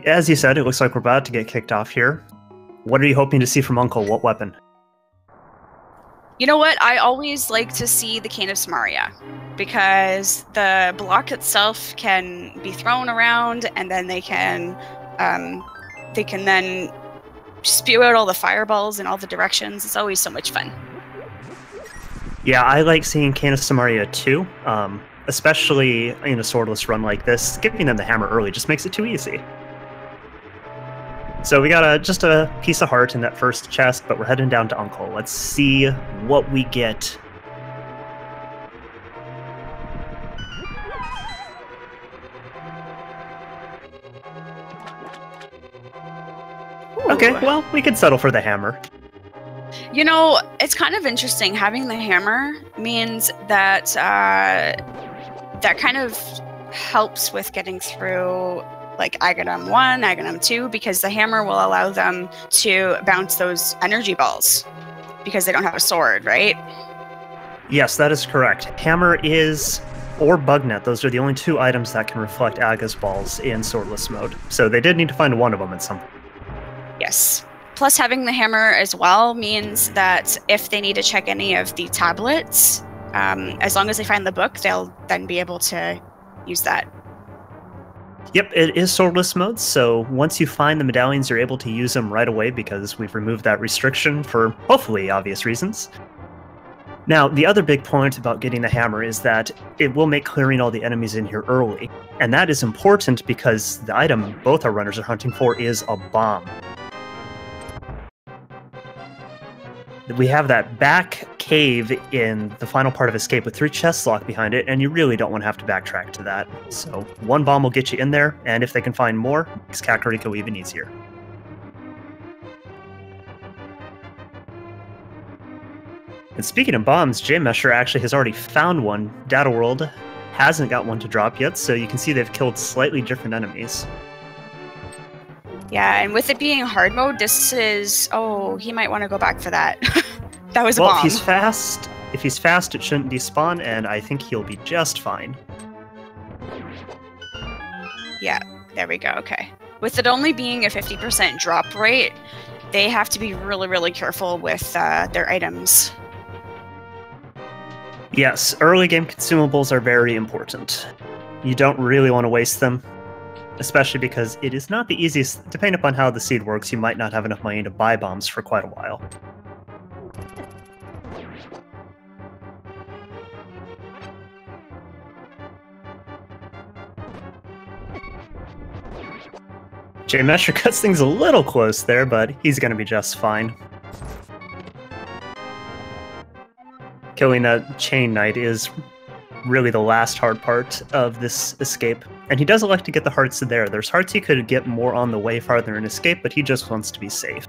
As you said, it looks like we're about to get kicked off here. What are you hoping to see from Uncle? What weapon? You know what? I always like to see the Cane of Samaria, because the block itself can be thrown around, and then they can then spew out all the fireballs in all the directions. It's always so much fun. Yeah, I like seeing Cane of Samaria too, especially in a swordless run like this. Giving them the hammer early just makes it too easy. So we got just a piece of heart in that first chest, but we're heading down to Uncle. Let's see what we get. Ooh. Okay, well, we could settle for the hammer. You know, it's kind of interesting. Having the hammer means that that kind of helps with getting through like Aghanim 1, Aghanim 2, because the hammer will allow them to bounce those energy balls because they don't have a sword, right? Yes, that is correct. Hammer or Bugnet, those are the only two items that can reflect Aga's balls in swordless mode. So they did need to find one of them at some point. Yes. Plus, having the hammer as well means that if they need to check any of the tablets, as long as they find the book, they'll then be able to use that. Yep, it is swordless mode, so once you find the medallions, you're able to use them right away because we've removed that restriction for hopefully obvious reasons. Now, the other big point about getting the hammer is that it will make clearing all the enemies in here early, and that is important because the item both our runners are hunting for is a bomb. We have that back cave in the final part of Escape with 3 chests locked behind it, and you really don't want to have to backtrack to that. So one bomb will get you in there, and if they can find more, it makes Kakariko even easier. And speaking of bombs, jmeasher actually has already found one. Dataworld hasn't got one to drop yet, so you can see they've killed slightly different enemies. Yeah, and with it being hard mode, this is... Oh, he might want to go back for that. That was a bomb. Well, if he's fast, it shouldn't despawn, and I think he'll be just fine. Yeah, there we go, okay. With it only being a 50% drop rate, they have to be really, really careful with their items. Yes, early game consumables are very important. You don't really want to waste them. Especially because it is not the easiest. Depending upon how the seed works, you might not have enough money to buy bombs for quite a while. jmeasher cuts things a little close there, but he's going to be just fine. Killing that chain knight is really the last hard part of this escape. And he does elect to get the hearts there. There's hearts he could get more on the way farther in Escape, but he just wants to be safe.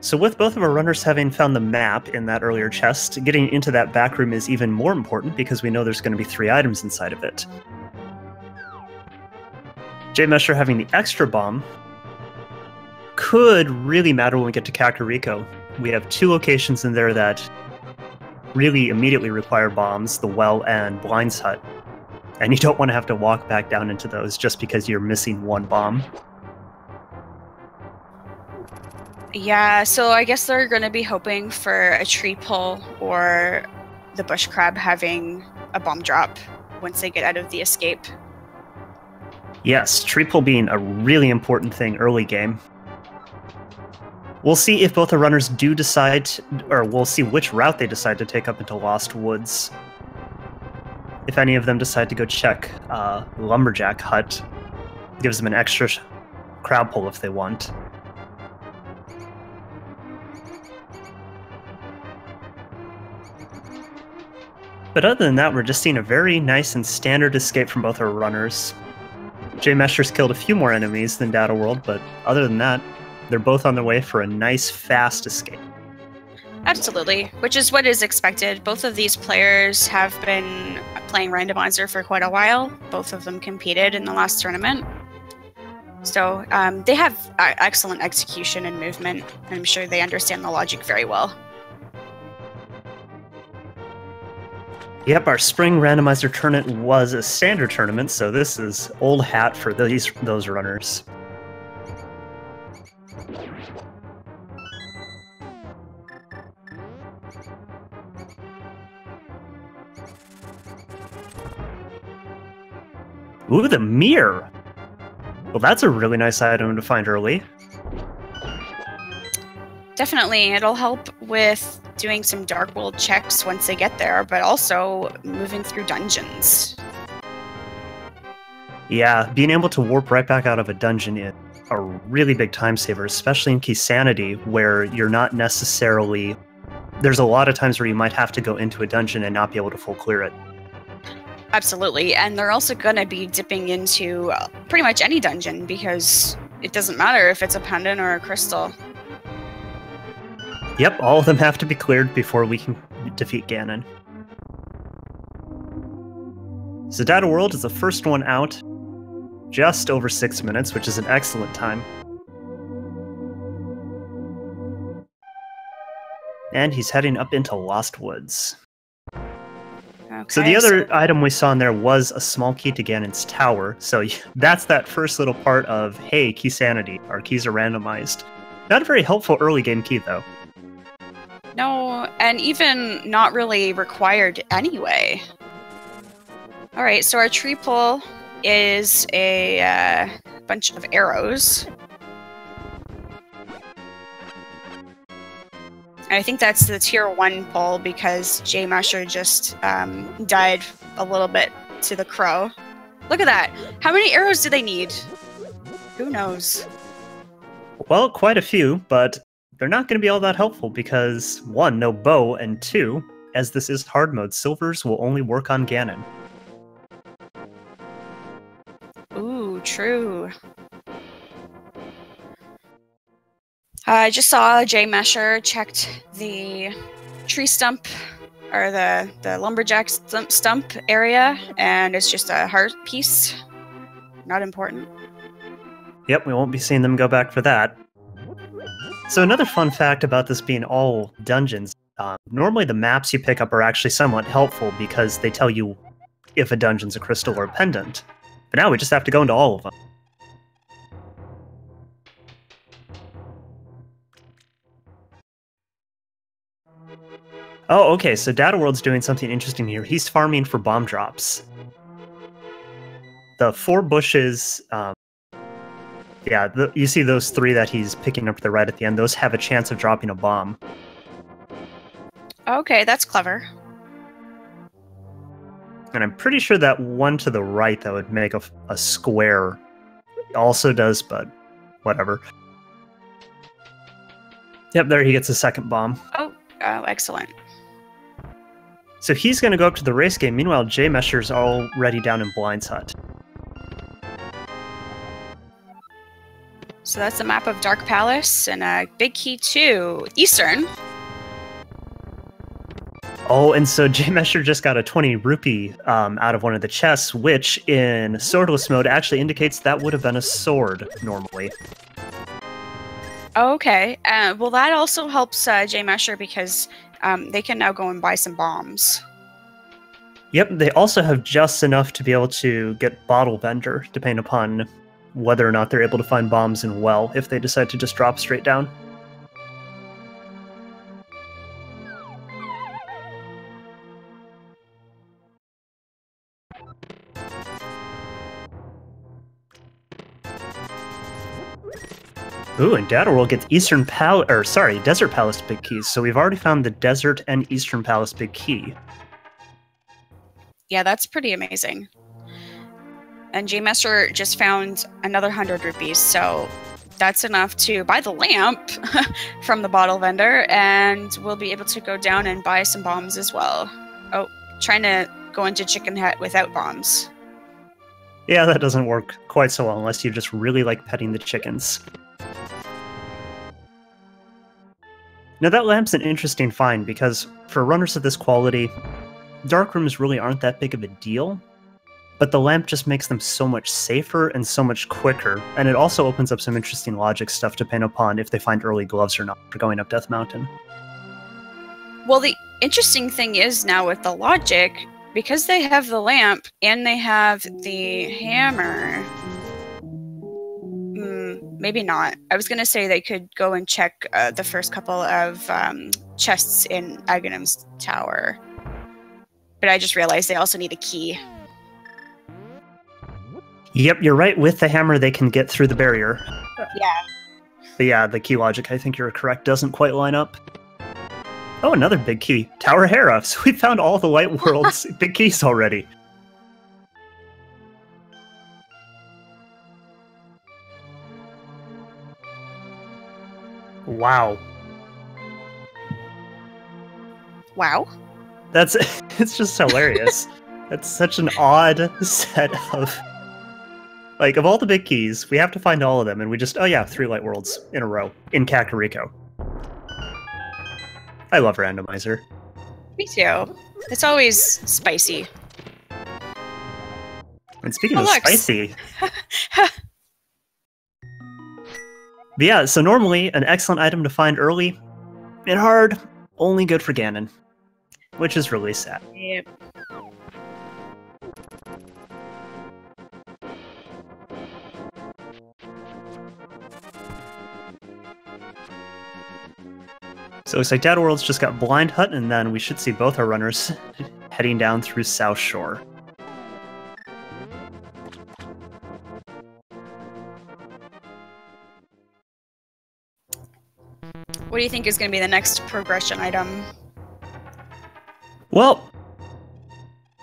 So with both of our runners having found the map in that earlier chest, getting into that back room is even more important because we know there's going to be 3 items inside of it. jmeasher having the extra bomb could really matter when we get to Kakariko. We have 2 locations in there that really immediately require bombs, the well and Blind's Hut. And you don't want to have to walk back down into those just because you're missing 1 bomb. Yeah, so I guess they're going to be hoping for a tree pull or the bush crab having a bomb drop once they get out of the escape. Yes, tree pull being a really important thing early game. We'll see if both the runners do decide, or we'll see which route they decide to take up into Lost Woods. If any of them decide to go check Lumberjack Hut, gives them an extra crowd pull if they want. But other than that, we're just seeing a very nice and standard escape from both our runners. jmeasher's killed a few more enemies than Dataworld, but other than that, they're both on their way for a nice, fast escape. Absolutely, which is what is expected. Both of these players have been playing Randomizer for quite a while. Both of them competed in the last tournament. So they have excellent execution and movement, and I'm sure they understand the logic very well. Yep, our spring randomizer tournament was a standard tournament, so this is old hat for those runners. Ooh, the mirror! Well, that's a really nice item to find early. Definitely, it'll help with doing some Dark World checks once they get there, but also moving through dungeons. Yeah, being able to warp right back out of a dungeon is a really big time saver, especially in Key Sanity, where you're not necessarily... There's a lot of times where you might have to go into a dungeon and not be able to full clear it. Absolutely, and they're also going to be dipping into pretty much any dungeon, because it doesn't matter if it's a pendant or a crystal. Yep, all of them have to be cleared before we can defeat Ganon. So Data World is the first one out, just over 6 minutes, which is an excellent time. And he's heading up into Lost Woods. Okay, so the other item we saw in there was a small key to Ganon's tower, so that's that first little part of, hey, key sanity, our keys are randomized. Not a very helpful early game key, though. No, and even not really required anyway. Alright, so our tree pull is a bunch of arrows. I think that's the tier 1 pull because jmeasher just died a little bit to the crow. Look at that! How many arrows do they need? Who knows? Well, quite a few, but they're not going to be all that helpful because, 1, no bow, and 2, as this is hard mode, silvers will only work on Ganon. Ooh, true. I just saw jmeasher checked the tree stump, or the lumberjack stump area, and it's just a heart piece. Not important. Yep, we won't be seeing them go back for that. So another fun fact about this being all dungeons, normally the maps you pick up are actually somewhat helpful because they tell you if a dungeon's a crystal or a pendant. But now we just have to go into all of them. Oh, okay, so Data World's doing something interesting here. He's farming for bomb drops. The 4 bushes, yeah, you see those 3 that he's picking up to the right at the end, those have a chance of dropping a bomb. Okay, that's clever. And I'm pretty sure that one to the right, that would make a square, also does, but whatever. Yep, there he gets a second bomb. Oh, excellent. So he's going to go up to the race game. Meanwhile, jmeasher's already down in Blind's Hut. So that's the map of Dark Palace, and a big key to Eastern. Oh, and so jmeasher just got a 20 rupee out of one of the chests, which in swordless mode actually indicates that would have been a sword normally. Okay, well that also helps jmeasher because they can now go and buy some bombs. Yep, they also have just enough to be able to get Bottle Vendor, depending upon whether or not they're able to find bombs in well, if they decide to just drop straight down. Ooh, and Data World gets Desert Palace big keys. So we've already found the Desert and Eastern Palace big key. Yeah, that's pretty amazing. And jmeasher just found another 100 rupees, so that's enough to buy the lamp from the bottle vendor, and we'll be able to go down and buy some bombs as well. Oh, trying to go into Chicken Hut without bombs. Yeah, that doesn't work quite so well unless you just really like petting the chickens. Now that lamp's an interesting find, because for runners of this quality, dark rooms really aren't that big of a deal, but the lamp just makes them so much safer and so much quicker, and it also opens up some interesting logic stuff to pin upon if they find early gloves or not for going up Death Mountain. Well, the interesting thing is now with the logic, because they have the lamp and they have the hammer... maybe not. I was going to say they could go and check the first couple of chests in Aghanim's tower. But I just realized they also need a key. Yep, you're right. With the hammer, they can get through the barrier. Yeah. But yeah, the key logic, I think you're correct, doesn't quite line up. Oh, another big key. Tower Hera. So we found all the Light World's big keys already. Wow. Wow. It's just hilarious. That's such an odd set of... Like, of all the big keys, we have to find all of them, and we just, oh yeah, 3 Light Worlds in a row, in Kakariko. I love Randomizer. Me too. It's always spicy. And speaking of spicy... But yeah, so normally, an excellent item to find early, and hard, only good for Ganon. Which is really sad. Yep. So it looks like dataworld's just got Blind Hut, and then we should see both our runners heading down through South Shore. What do you think is going to be the next progression item? Well,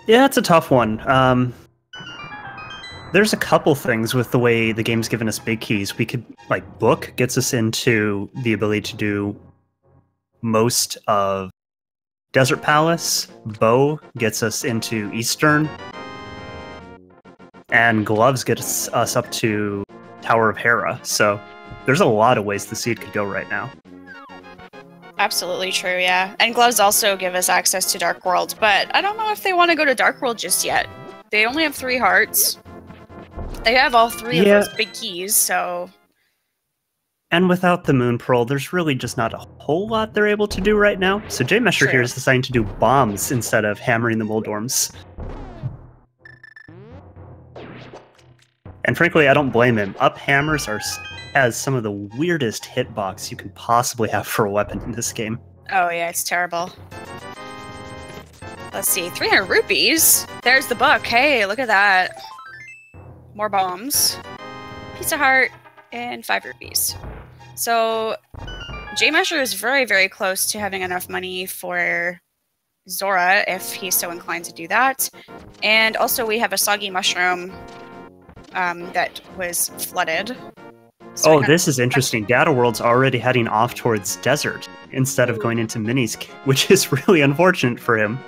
yeah, it's a tough one. There's a couple things with the way the game's given us big keys. We could, like, Book gets us into the ability to do most of Desert Palace. Bow gets us into Eastern. And Gloves gets us up to Tower of Hera. So there's a lot of ways the seed could go right now. Absolutely true, yeah. And Gloves also give us access to Dark World, but I don't know if they want to go to Dark World just yet. They only have 3 hearts. They have all 3 of those big keys, so... And without the Moon Pearl, there's really just not a whole lot they're able to do right now. So jmeasher here is deciding to do bombs instead of hammering the Moldorms. And frankly, I don't blame him. Up hammers has some of the weirdest hitbox you can possibly have for a weapon in this game. Oh yeah, it's terrible. Let's see, 300 rupees? There's the book. Hey, look at that. More bombs. Pizza Heart, and 5 rupees. So, jmeasher is very, very close to having enough money for Zora, if he's so inclined to do that. And also we have a soggy mushroom that was flooded. So this is interesting. Data World's already heading off towards Desert instead of going into Minnie's, which is really unfortunate for him.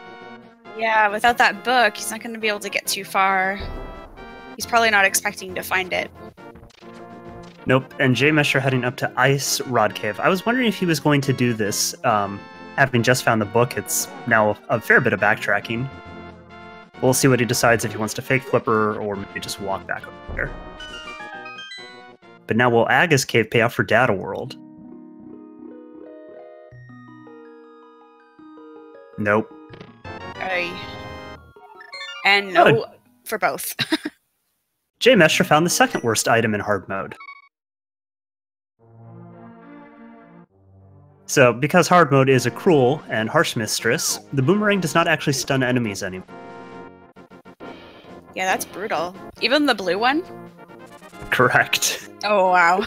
Yeah, without that book, he's not going to be able to get too far. He's probably not expecting to find it. Nope, and jmeasher heading up to Ice Rod Cave. I was wondering if he was going to do this. Having just found the book, it's now a fair bit of backtracking. We'll see what he decides, if he wants to fake flipper or maybe just walk back over there. But now will Aga's Cave pay off for Data World? Nope. And no for both. jmeasher found the second worst item in hard mode. So, because hard mode is a cruel and harsh mistress, the boomerang does not actually stun enemies anymore. Yeah, that's brutal. Even the blue one? Correct. Oh, wow.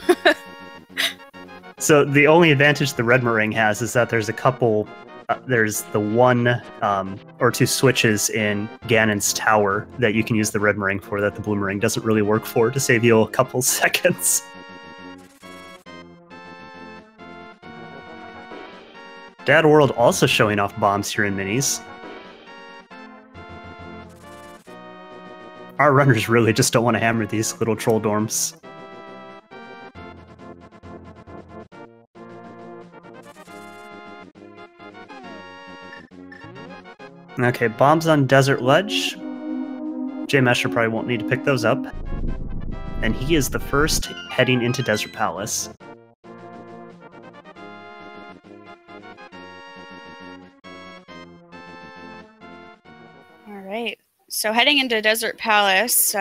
So the only advantage the red meringue has is that there's a couple... there's the 1 or 2 switches in Ganon's tower that you can use the red meringue for that the blue meringue doesn't really work for, to save you a couple seconds. Data World also showing off bombs here in Minis. Our runners really just don't want to hammer these little troll dorms. Okay, bombs on Desert Ledge. jmeasher probably won't need to pick those up. And he is the first heading into Desert Palace. Alright, so heading into Desert Palace,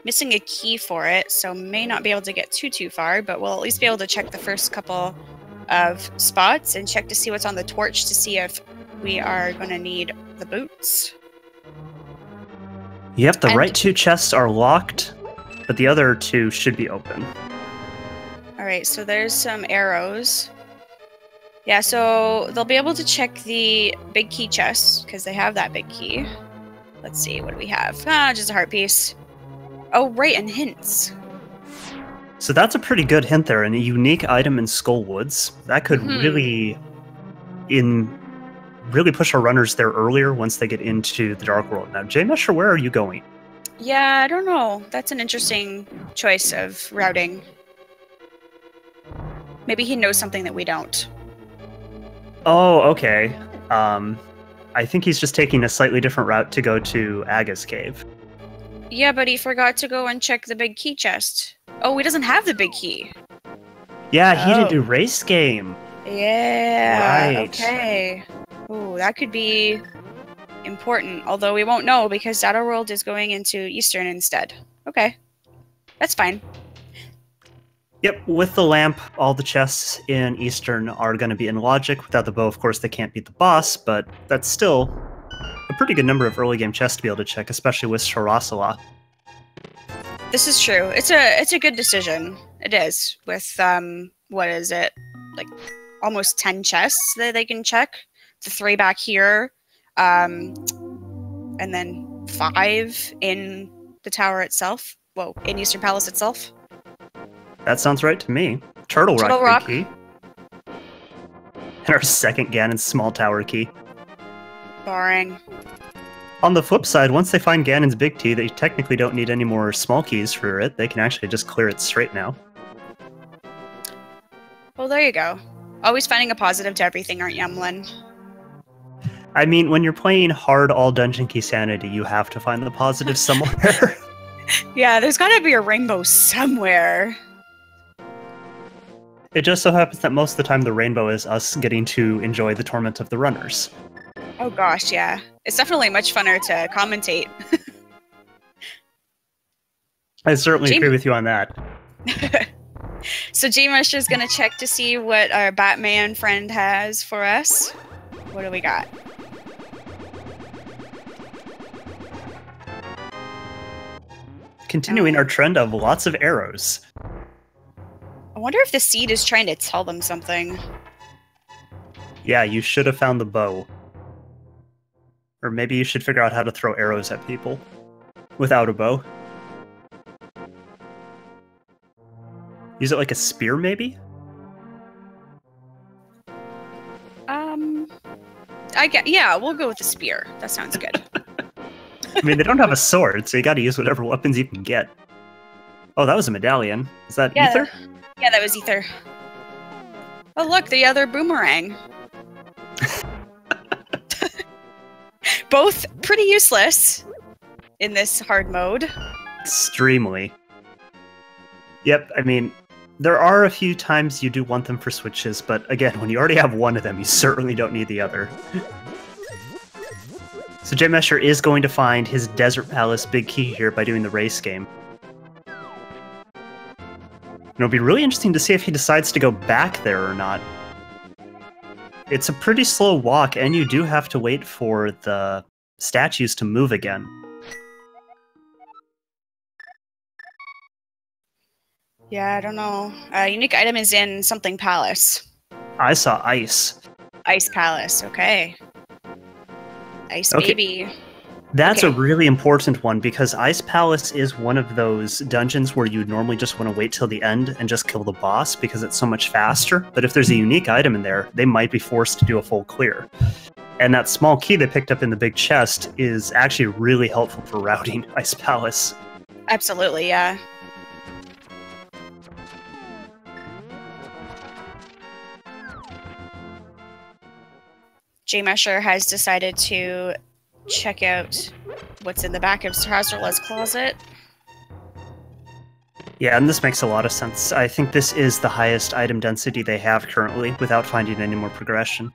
missing a key for it, so may not be able to get too far, but we'll at least be able to check the first couple of spots and check to see what's on the torch to see if we are going to need the boots. Yep, the right 2 chests are locked, but the other 2 should be open. Alright, so there's some arrows. Yeah, so they'll be able to check the big key chest, because they have that big key. Let's see, what do we have? Ah, just a heart piece. Oh, right, and hints. So that's a pretty good hint there, and a unique item in Skullwoods. That could really push our runners there earlier once they get into the Dark World. Now, jmeasher, where are you going? Yeah, I don't know. That's an interesting choice of routing. Maybe he knows something that we don't. Oh, okay. I think he's just taking a slightly different route to go to Aga's cave. Yeah, but he forgot to go and check the big key chest. Oh, he doesn't have the big key. Yeah, he didn't do race game. Yeah, right. Okay. Ooh, that could be important, although we won't know because dataworld is going into Eastern instead. Okay, that's fine. Yep, with the lamp, all the chests in Eastern are going to be in logic. Without the bow, of course, they can't beat the boss, but that's still a pretty good number of early game chests to be able to check, especially with Sharasala. This is true. It's a good decision. It is, with, what is it? Like, almost 10 chests that they can check. The 3 back here, and then 5 in the tower itself. Whoa, in Eastern Palace itself. That sounds right to me. Turtle Rock big key. And our second Ganon's small tower key. Boring. On the flip side, once they find Ganon's big key, they technically don't need any more small keys for it. They can actually just clear it straight now. Well, there you go. Always finding a positive to everything, aren't you, Emlyn? I mean, when you're playing hard all dungeon key sanity, you have to find the positive somewhere. Yeah, there's gotta be a rainbow somewhere. It just so happens that most of the time the rainbow is us getting to enjoy the torment of the runners. Oh gosh, yeah. It's definitely much funner to commentate. I certainly agree with you on that. So jmeasher is gonna check to see what our Batman friend has for us. What do we got? Continuing our trend of lots of arrows. I wonder if the seed is trying to tell them something. Yeah, you should have found the bow. Or maybe you should figure out how to throw arrows at people without a bow. Use it like a spear, maybe? Yeah, we'll go with the spear. That sounds good. I mean, they don't have a sword, so you gotta use whatever weapons you can get. Oh, that was a medallion. Is that ether? Yeah, that was ether. Oh, look, the other boomerang. Both pretty useless in this hard mode. Extremely. Yep, I mean, there are a few times you do want them for switches, but again, when you already have one of them, you certainly don't need the other. So jmeasher is going to find his Desert Palace big key here by doing the race game. It'll be really interesting to see if he decides to go back there or not. It's a pretty slow walk, and you do have to wait for the statues to move again. Yeah, I don't know. Unique item is in something palace. I saw ice. Ice palace, okay. Ice baby. That's a really important one, because Ice Palace is one of those dungeons where you normally just want to wait till the end and just kill the boss because it's so much faster. But if there's a unique item in there, they might be forced to do a full clear. And that small key they picked up in the big chest is actually really helpful for routing Ice Palace. Absolutely, yeah. jmeasher has decided to check out what's in the back of Hazrula's closet. Yeah, and this makes a lot of sense. I think this is the highest item density they have currently, without finding any more progression.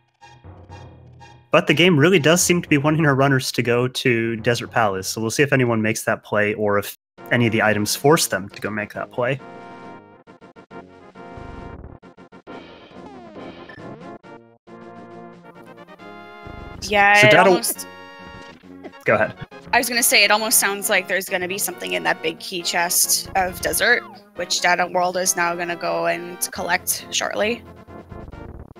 But the game really does seem to be wanting our runners to go to Desert Palace, so we'll see if anyone makes that play, or if any of the items force them to go make that play. Yeah, so it almost... Go ahead. I was going to say, it almost sounds like there's going to be something in that big key chest of Desert, which Data World is now going to go and collect shortly.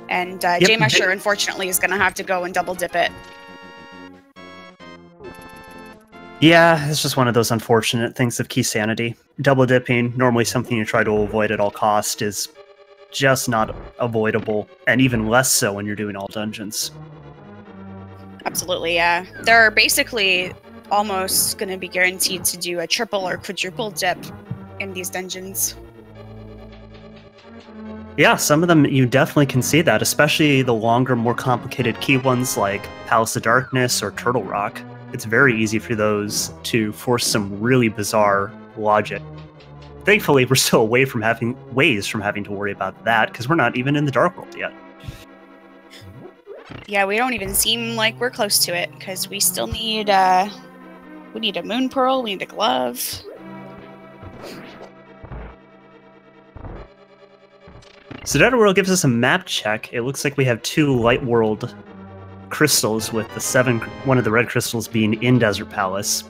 And jmeasher, unfortunately, is going to have to go and double dip it. Yeah, it's just one of those unfortunate things of key sanity. Double dipping, normally something you try to avoid at all cost, is just not avoidable, and even less so when you're doing all dungeons. Absolutely, yeah. They're basically almost going to be guaranteed to do a triple or quadruple dip in these dungeons. Yeah, some of them you definitely can see that, especially the longer, more complicated key ones like Palace of Darkness or Turtle Rock. It's very easy for those to force some really bizarre logic. Thankfully, we're still away from having to worry about that, because we're not even in the Dark World yet. Yeah, we don't even seem like we're close to it, because we still need, we need a Moon Pearl, we need a glove. So Data World gives us a map check. It looks like we have 2 Light World crystals, with the one of the red crystals being in Desert Palace.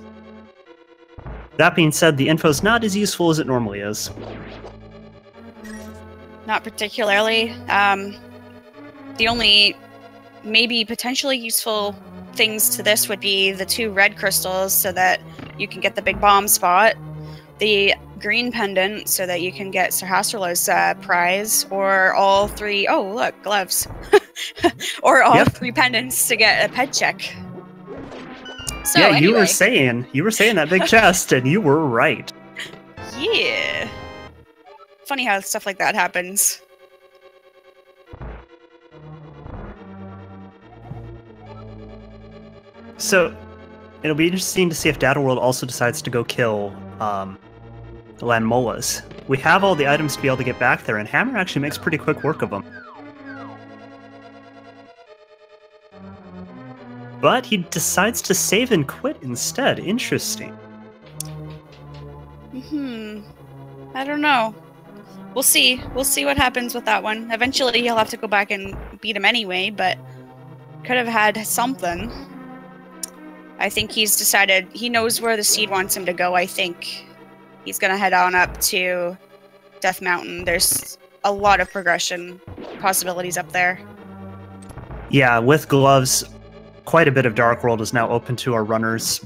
That being said, the info's not as useful as it normally is. Not particularly. The only maybe potentially useful things to this would be the 2 red crystals so that you can get the big bomb spot, the green pendant so that you can get Sir Hasrula's prize, or all 3... Oh, look, gloves. Or all 3 pendants to get a pet check. So, yeah, anyway. you were saying that big chest, and you were right. Yeah. Funny how stuff like that happens. So, it'll be interesting to see if Data World also decides to go kill Landmolas. We have all the items to be able to get back there, and Hammer actually makes pretty quick work of them. But he decides to save and quit instead. Interesting. I don't know. We'll see. We'll see what happens with that one. Eventually he'll have to go back and beat him anyway, but could have had something. I think he's decided he knows where the seed wants him to go. I think he's going to head on up to Death Mountain. There's a lot of progression possibilities up there. Yeah, with gloves, quite a bit of Dark World is now open to our runners.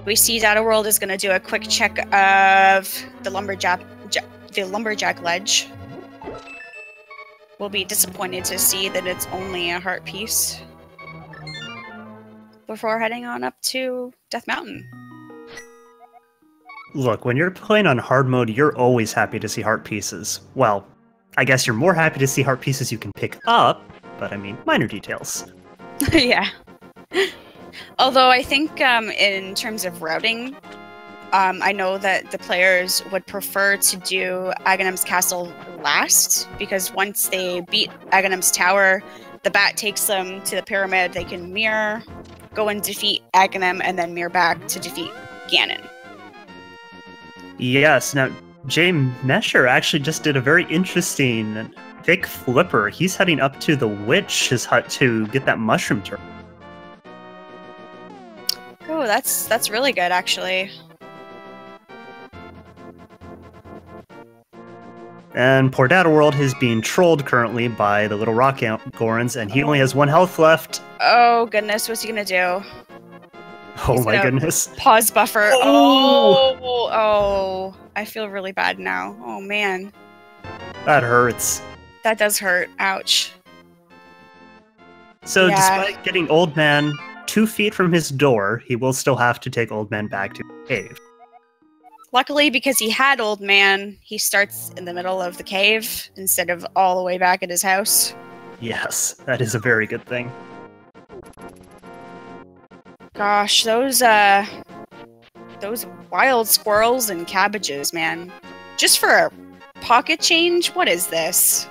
We see Data World is going to do a quick check of the lumberjack ledge. We'll be disappointed to see that it's only a heart piece before heading on up to Death Mountain. Look, when you're playing on hard mode, you're always happy to see heart pieces. Well, I guess you're more happy to see heart pieces you can pick up, but I mean, minor details. Yeah. Although I think in terms of routing, I know that the players would prefer to do Aghanim's castle last, because once they beat Aghanim's tower, the bat takes them to the pyramid, they can mirror, go and defeat Aghanim, and then mirror back to defeat Ganon. Yes, now jmeasher actually just did a very interesting fake flipper. He's heading up to the witch's hut to get that mushroom turtle. Oh, that's really good, actually. And poor Data World is being trolled currently by the little rock gorons, and he only has 1 health left. Oh goodness, what's he gonna do? Oh my goodness. Pause buffer. Oh, I feel really bad now. Oh man. That hurts. That does hurt. Ouch. So despite getting Old Man 2 feet from his door, he will still have to take Old Man back to the cave. Luckily, because he had Old Man, he starts in the middle of the cave instead of all the way back at his house. Yes, that is a very good thing. Gosh, those wild squirrels and cabbages, man. Just for a pocket change? What is this?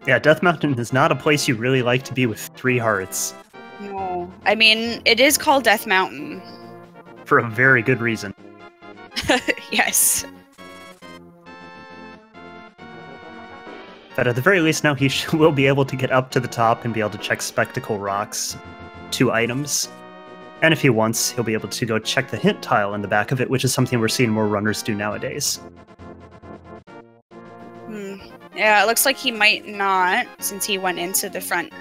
Yeah, Death Mountain is not a place you really like to be with 3 hearts. No. I mean, it is called Death Mountain. For a very good reason. Yes. But at the very least now he will be able to get up to the top and be able to check Spectacle Rocks 2 items. And if he wants, he'll be able to go check the hint tile in the back of it, which is something we're seeing more runners do nowadays. Yeah, it looks like he might not, since he went into the front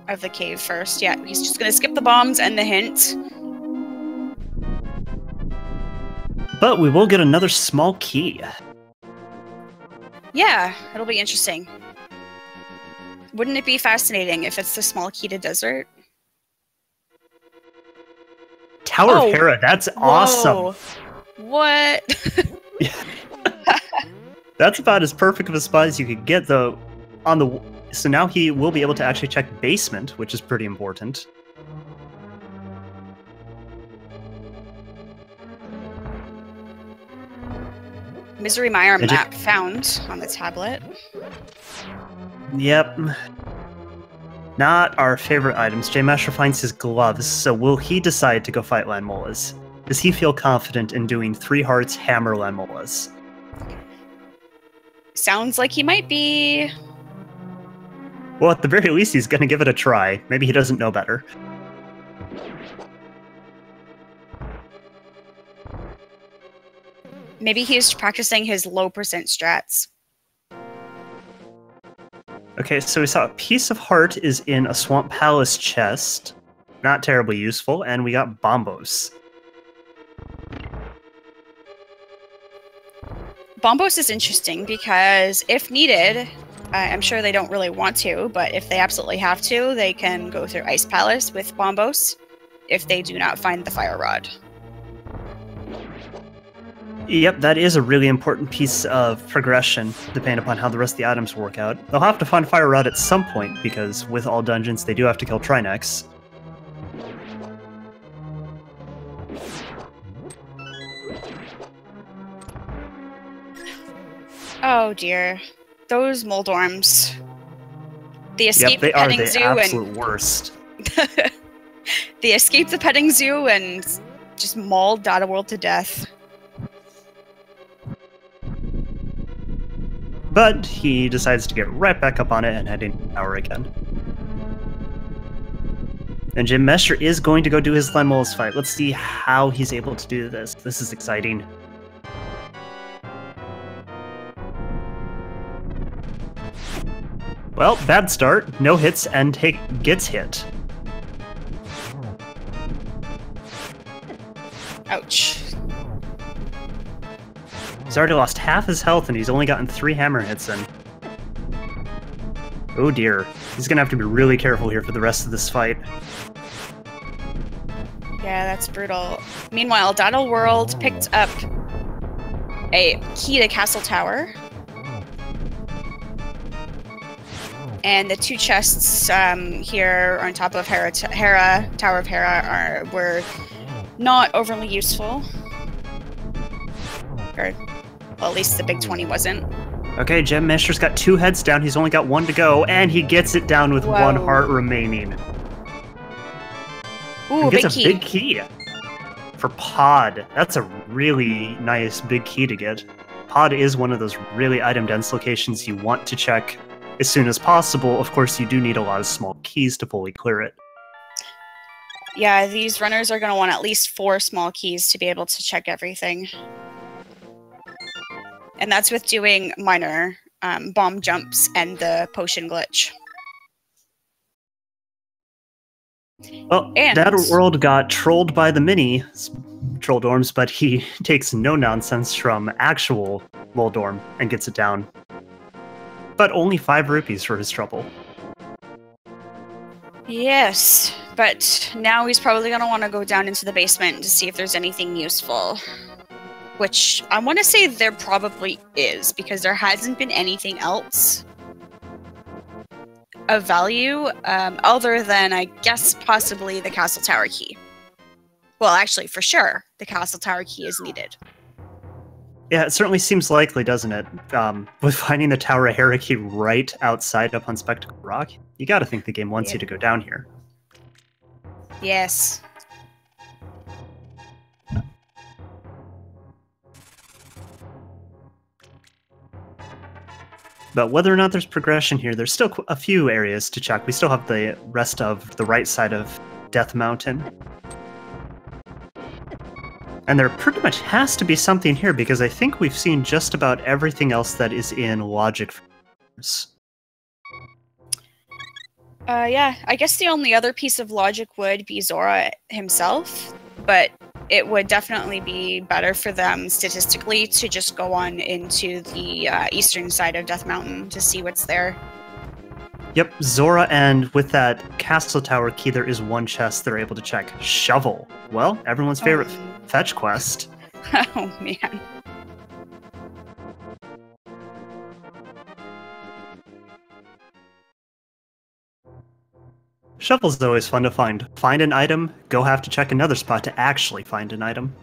of the cave first. Yeah, he's just gonna skip the bombs and the hint. But we will get another small key. Yeah, it'll be interesting. Wouldn't it be fascinating if it's the small key to desert? Tower of Hera, that's awesome. What? That's about as perfect of a spot as you could get, though. So now he will be able to actually check basement, which is pretty important. Misery Mire map found on the tablet. Yep. Not our favorite items. jmeasher finds his gloves, so will he decide to go fight Lanmolas? Does he feel confident in doing 3 hearts hammer Lanmolas? Sounds like he might be. Well, at the very least, he's going to give it a try. Maybe he doesn't know better. Maybe he's practicing his low percent strats. Okay, so we saw a piece of heart is in a Swamp Palace chest. Not terribly useful, and we got Bombos. Bombos is interesting because if needed, I'm sure they don't really want to, but if they absolutely have to, they can go through Ice Palace with Bombos if they do not find the Fire Rod. Yep, that is a really important piece of progression, depending upon how the rest of the items work out. They'll have to find Fire Rod at some point, because with all dungeons, they do have to kill Trinex. Oh dear. Those Moldorms. They escape the petting zoo and... absolute worst. They escape the petting zoo and just mauled dataworld to death. But he decides to get right back up on it and head into the tower again. And jmeasher is going to go do his Lanmolas fight. Let's see how he's able to do this. This is exciting. Well, bad start. No hits and gets hit. Ouch. He's already lost half his health and he's only gotten 3 hammer hits in. Oh dear. He's gonna have to be really careful here for the rest of this fight. Yeah, that's brutal. Meanwhile, dataworld picked up a key to Castle Tower. And the 2 chests here on top of Tower of Hera were not overly useful. Or, well, at least the big 20 wasn't. Okay, jmeasher's got 2 heads down. He's only got 1 to go, and he gets it down with 1 heart remaining. Ooh, and gets big a key. Big key for Pod. That's a really nice big key to get. Pod is one of those really item-dense locations you want to check as soon as possible. Of course, you do need a lot of small keys to fully clear it. Yeah, these runners are going to want at least 4 small keys to be able to check everything. And that's with doing minor bomb jumps and the potion glitch. Well, dataworld got trolled by the mini troll dorms, but he takes no nonsense from actual Moldorm and gets it down. But only 5 rupees for his trouble. Yes, but now he's probably going to want to go down into the basement to see if there's anything useful. Which I want to say there probably is, because there hasn't been anything else. of value, other than, I guess, possibly the castle tower key. Well, actually, for sure, the castle tower key is needed. Yeah, it certainly seems likely, doesn't it? With finding the Tower of Hierarchy right outside up on Spectacle Rock, you gotta think the game wants you to go down here. Yes. But whether or not there's progression here, there's still a few areas to check. We still have the rest of the right side of Death Mountain. And there pretty much has to be something here, because I think we've seen just about everything else that is in Logic. Yeah, I guess the only other piece of logic would be Zora himself, but it would definitely be better for them statistically to just go on into the eastern side of Death Mountain to see what's there. Yep, Zora, and with that Castle Tower key, there is one chest they're able to check. Shovel. Well, everyone's favorite fetch quest. Oh, man. Shovel's always fun to find. Find an item, go have to check another spot to actually find an item.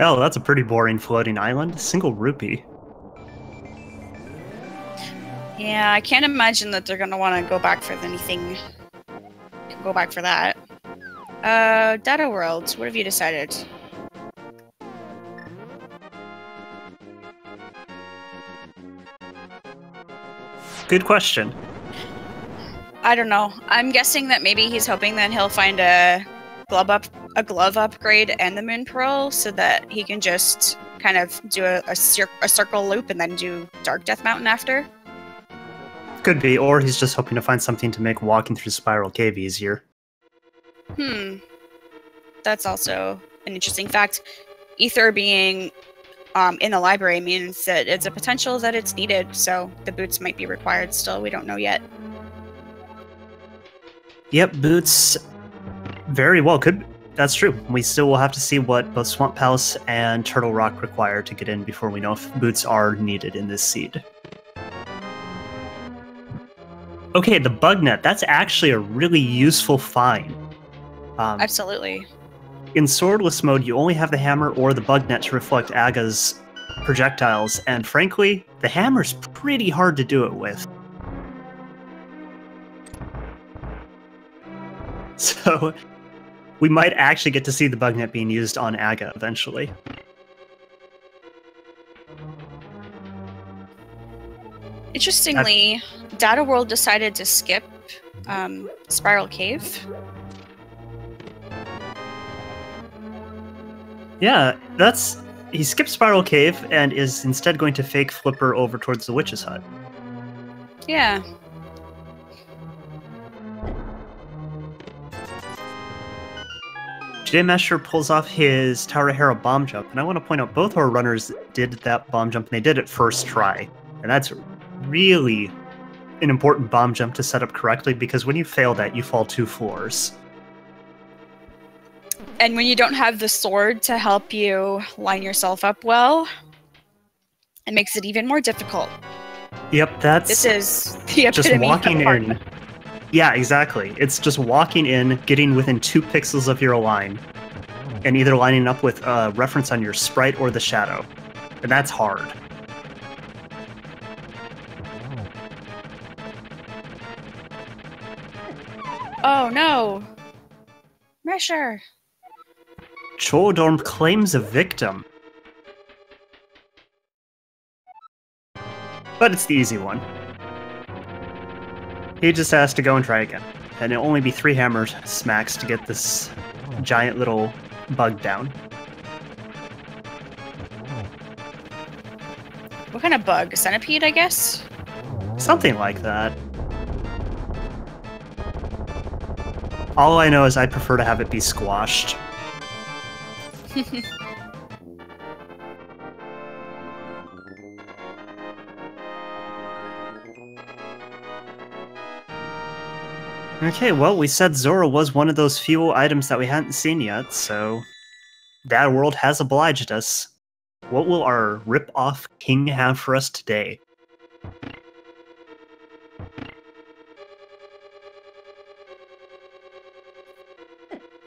Oh, that's a pretty boring floating island. Single rupee. Yeah, I can't imagine that they're gonna want to go back for anything. Go back for that. Data world. What have you decided? Good question. I don't know. I'm guessing that maybe he's hoping that he'll find a glove upgrade and the moon pearl, so that he can just kind of do a circle loop and then do Dark Death Mountain after. Could be, or he's just hoping to find something to make walking through Spiral Cave easier. That's also an interesting fact. Ether being in the library means that it's a potential that it's needed, so the boots might be required still. We don't know yet. Yep, boots very well could. That's true. We still will have to see what both Swamp Palace and Turtle Rock require to get in before we know if boots are needed in this seed. Okay, the bug net. That's actually a really useful find. Absolutely. In swordless mode, you only have the hammer or the bug net to reflect Aga's projectiles, and frankly, the hammer's pretty hard to do it with. So, we might actually get to see the bug net being used on Aga eventually. Interestingly, Data World decided to skip Spiral Cave. Yeah, he skipped Spiral Cave and is instead going to fake Flipper over towards the witch's hut. Yeah. jmeasher pulls off his Tower of Hera bomb jump, and I want to point out both our runners did that bomb jump, and they did it first try. And that's really an important bomb jump to set up correctly, because when you fail that, you fall 2 floors. And when you don't have the sword to help you line yourself up well, it makes it even more difficult. Yep, This is the epitome just walking of in. Yeah, exactly. It's just walking in, getting within 2 pixels of your line, and either lining up with a reference on your sprite or the shadow. And that's hard. Oh no! Mesher! Chodorm claims a victim. But it's the easy one. He just has to go and try again. And it'll only be 3 hammer smacks to get this giant little bug down. What kind of bug? A centipede, I guess? Something like that. All I know is I prefer to have it be squashed. Okay, well, we said Zora was one of those few items that we hadn't seen yet, so that world has obliged us. What will our rip-off king have for us today?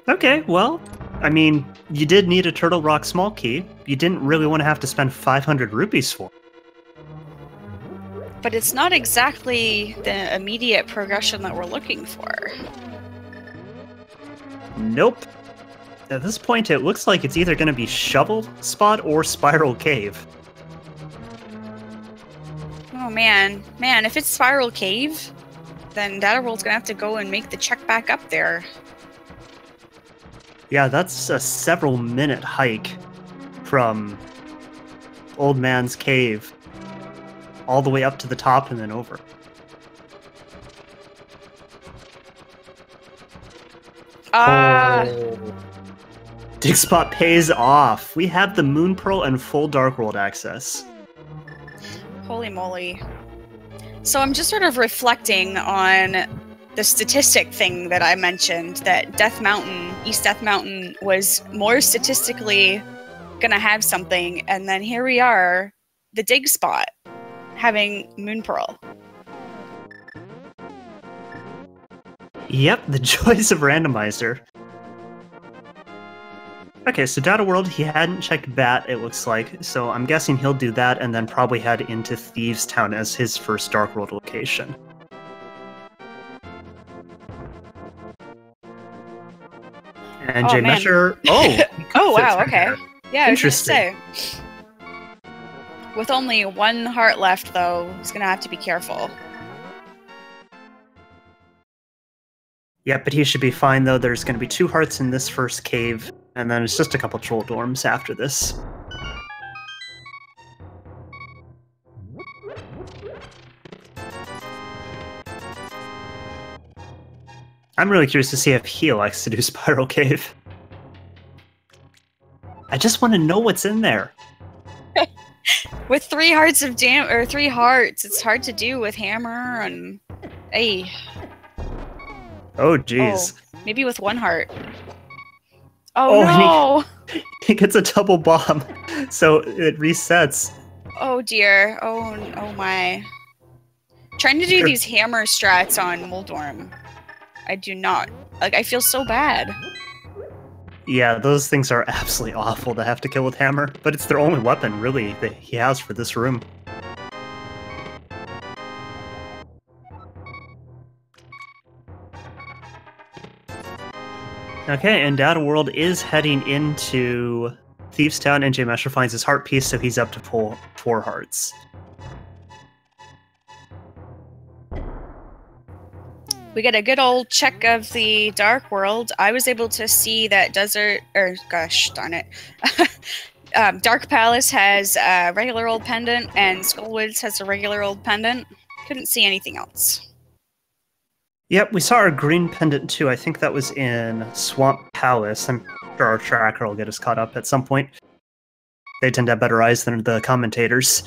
Okay, well, I mean, you did need a Turtle Rock small key. You didn't really want to have to spend 500 rupees for it. But it's not exactly the immediate progression that we're looking for. Nope. At this point, it looks like it's either going to be Shovel Spot or Spiral Cave. Oh man. Man, if it's Spiral Cave, then dataworld's gonna have to go and make the check back up there. Yeah, that's a several-minute hike from Old Man's Cave all the way up to the top and then over. Dig Spot pays off. We have the Moon Pearl and full Dark World access. Holy moly. So I'm just sort of reflecting on the statistic thing that I mentioned, that East Death Mountain was more statistically gonna have something, and then here we are, the Dig Spot, having Moon Pearl. Yep, the joys of Randomizer. Okay, so Data World, he hadn't checked Bat, it looks like, so I'm guessing he'll do that and then probably head into Thieves Town as his first Dark World location. And jmeasher... Oh! Oh, wow, okay. Yeah, interesting. I was gonna say. With only one heart left, though, he's gonna have to be careful. Yeah, but he should be fine, though. There's going to be 2 hearts in this first cave, and then it's just a couple troll dorms after this. I'm really curious to see if he likes to do Spiral Cave. I just want to know what's in there. With 3 hearts of 3 hearts, it's hard to do with hammer and... Hey. Oh, jeez. Oh, maybe with 1 heart. Oh, no! He gets a double bomb, so it resets. Oh, dear. Oh my. Trying to do these hammer strats on Moldorm. I do not. Like, I feel so bad. Yeah, those things are absolutely awful to have to kill with hammer, but it's their only weapon, really, that he has for this room. Okay, and Data World is heading into Thieves Town, and jmeasher finds his heart piece, so he's up to 4 hearts. We get a good old check of the Dark World. I was able to see that gosh darn it. Dark Palace has a regular old pendant, and Skullwoods has a regular old pendant. Couldn't see anything else. Yep, we saw our green pendant too. I think that was in Swamp Palace. I'm sure our tracker will get us caught up at some point. They tend to have better eyes than the commentators.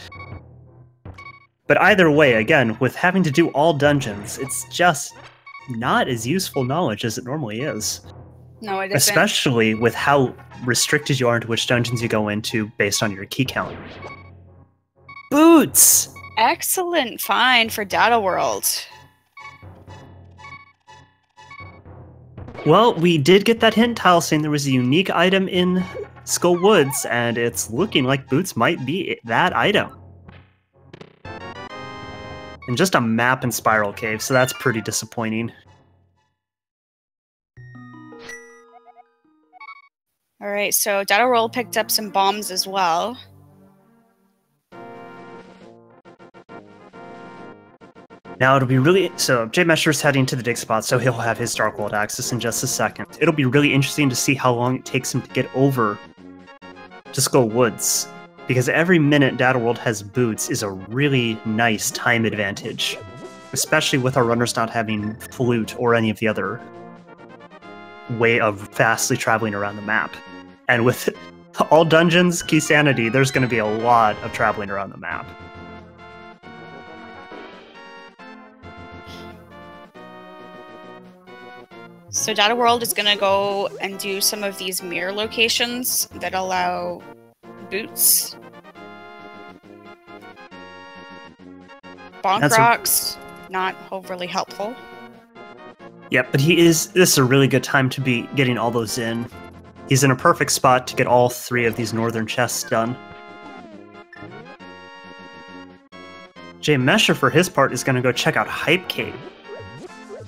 But either way, again, with having to do all dungeons, it's just not as useful knowledge as it normally is. No, it isn't. Especially with how restricted you are into which dungeons you go into based on your key count. Boots! Excellent find for Data World. Well, we did get that hint tile saying there was a unique item in Skull Woods, and it's looking like Boots might be that item. And just a map in Spiral Cave, so that's pretty disappointing. Alright, so Data World picked up some bombs as well. Now it'll be really... So, jmeasher's heading to the dig spot, so he'll have his Dark World access in just a second. It'll be really interesting to see how long it takes him to get over to Skull Woods, because every minute Data World has Boots is a really nice time advantage, especially with our runners not having Flute or any of the other way of fastly traveling around the map. And with all dungeons, Key Sanity, there's going to be a lot of traveling around the map. So Data World is going to go and do some of these mirror locations that allow boots. Bonk rocks, not overly helpful. Yeah, but this is a really good time to be getting all those in. He's in a perfect spot to get all 3 of these northern chests done. jmeasher, for his part, is going to go check out Hype Cave.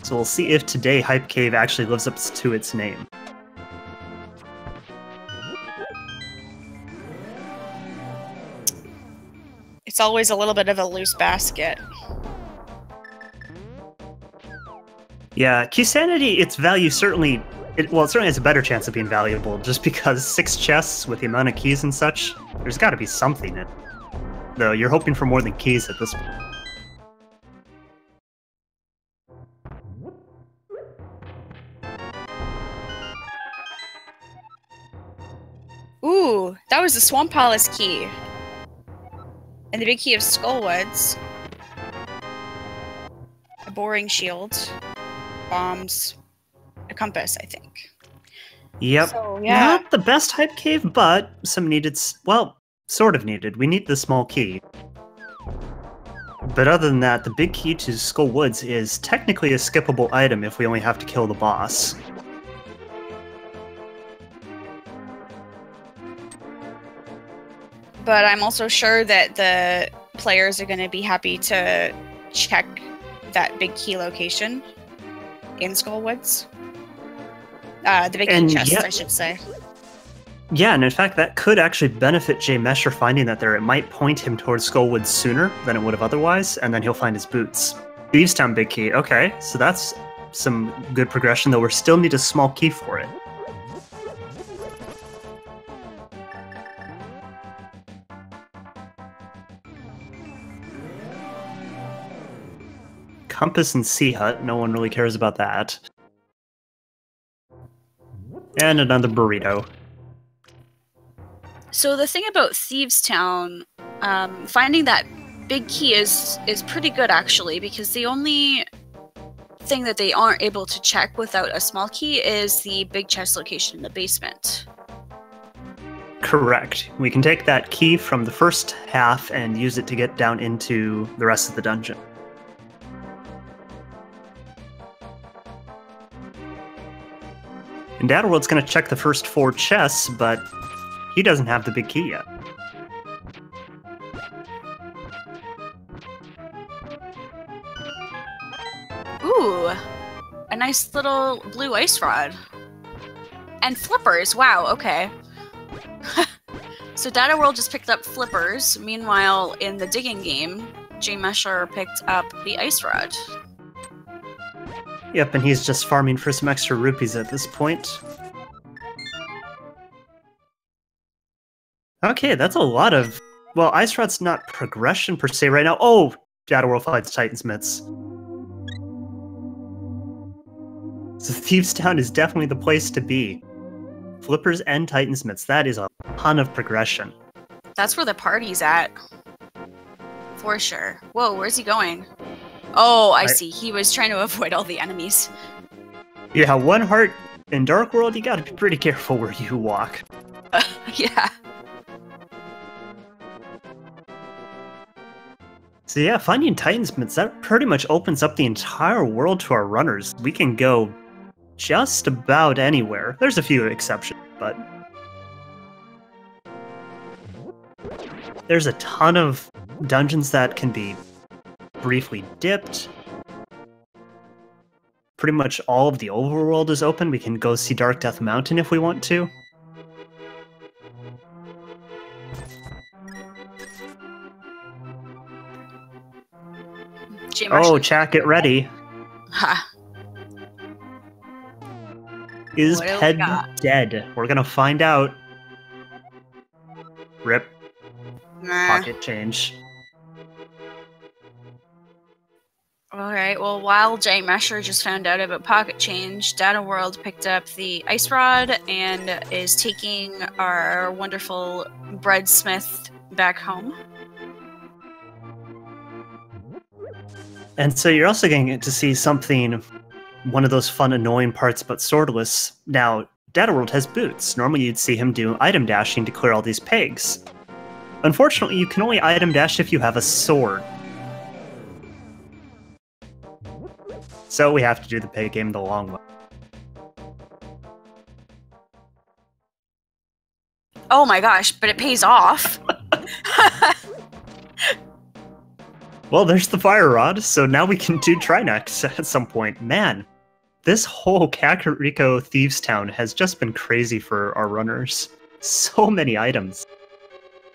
So we'll see if today Hype Cave actually lives up to its name. It's always a little bit of a loose basket. Yeah, Key Sanity, its value certainly... it certainly has a better chance of being valuable, just because 6 chests with the amount of keys and such, there's got to be something in it. Though you're hoping for more than keys at this point. Ooh, that was the Swamp Palace key. And the big key of Skullwoods. A boring shield. Bombs. A compass, I think. Yep. So, yeah. Not the best Hype Cave, but some needed... well, sort of needed. We need the small key. But other than that, the big key to Skull Woods is technically a skippable item if we only have to kill the boss. But I'm also sure that the players are going to be happy to check that big key location in Skullwoods. The big key chest, I should say. Yeah, and in fact, that could actually benefit jmeasher finding that there. It might point him towards Skullwoods sooner than it would have otherwise, and then he'll find his boots. Thieves Town big key. Okay, so that's some good progression, though we still need a small key for it. Compass and Sea Hut, no one really cares about that. And another burrito. So the thing about Thieves Town, finding that big key is pretty good actually, because the only thing that they aren't able to check without a small key is the big chest location in the basement. Correct. We can take that key from the first half and use it to get down into the rest of the dungeon. And Dataworld's going to check the first 4 chests, but he doesn't have the big key yet. Ooh, a nice little blue ice rod. And flippers, wow, okay. So Dataworld just picked up flippers. Meanwhile, in the digging game, jmeasher picked up the ice rod. Yep, and he's just farming for some extra rupees at this point. Okay, that's a lot of... well, Ice Rod's not progression per se right now. Oh! Dataworld finds Titansmiths. So Thieves Town is definitely the place to be. Flippers and Titansmiths, that is a ton of progression. That's where the party's at. For sure. Whoa, where's he going? Oh, I see. He was trying to avoid all the enemies. Yeah, 1 heart in Dark World, you gotta be pretty careful where you walk. Yeah. So yeah, finding Titansmiths, that pretty much opens up the entire world to our runners. We can go just about anywhere. There's a few exceptions, but... there's a ton of dungeons that can be briefly dipped. Pretty much all of the overworld is open. We can go see Dark Death Mountain if we want to. Oh, chat, get ready. Ha. Is Ped dead? We're gonna find out. Rip. Nah. Pocket change. Alright, well, while jmeasher just found out about pocket change, Dataworld picked up the ice rod and is taking our wonderful breadsmith back home. And so you're also going to see something one of those fun, annoying parts about Swordless. Now, Dataworld has boots. Normally you'd see him do item dashing to clear all these pegs. Unfortunately, you can only item dash if you have a sword. So we have to do the peg game the long way. Oh my gosh, but it pays off. Well, there's the fire rod, so now we can do Trinex at some point. Man, this whole Kakariko Thieves Town has just been crazy for our runners. So many items.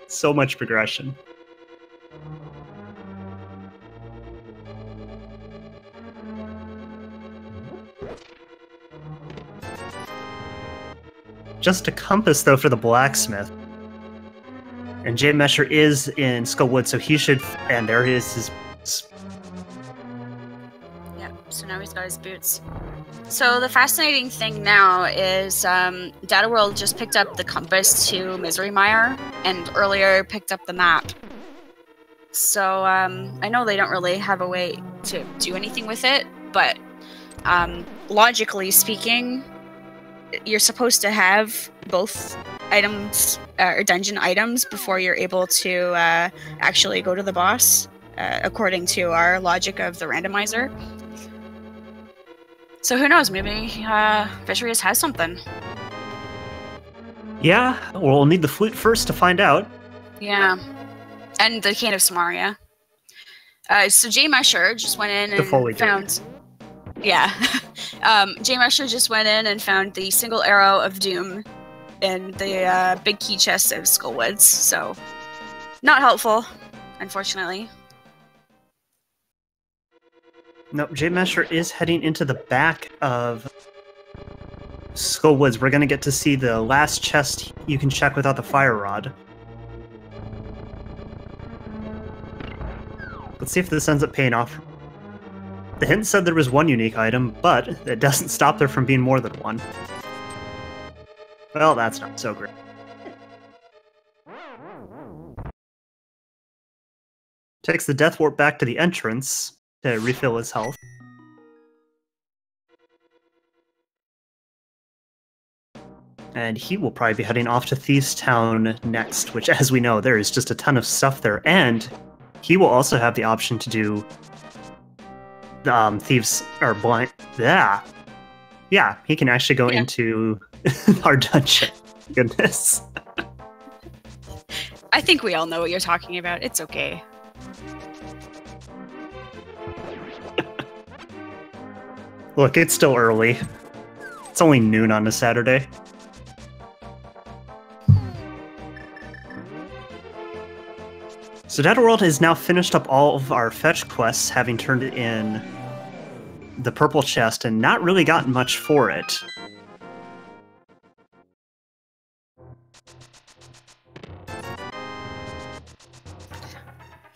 So much progression. Just a compass, though, for the blacksmith. And jmeasher is in Skullwood, so he should... And there is his... Yep, so now he's got his boots. So the fascinating thing now is Dataworld just picked up the compass to Misery Mire, and earlier picked up the map. So I know they don't really have a way to do anything with it, but logically speaking, you're supposed to have both items or dungeon items before you're able to actually go to the boss, according to our logic of the randomizer. So who knows, maybe Vishrius has something. Yeah, we'll need the flute first to find out. Yeah, and the Cane of Samaria. So jmeasher just went in and found... Yeah. jmeasher just went in and found the single arrow of doom in the big key chest of Skullwoods, so not helpful, unfortunately. No, jmeasher is heading into the back of Skullwoods. We're going to get to see the last chest you can check without the fire rod. Let's see if this ends up paying off. The hint said there was one unique item, but it doesn't stop there from being more than one. Well, that's not so great. Takes the Death Warp back to the entrance to refill his health. And he will probably be heading off to Thieves Town next, which, as we know, there is just a ton of stuff there. And he will also have the option to do Thieves or blind. Yeah, he can actually go into our dungeon. Goodness. I think we all know what you're talking about. It's okay. Look, it's still early. It's only noon on a Saturday. So Dataworld has now finished up all of our fetch quests, having turned in the purple chest and not really gotten much for it.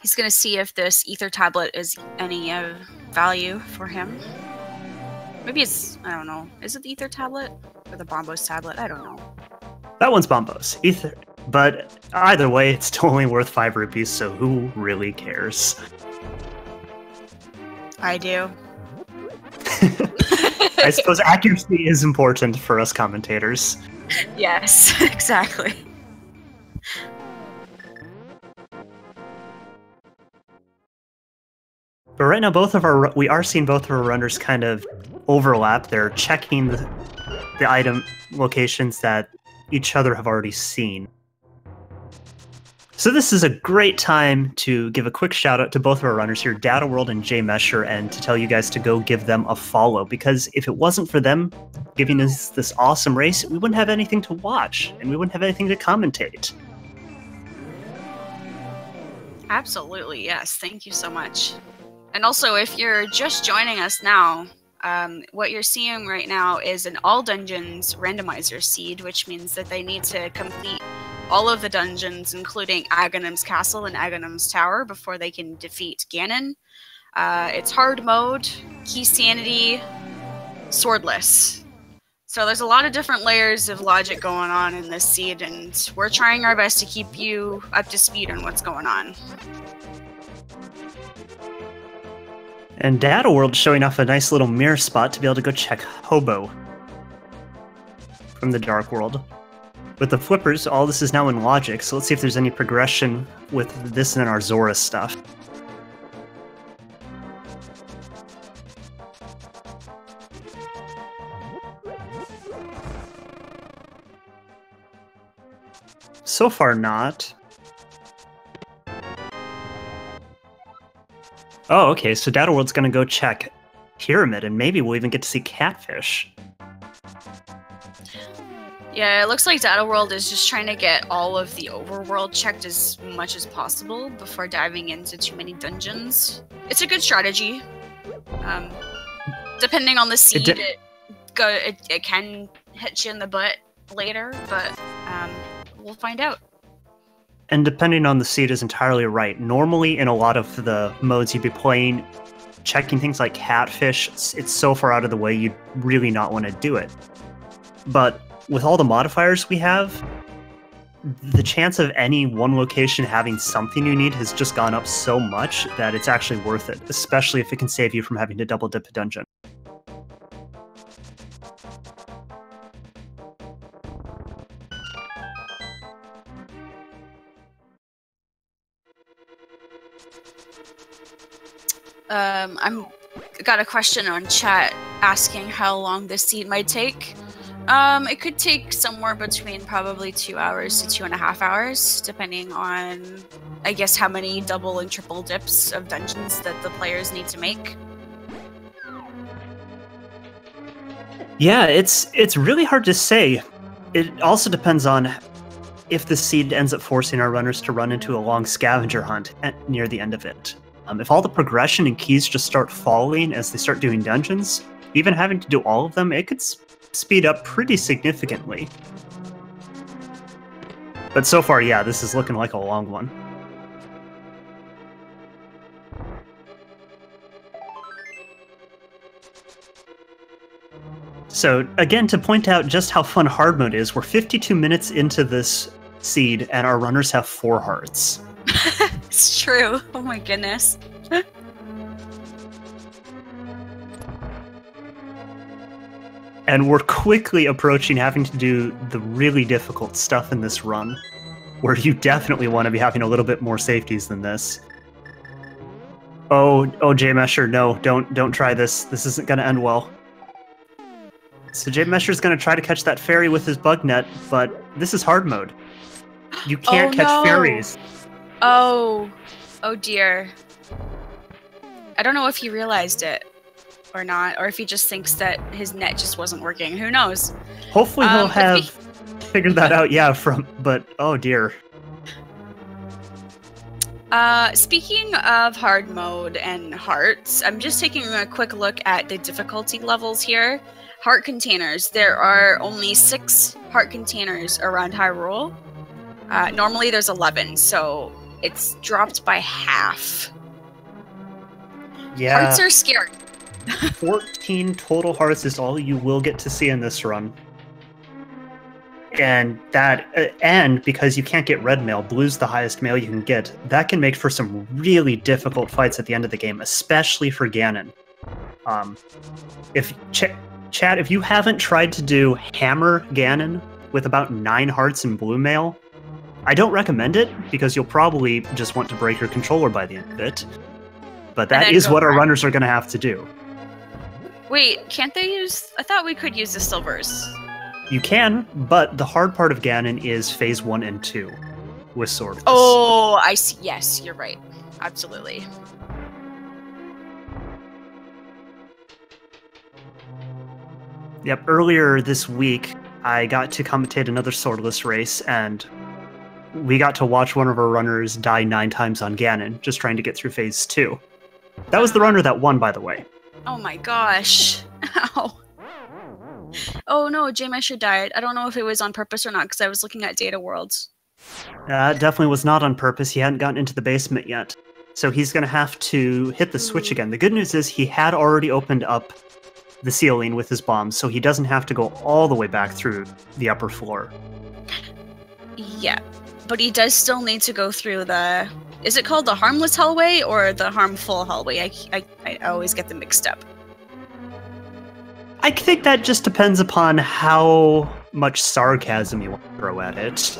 He's gonna see if this ether tablet is any value for him. Maybe it's, I don't know. Is it the ether tablet or the Bombos tablet? I don't know. That one's Bombos. Ether. But either way, it's still only worth 5 rupees, so who really cares? I do. I suppose accuracy is important for us commentators. Yes, exactly. But right now, we are seeing both of our runners kind of overlap. They're checking the item locations that each other have already seen. So this is a great time to give a quick shout out to both of our runners here, Dataworld and jmeasher, and to tell you guys to go give them a follow, because if it wasn't for them giving us this awesome race, we wouldn't have anything to watch, and we wouldn't have anything to commentate. Absolutely, yes. Thank you so much. And also, if you're just joining us now, what you're seeing right now is an all dungeons randomizer seed, which means that they need to complete all of the dungeons, including Aghanim's Castle and Aghanim's Tower, before they can defeat Ganon. It's hard mode, key sanity, swordless. So there's a lot of different layers of logic going on in this seed, and we're trying our best to keep you up to speed on what's going on. And dataworld showing off a nice little mirror spot to be able to go check Hobo from the Dark World. With the flippers, all this is now in logic, so let's see if there's any progression with this and our Zora stuff. So far, not. Oh, okay, so dataworld's gonna go check Pyramid, and maybe we'll even get to see Catfish. Yeah, it looks like dataworld is just trying to get all of the overworld checked as much as possible before diving into too many dungeons. It's a good strategy. Depending on the seed, it can hit you in the butt later, but we'll find out. And depending on the seed is entirely right. Normally, in a lot of the modes you'd be playing, checking things like Catfish, it's so far out of the way you'd really not want to do it. But with all the modifiers we have, the chance of any one location having something you need has just gone up so much that it's actually worth it, especially if it can save you from having to double dip a dungeon. I'm got a question on chat asking how long this seed might take. It could take somewhere between probably 2 hours to 2.5 hours, depending on, I guess, how many double and triple dips of dungeons that the players need to make. Yeah, it's really hard to say. It also depends on if the seed ends up forcing our runners to run into a long scavenger hunt near the end of it. If all the progression and keys just start falling as they start doing dungeons, even having to do all of them, it could speed up pretty significantly. But so far, yeah, this is looking like a long one. So, again, to point out just how fun hard mode is, we're 52 minutes into this seed, and our runners have 4 hearts. It's true. Oh my goodness. And we're quickly approaching having to do the really difficult stuff in this run, where you definitely want to be having a little bit more safeties than this. Oh, jmeasher, no, don't try this. This isn't going to end well. So jmeasher's going to try to catch that fairy with his bug net, but this is hard mode. You can't catch fairies. Oh dear. I don't know if he realized it or not, or if he just thinks that his net just wasn't working. Who knows? Hopefully he'll have figured that out, yeah, but oh dear. Speaking of hard mode and hearts, I'm just taking a quick look at the difficulty levels here. Heart containers. There are only 6 heart containers around Hyrule. Normally there's 11, so it's dropped by half. Yeah. Hearts are scary. 14 total hearts is all you will get to see in this run. And and because you can't get red mail, blue's the highest mail you can get, that can make for some really difficult fights at the end of the game, especially for Ganon. Chat, if you haven't tried to do Hammer Ganon with about 9 hearts in blue mail, I don't recommend it, because you'll probably just want to break your controller by the end of it. But that is what our runners are going to have to do. Wait, can't they use... I thought we could use the silvers. You can, but the hard part of Ganon is phase 1 and 2 with Swordless. Oh, I see. Yes, you're right. Absolutely. Yep, earlier this week, I got to commentate another Swordless race, and we got to watch one of our runners die 9 times on Ganon, just trying to get through phase 2. That was the runner that won, by the way. Oh my gosh. Ow. Oh no, jmeasher died. I don't know if it was on purpose or not, because I was looking at data worlds. It definitely was not on purpose. He hadn't gotten into the basement yet. So he's going to have to hit the switch again. The good news is he had already opened up the ceiling with his bombs, so he doesn't have to go all the way back through the upper floor. Yeah. but he does still need to go through the... Is it called the harmless hallway or the harmful hallway? I always get them mixed up. I think that just depends upon how much sarcasm you want to throw at it.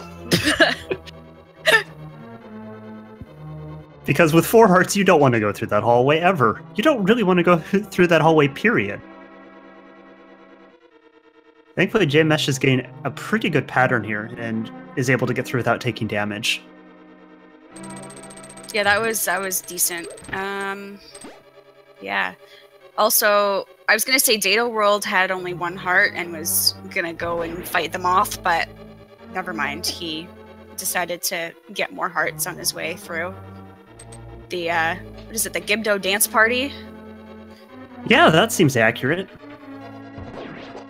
Because with 4 hearts, you don't want to go through that hallway ever. You don't really want to go through that hallway, period. Thankfully, jmeasher is getting a pretty good pattern here and is able to get through without taking damage. Yeah, that was decent. Yeah. Also, I was gonna say dataworld had only 1 heart and was gonna go and fight them off, but never mind. He decided to get more hearts on his way through. The what is it? The Gibdo dance party? Yeah, that seems accurate.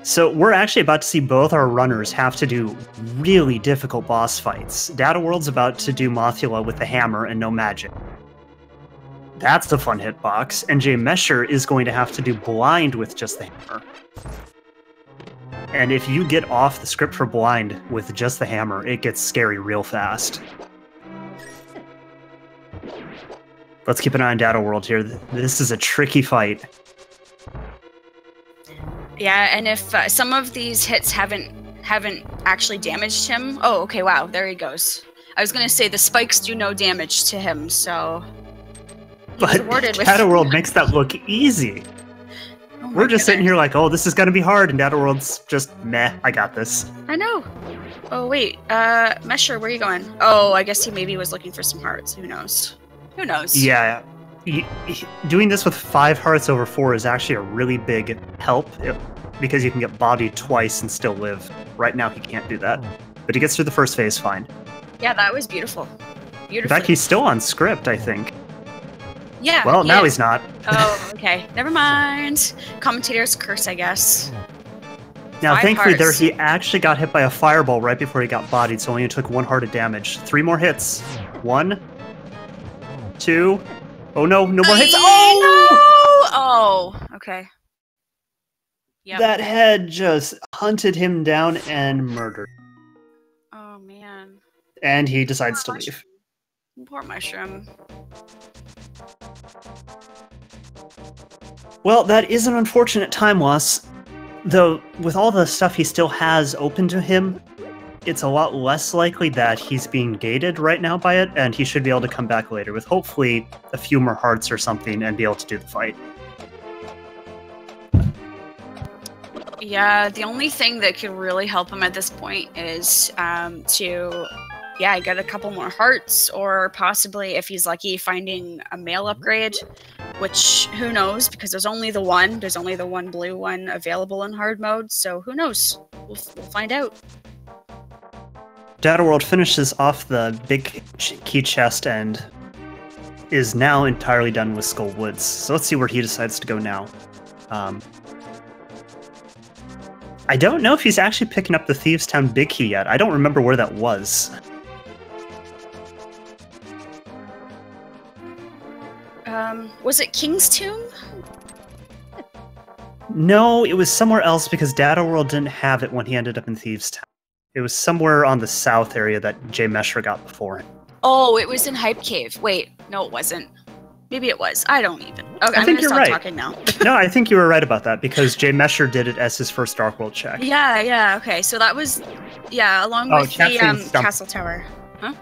So we're actually about to see both our runners have to do really difficult boss fights. Dataworld's about to do Mothula with the hammer and no magic. That's a fun hitbox. And jmeasher is going to have to do blind with just the hammer. And if you get off the script for blind with just the hammer, it gets scary real fast. Let's keep an eye on Dataworld here. This is a tricky fight. Yeah, and if some of these hits haven't actually damaged him... Oh, okay, wow, there he goes. I was gonna say the spikes do no damage to him, so... But Dataworld makes that look easy. Oh, we're just sitting here like, oh, this is gonna be hard, and Dataworld's just, meh, I got this. I know. Oh, wait, Measher, where are you going? Oh, I guess he maybe was looking for some hearts, who knows? Who knows? Yeah. Doing this with 5 hearts over 4 is actually a really big help because you can get bodied twice and still live. Right now, he can't do that. But he gets through the first phase fine. Yeah, that was beautiful. In fact, he's still on script, I think. Yeah. Well, now he's not. Oh, okay. Never mind. Commentator's curse, I guess. Now, 5 thankfully, hearts. he actually got hit by a fireball right before he got bodied, so only took 1 heart of damage. 3 more hits. 1, 2... Oh no, no more hits. Oh! No! Oh, okay. Yep. That head just hunted him down and murdered. Oh man. And he decides to leave. Poor mushroom. Well, that is an unfortunate time loss. Though, with all the stuff he still has open to him, it's a lot less likely that he's being gated right now by it, and he should be able to come back later with hopefully a few more hearts or something and be able to do the fight. Yeah, the only thing that could really help him at this point is to get a couple more hearts, or possibly, if he's lucky, finding a male upgrade, which, who knows, because there's only the one blue one available in hard mode, so who knows? We'll find out. Dataworld finishes off the big key chest and is now entirely done with Skull Woods. So let's see where he decides to go now. I don't know if he's actually picking up the Thieves' Town big key yet. I don't remember where that was. Was it King's Tomb? No, it was somewhere else because Dataworld didn't have it when he ended up in Thieves' Town. It was somewhere on the south area that jmeasher got before him. Oh, it was in Hype Cave. Wait, no, it wasn't. Maybe it was. I don't even. Okay, I think you're right. Talking now. No, I think you were right about that because jmeasher did it as his first Dark World check. Yeah, okay. So that was, along with the Castle Tower. Huh?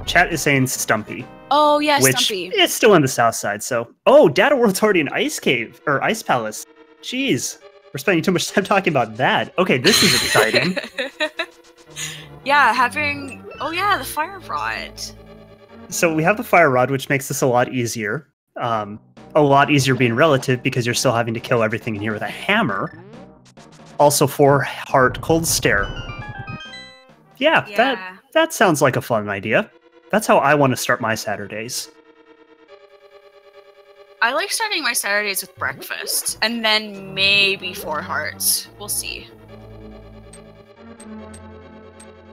Chat is saying Stumpy. Oh, yeah, which Stumpy. It's still on the south side, so... Oh, Dataworld's already an ice cave, or ice palace. Jeez. We're spending too much time talking about that. Okay, this is exciting. Yeah, having... Oh yeah, the fire rod. So we have the fire rod, which makes this a lot easier. A lot easier being relative, because you're still having to kill everything in here with a hammer. Also 4 heart cold stare. Yeah, that sounds like a fun idea. That's how I want to start my Saturdays. I like starting my Saturdays with breakfast, and then maybe 4 hearts. We'll see.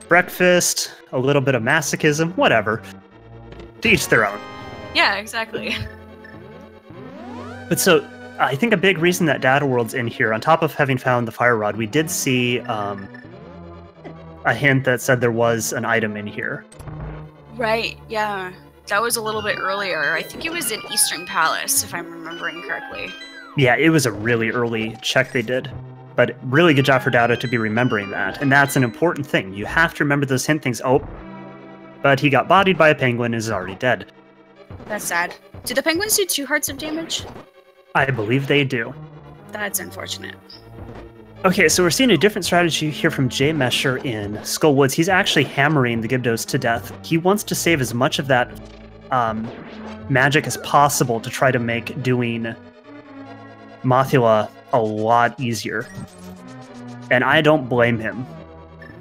Breakfast, a little bit of masochism, whatever. To each their own. Yeah, exactly. But so, I think a big reason that Dataworld's in here, on top of having found the fire rod, we did see a hint that said there was an item in here. Right, yeah. That was a little bit earlier. I think it was in Eastern Palace, if I'm remembering correctly. Yeah, it was a really early check they did. But really good job for Data to be remembering that. And that's an important thing. You have to remember those hint things. Oh, but he got bodied by a penguin and is already dead. That's sad. Do the penguins do 2 hearts of damage? I believe they do. That's unfortunate. Okay, so we're seeing a different strategy here from jmeasher in Skull Woods. He's actually hammering the Gibdos to death. He wants to save as much of that magic as possible to try to make doing Mothula a lot easier. And I don't blame him.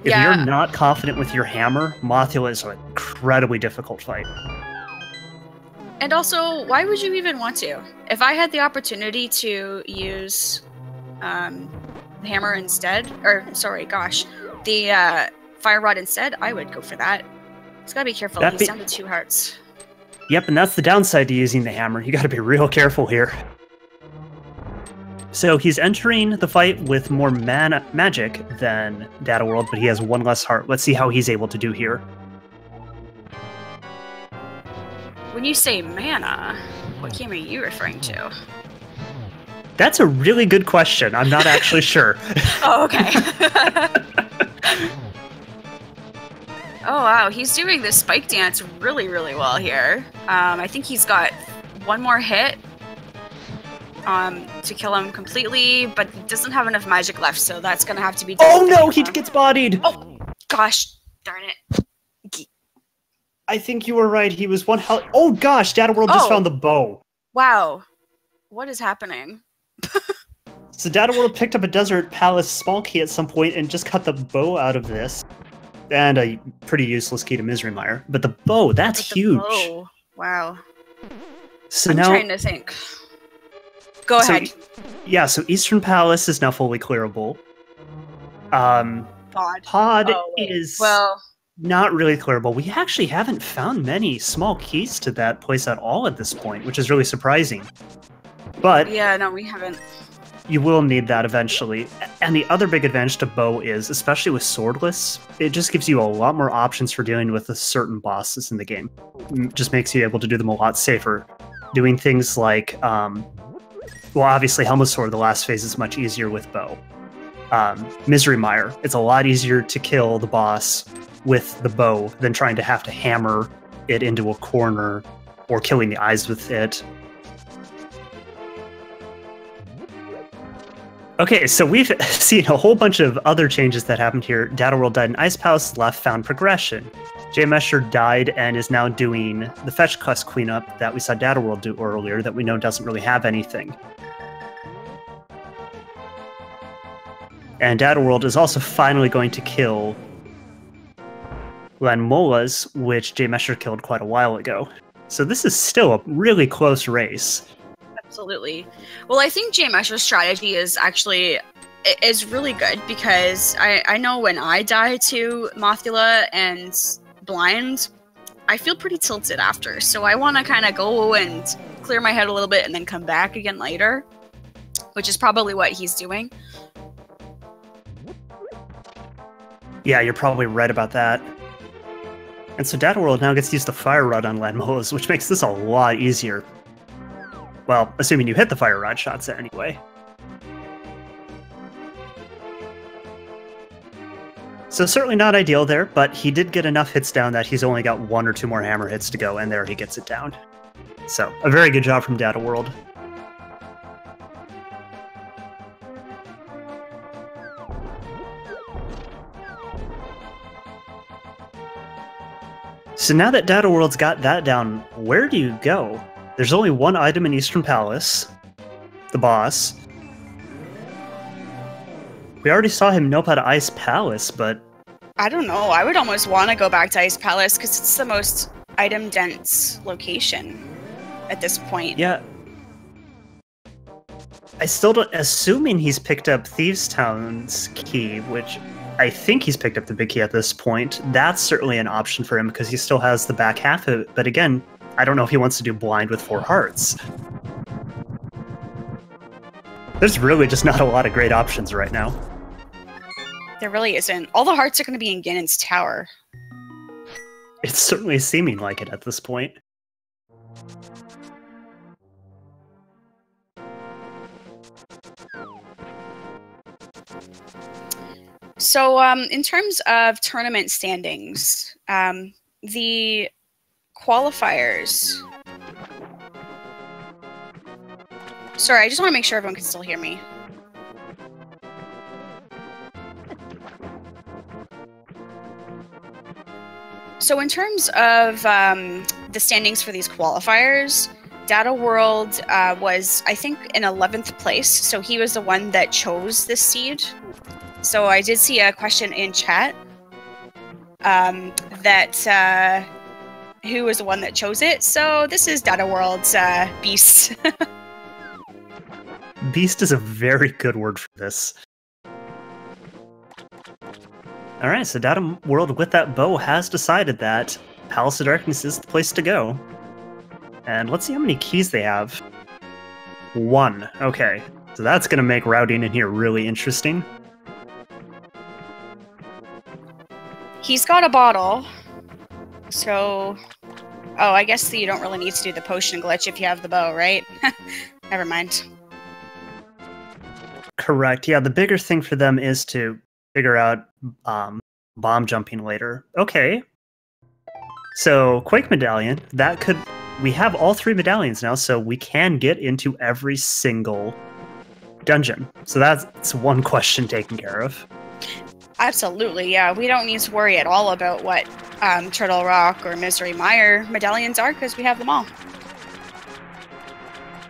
If you're not confident with your hammer, Mothula is an incredibly difficult fight. And also, why would you even want to? If I had the opportunity to use the hammer instead, or sorry, gosh, the fire rod instead, I would go for that. Just gotta be careful. He's down to 2 hearts. Yep, and that's the downside to using the hammer. You gotta be real careful here. So he's entering the fight with more magic than Data World, but he has 1 less heart. Let's see how he's able to do here. When you say mana, what game are you referring to? That's a really good question. I'm not actually sure. Oh, okay. Oh, wow. He's doing this spike dance really, really well here. I think he's got 1 more hit to kill him completely, but he doesn't have enough magic left, so that's going to have to be... Oh, no! He gets bodied! Oh, gosh. Darn it. I think you were right. He was 1 health. Oh, gosh! Data World just found the bow. Wow. What is happening? So Data World picked up a Desert Palace small key at some point and just cut the bow out of this. And a pretty useless key to Misery Mire. But the bow, that's huge. Bow. Wow. So I'm now, trying to think. Go ahead. Yeah, so Eastern Palace is now fully clearable. Pod is not really clearable. We actually haven't found many small keys to that place at all at this point, which is really surprising. But yeah, no, we haven't. You will need that eventually. And the other big advantage to bow is, especially with swordless, it just gives you a lot more options for dealing with certain bosses in the game. It just makes you able to do them a lot safer. Doing things like, well, obviously Helmut Sword, the last phase is much easier with bow. Misery Mire, it's a lot easier to kill the boss with the bow than trying to have to hammer it into a corner or killing the eyes with it. Okay, so we've seen a whole bunch of other changes that happened here. Data World died in Ice Palace, left found progression. jmeasher died and is now doing the fetch quest cleanup that we saw Data World do earlier that we know doesn't really have anything. And Data World is also finally going to kill Lanmolas, which jmeasher killed quite a while ago. So this is still a really close race. Absolutely. Well, I think jmeasher's strategy is actually really good because I know when I die to Mothula and Blind, I feel pretty tilted after. So I want to kind of go and clear my head a little bit and then come back again later, which is probably what he's doing. Yeah, you're probably right about that. And so Data World now gets to use the Fire Rod on Lanmolas, which makes this a lot easier. Well, assuming you hit the Fire Rod shots anyway. So certainly not ideal there, but he did get enough hits down that he's only got 1 or 2 more hammer hits to go, and there he gets it down. So, a very good job from Data World. So now that Data World's got that down, where do you go? There's only 1 item in Eastern Palace, the boss. We already saw him nope out of Ice Palace, but... I don't know, I would almost want to go back to Ice Palace because it's the most item-dense location at this point. Yeah. I still don't... Assuming he's picked up Thieves Town's key, which I think he's picked up the big key at this point, that's certainly an option for him because he still has the back half of it, but again, I don't know if he wants to do Blind with 4 hearts. There's really just not a lot of great options right now. There really isn't. All the hearts are going to be in Ganon's tower. It's certainly seeming like it at this point. So, in terms of tournament standings, the qualifiers... Sorry, I just want to make sure everyone can still hear me. So in terms of the standings for these qualifiers, dataworld was, I think, in 11th place. So he was the one that chose this seed. So I did see a question in chat that who was the one that chose it. So this is dataworld's Beast. Beast is a very good word for this. Alright, so Data World with that bow has decided that Palace of Darkness is the place to go. And let's see how many keys they have. 1. Okay, so that's going to make routing in here really interesting. He's got a bottle. So... Oh, I guess you don't really need to do the potion glitch if you have the bow, right? Never mind. Correct, yeah, the bigger thing for them is to figure out bomb jumping later. Okay. So, Quake Medallion, that could... We have all 3 medallions now, so we can get into every single dungeon. So that's one question taken care of. Absolutely, yeah. We don't need to worry at all about what Turtle Rock or Misery Mire medallions are, because we have them all.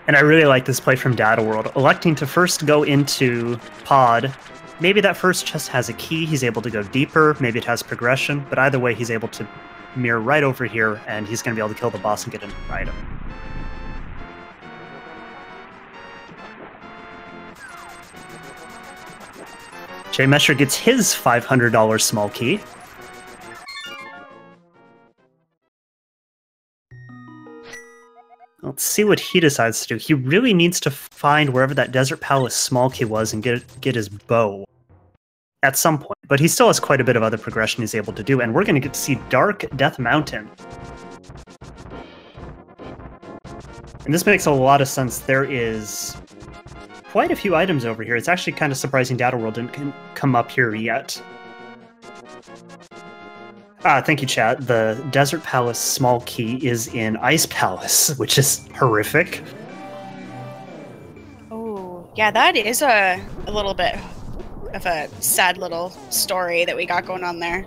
And I really like this play from Data World, electing to first go into Pod. Maybe that first chest has a key, he's able to go deeper, maybe it has progression, but either way he's able to mirror right over here, and he's going to be able to kill the boss and get an item. jmeasher gets his $500 small key. Let's see what he decides to do. He really needs to find wherever that Desert Palace small key was and get his bow at some point. But he still has quite a bit of other progression he's able to do, and we're going to get to see Dark Death Mountain. And this makes a lot of sense. There is quite a few items over here. It's actually kind of surprising Data World didn't come up here yet. Thank you, chat. The Desert Palace small key is in Ice Palace, which is horrific. Oh, yeah, that is a little bit of a sad little story that we got going on there.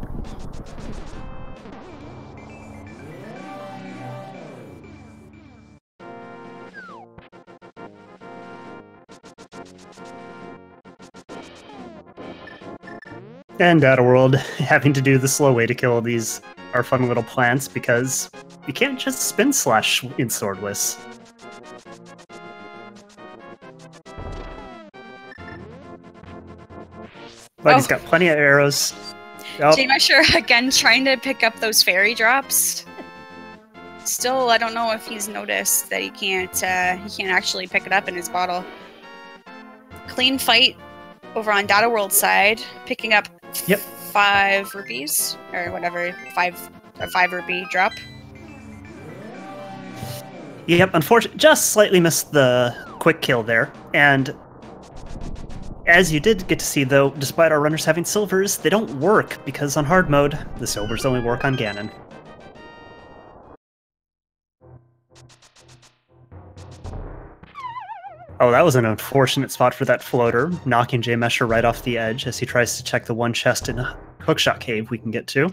And Data World having to do the slow way to kill these our fun little plants because you can't just spin slash in Swordless. But he's got plenty of arrows. Oh. jmeasher again trying to pick up those fairy drops. Still, I don't know if he's noticed that he can't actually pick it up in his bottle. Clean fight over on Data World's side, picking up 5 rupees or whatever, 5 rupee drop. Yep, unfortunately, just slightly missed the quick kill there. And as you did get to see, though, despite our runners having silvers, they don't work because on hard mode, the silvers only work on Ganon. Oh, that was an unfortunate spot for that floater, knocking jmeasher right off the edge as he tries to check the one chest in Hookshot Cave we can get to.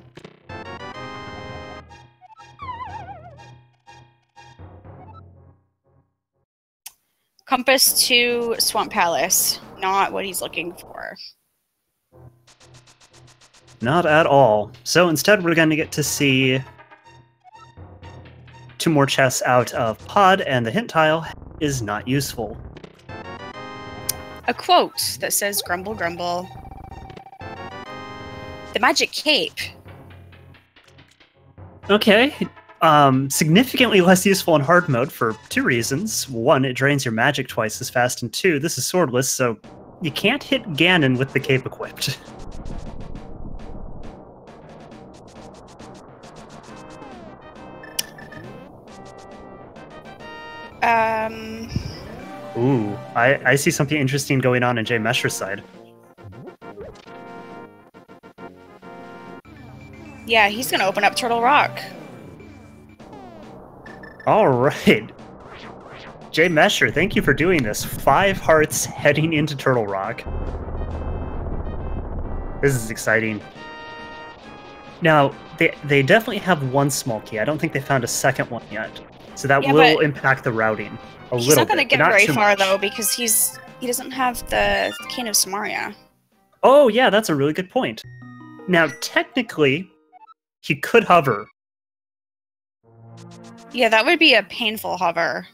Compass to Swamp Palace. Not what he's looking for. Not at all. So instead we're going to get to see 2 more chests out of Pod, and the hint tile is not useful. A quote that says, "Grumble, grumble." The magic cape. Okay. Significantly less useful in hard mode for 2 reasons. 1, it drains your magic twice as fast, and 2, this is swordless, so you can't hit Ganon with the cape equipped. Ooh, I see something interesting going on in jmeasher's side. Yeah, he's gonna open up Turtle Rock. All right. jmeasher, thank you for doing this. 5 hearts heading into Turtle Rock. This is exciting. Now, they definitely have one small key. I don't think they found a second one yet. So that will impact the routing a little bit. He's not going to get very far, much. though, because he doesn't have the Cane of Samaria. Oh, yeah, that's a really good point. Now, technically, he could hover. Yeah, that would be a painful hover.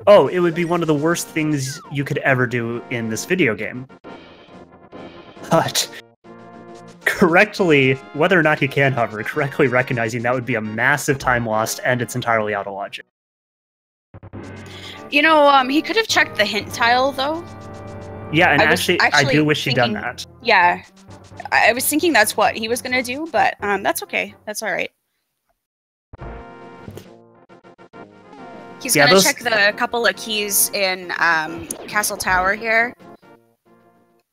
Oh, it would be one of the worst things you could ever do in this video game. But correctly, whether or not he can hover, correctly recognizing that would be a massive time lost and it's entirely out of logic. You know, he could have checked the hint tile, though. Yeah, and actually I do wish he'd done that. Yeah, I was thinking that's what he was going to do, but that's okay. That's all right. He's going to check the couple of keys in Castle Tower here.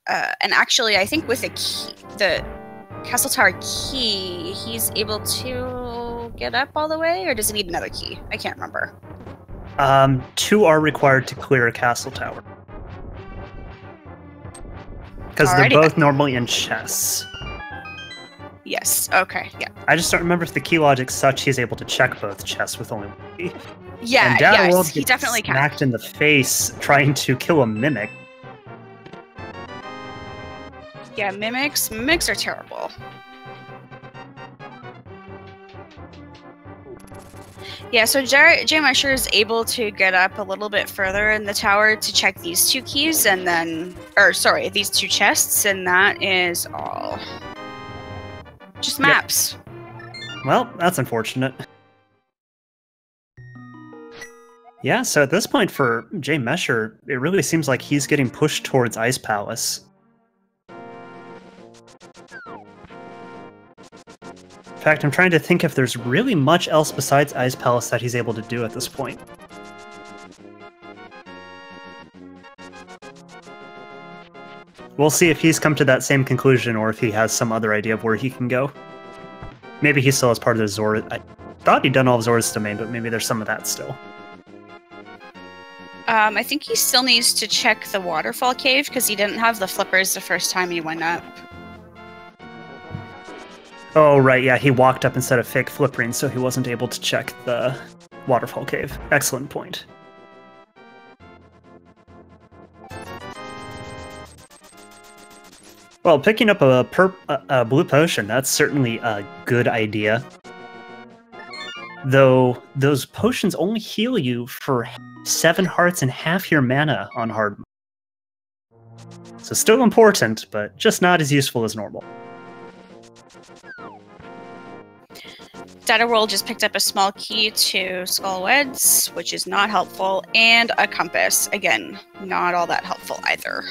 And actually, I think with the Castle Tower key, he's able to get up all the way, or does he need another key? I can't remember. 2 are required to clear a Castle Tower. Because they're both normally in chests. Yes, okay, yeah. I just don't remember if the key logic's such he's able to check both chests with only one key. Yeah, and yes, he definitely can. Smacked in the face trying to kill a mimic. Yeah, mimics are terrible. Yeah, so jmeasher is able to get up a little bit further in the tower to check these 2 keys and then, these 2 chests, and that is all. Just maps. Yep. Well, that's unfortunate. Yeah, so at this point for jmeasher, it really seems like he's getting pushed towards Ice Palace. In fact, I'm trying to think if there's really much else besides Ice Palace that he's able to do at this point. We'll see if he's come to that same conclusion or if he has some other idea of where he can go. Maybe he still has part of the Zora. I thought he'd done all of Zora's domain, but maybe there's some of that still. I think he still needs to check the waterfall cave because he didn't have the flippers the first time he went up. Oh, right, yeah, he walked up instead of fake flippering, so he wasn't able to check the waterfall cave. Excellent point. Well, picking up a blue potion, that's certainly a good idea. Though, those potions only heal you for 7 hearts and half your mana on hard mode. So still important, but just not as useful as normal. Dataworld just picked up a small key to Skullweds, which is not helpful, and a compass. Again, not all that helpful either.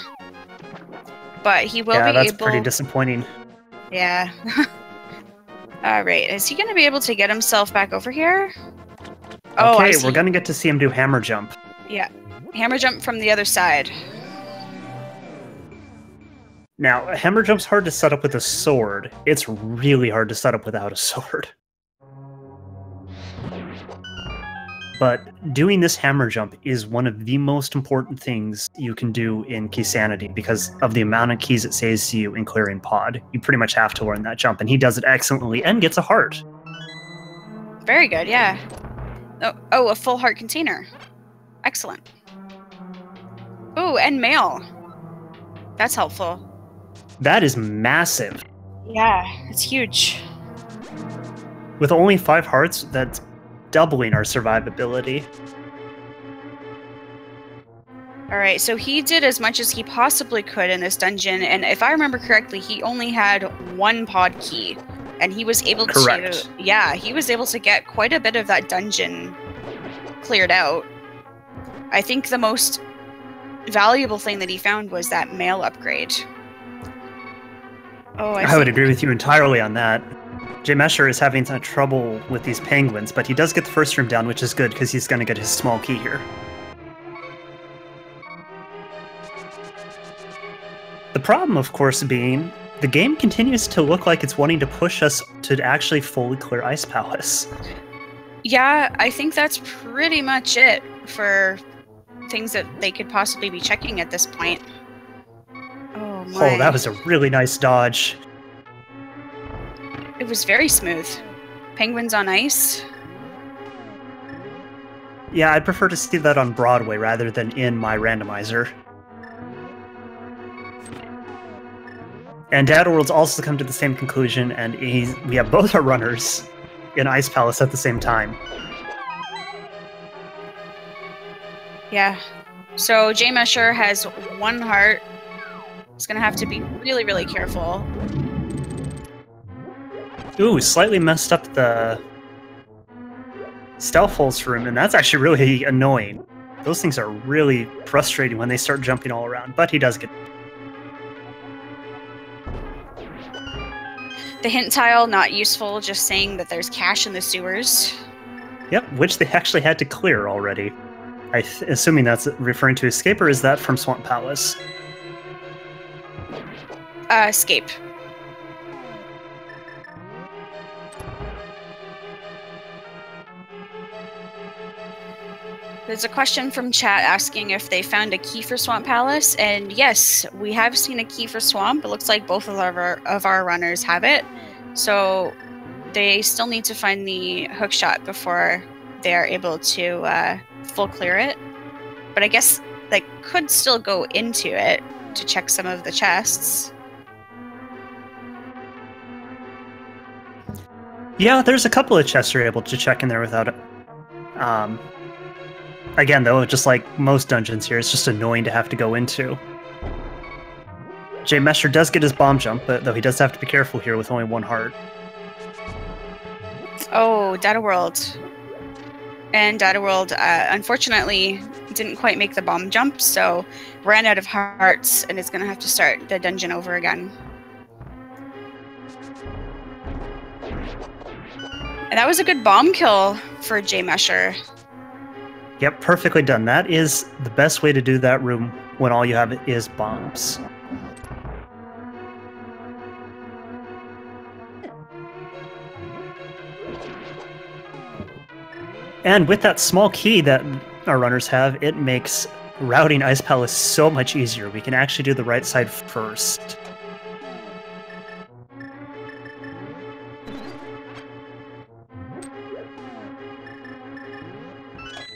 But he will be able... Yeah, that's pretty disappointing. Yeah. Alright, is he going to be able to get himself back over here? Oh, okay, we're going to get to see him do hammer jump. Yeah, hammer jump from the other side. Now, a hammer jump's hard to set up with a sword. It's really hard to set up without a sword. But doing this hammer jump is one of the most important things you can do in Key Sanity because of the amount of keys it saves to you in clearing pod. You pretty much have to learn that jump, and he does it excellently and gets a heart. Very good, yeah. Oh, a full heart container. Excellent. Ooh, and mail. That's helpful. That is massive. Yeah, it's huge. With only 5 hearts, that's doubling our survivability. Alright, so he did as much as he possibly could in this dungeon, and if I remember correctly, he only had 1 pod key, and he was able Correct. to... Yeah, he was able to get quite a bit of that dungeon cleared out. I think the most valuable thing that he found was that mail upgrade. Oh, I would agree with you entirely on that. jmeasher is having some trouble with these penguins, but he does get the first room down, which is good because he's going to get his small key here. The problem, of course, being the game continues to look like it's wanting to push us to actually fully clear Ice Palace. Yeah, I think that's pretty much it for things that they could possibly be checking at this point. Oh my. Oh, that was a really nice dodge. It was very smooth. Penguins on ice. Yeah, I'd prefer to see that on Broadway rather than in my randomizer. And dataworld's also come to the same conclusion, and we have both our runners in Ice Palace at the same time. Yeah. So jmeasher has 1 heart. He's gonna have to be really, really careful. Ooh, slightly messed up the stealth holes room, and that's actually really annoying. Those things are really frustrating when they start jumping all around, but he does get... The hint tile, not useful, just saying that there's cash in the sewers. Yep, which they actually had to clear already. Assuming that's referring to Escape, or is that from Swamp Palace? Escape. There's a question from chat asking if they found a key for Swamp Palace, and yes, we have seen a key for Swamp. It looks like both of our runners have it, so they still need to find the hookshot before they are able to full clear it. But I guess they could still go into it to check some of the chests. Yeah, there's a couple of chests you're able to check in there without it. Again, though, just like most dungeons here, it's just annoying to have to go into. jmeasher does get his bomb jump, but though he does have to be careful here with only 1 heart. Oh, dataworld. And dataworld, unfortunately, didn't quite make the bomb jump, so ran out of hearts and is going to have to start the dungeon over again. And that was a good bomb kill for jmeasher. Yep, perfectly done. That is the best way to do that room when all you have is bombs. And with that small key that our runners have, it makes routing Ice Palace so much easier. We can actually do the right side first.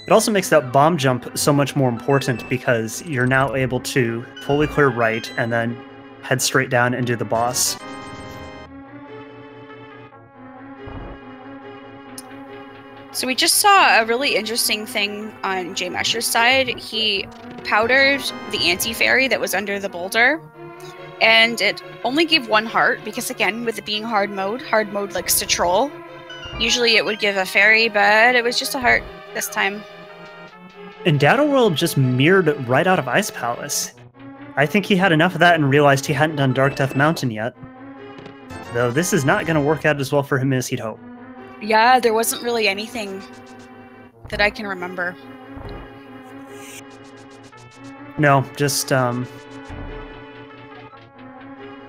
It also makes that bomb jump so much more important because you're now able to fully clear right and then head straight down and do the boss. So we just saw a really interesting thing on jmeasher's side. He powdered the anti-fairy that was under the boulder, and it only gave 1 heart because, again, with it being hard mode likes to troll. Usually it would give a fairy, but it was just a heart this time. And dataworld just mirrored right out of Ice Palace. I think he had enough of that and realized he hadn't done Dark Death Mountain yet. Though this is not going to work out as well for him as he'd hope. Yeah, there wasn't really anything that I can remember. No, just,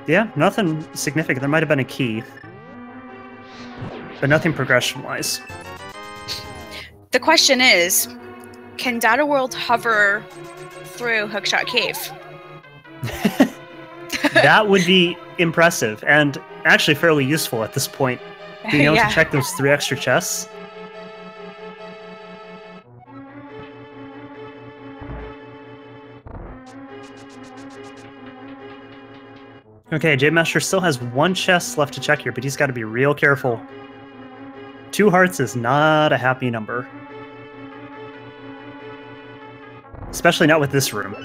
yeah, nothing significant. There might have been a key. But nothing progression-wise. The question is, can dataworld hover through Hookshot Cave? That would be impressive, and actually fairly useful at this point. Being able to check those 3 extra chests. Okay, jmeasher still has 1 chest left to check here, but he's got to be real careful. 2 hearts is not a happy number. Especially not with this room.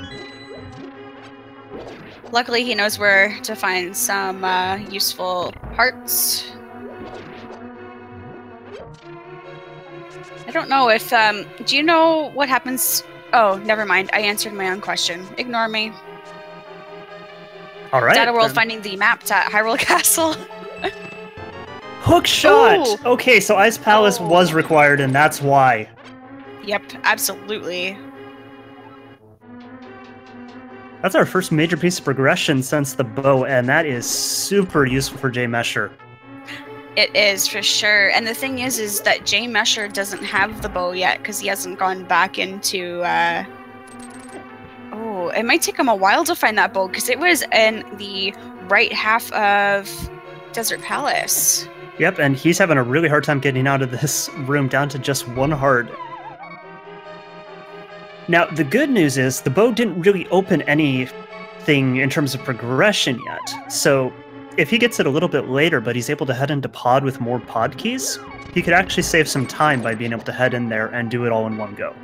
Luckily, he knows where to find some useful hearts. I don't know if, do you know what happens? Oh, never mind. I answered my own question. Ignore me. All right. Dataworld finding the map to Hyrule Castle. Hook shot! Ooh. Okay, so Ice Palace was required, and that's why. Yep, absolutely. That's our first major piece of progression since the bow, and that is super useful for jmeasher. It is, for sure. And the thing is that jmeasher doesn't have the bow yet because he hasn't gone back into... Oh, it might take him a while to find that bow because it was in the right half of Desert Palace. Yep, and he's having a really hard time getting out of this room down to just 1 heart. Now, the good news is the bow didn't really open anything in terms of progression yet. So if he gets it a little bit later, but he's able to head into pod with more pod keys, he could actually save some time by being able to head in there and do it all in one go.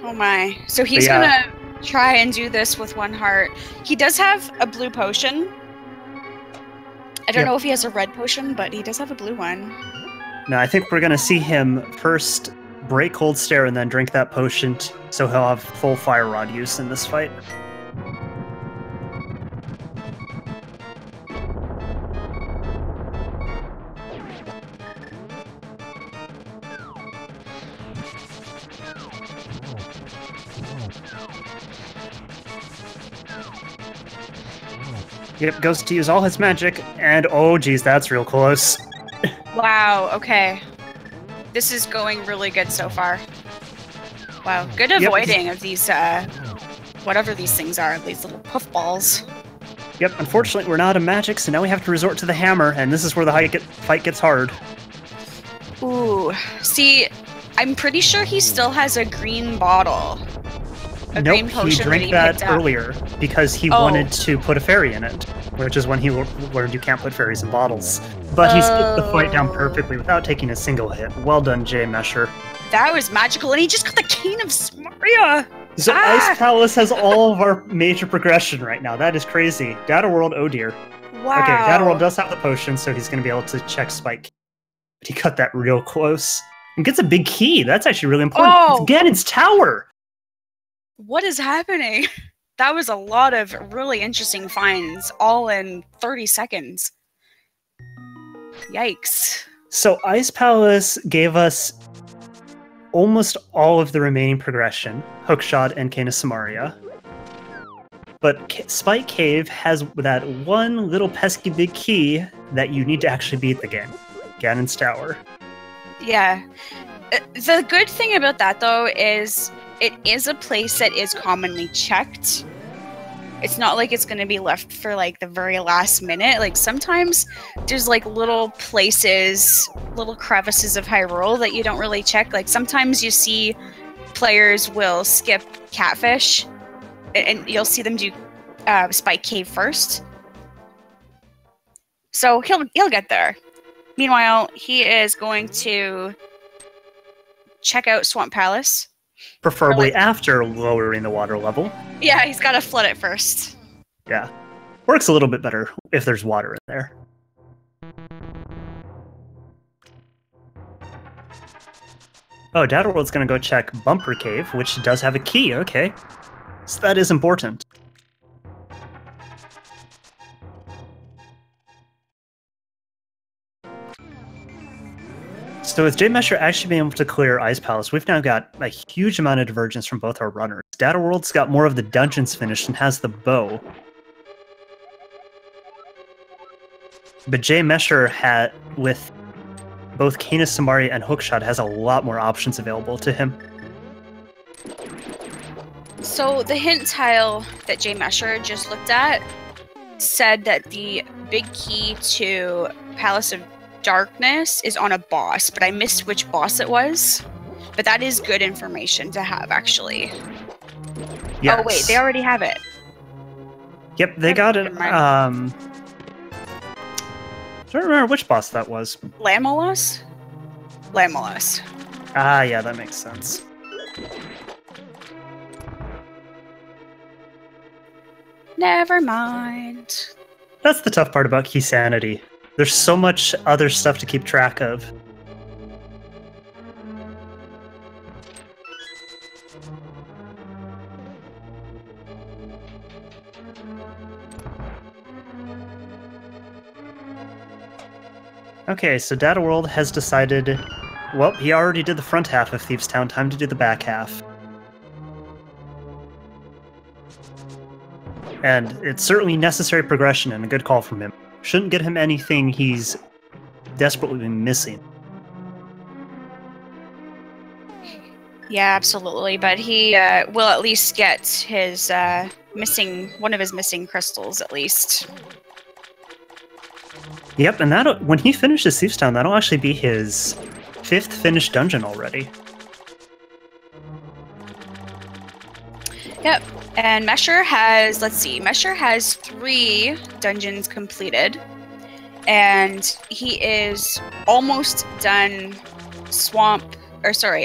Oh my. So he's gonna try and do this with 1 heart. He does have a blue potion. I don't know if he has a red potion, but he does have a blue one. Now, I think we're going to see him first break Cold Stare and then drink that potion, so he'll have full Fire Rod use in this fight. Yep, goes to use all his magic, and oh geez, that's real close. Wow, okay. This is going really good so far. Wow, good avoiding of these, whatever these things are, these little puffballs. Yep, unfortunately we're not a magic, so now we have to resort to the hammer, and this is where the fight gets hard. Ooh, see, I'm pretty sure he still has a green bottle. Nope, he drank that earlier because he wanted to put a fairy in it, which is when he learned you can't put fairies in bottles. But he split the fight down perfectly without taking a single hit. Well done, jmeasher. That was magical, and he just got the Cane of Samaria! So Ice Palace has all of our major progression right now. That is crazy. Data World, oh dear. Wow. Okay, Data World does have the potion, so he's going to be able to check Spike. But he cut that real close. And gets a big key. That's actually really important. It's Ganon's tower! What is happening? That was a lot of really interesting finds, all in 30 seconds. Yikes. So Ice Palace gave us almost all of the remaining progression, Hookshot and Cane of Samaria. But Spike Cave has that one little pesky big key that you need to actually beat the game. Ganon's Tower. Yeah. The good thing about that, though, is it is a place that is commonly checked. It's not like it's going to be left for, like, the very last minute. Like, sometimes there's, like, little places, little crevices of Hyrule that you don't really check. Like, sometimes you see players will skip Catfish, and you'll see them do Spike Cave first. So he'll get there. Meanwhile, he is going to check out Swamp Palace. Preferably after lowering the water level. Yeah, he's got to flood it first. Yeah. Works a little bit better if there's water in there. Oh, Data World's going to go check Bumper Cave, which does have a key, okay. So that is important. So with jmeasher actually being able to clear Ice Palace, we've now got a huge amount of divergence from both our runners. Data World's got more of the dungeons finished and has the bow. But jmeasher with both Cane of Samaria and Hookshot, has a lot more options available to him. So the hint tile that jmeasher just looked at said that the big key to Palace of Darkness is on a boss, but I missed which boss it was. But that is good information to have, actually. Yes. Oh wait, they already have it. Yep, they got it. I don't remember which boss that was. Lamelos? Lamelos. Ah, yeah, that makes sense. Never mind. That's the tough part about Key Sanity. There's so much other stuff to keep track of. Okay, so Data World has decided... Well, he already did the front half of Thieves Town. Time to do the back half. And it's certainly necessary progression and a good call from him. Shouldn't get him anything he's desperately missing. Yeah, absolutely. But he will at least get his one of his missing crystals, at least. Yep, and that when he finishes Thieves Town, that'll actually be his 5th finished dungeon already. Yep, and Mesher has, Mesher has 3 dungeons completed, and he is almost done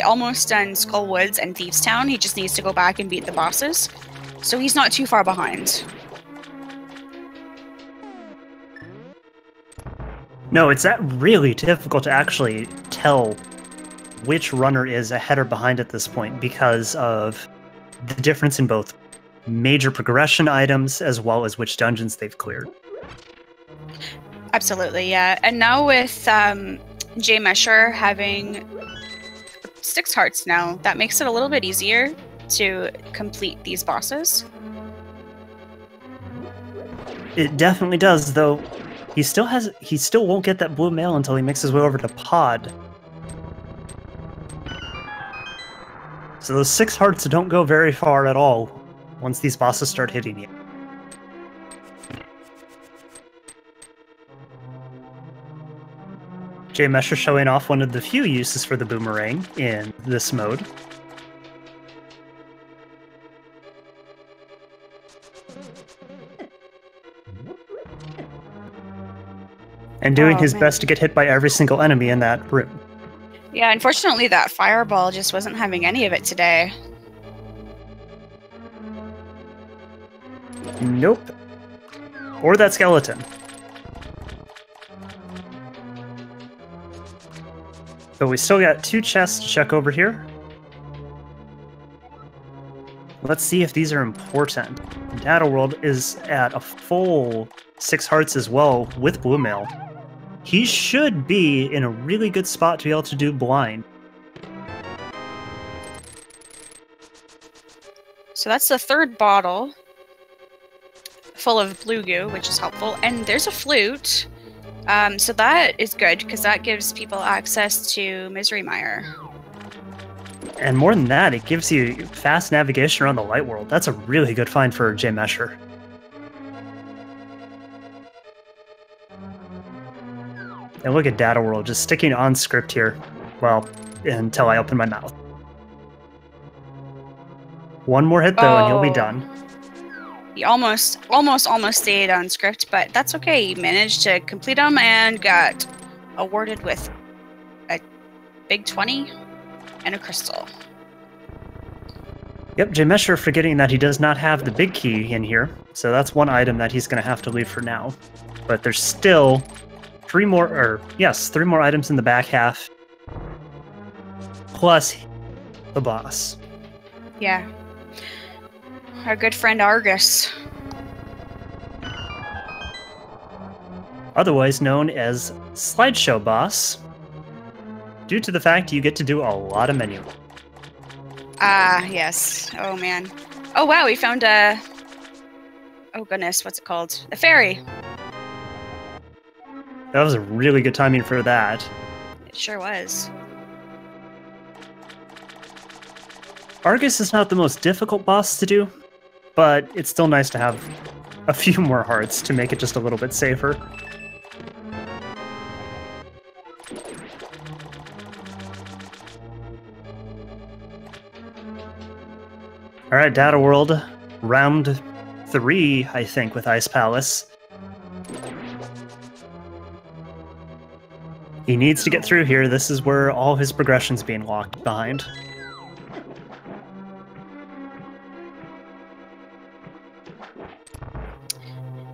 almost done Skull Woods and Thieves Town. He just needs to go back and beat the bosses, so he's not too far behind. No, it's that really difficult to actually tell which runner is ahead or behind at this point because of the difference in both major progression items as well as which dungeons they've cleared. Absolutely, yeah. And now with jmeasher having 6 hearts now, that makes it a little bit easier to complete these bosses. It definitely does, though. He still won't get that blue mail until he makes his way over to Pod. So those 6 hearts don't go very far at all once these bosses start hitting you. jmeasher showing off one of the few uses for the boomerang in this mode. And doing his best to get hit by every single enemy in that room. Yeah, unfortunately that fireball just wasn't having any of it today. Nope. Or that skeleton. But we still got 2 chests to check over here. Let's see if these are important. Data World is at a full 6 hearts as well with blue mail. He should be in a really good spot to be able to do blind. So that's the 3rd bottle full of blue goo, which is helpful. And there's a flute. So that is good, because that gives people access to Misery Mire. And more than that, it gives you fast navigation around the light world. That's a really good find for jmeasher. And look at Data World, just sticking on script here. Well, until I open my mouth. One more hit, though, and he'll be done. He almost stayed on script, but that's okay. He managed to complete them and got awarded with a big 20 and a crystal. Yep, jmeasher forgetting that he does not have the big key in here, so that's one item that he's going to have to leave for now. But there's still 3 more items in the back half, plus the boss. Yeah. Our good friend Argus. Otherwise known as Slideshow Boss, due to the fact you get to do a lot of menu. Ah, yes. Oh, man. Oh, wow, we found a... Oh, goodness, what's it called? A fairy. That was a really good timing for that. It sure was. Argus is not the most difficult boss to do, but it's still nice to have a few more hearts to make it just a little bit safer. Alright, Data World, round 3, I think, with Ice Palace. He needs to get through here. This is where all his progression's being locked behind.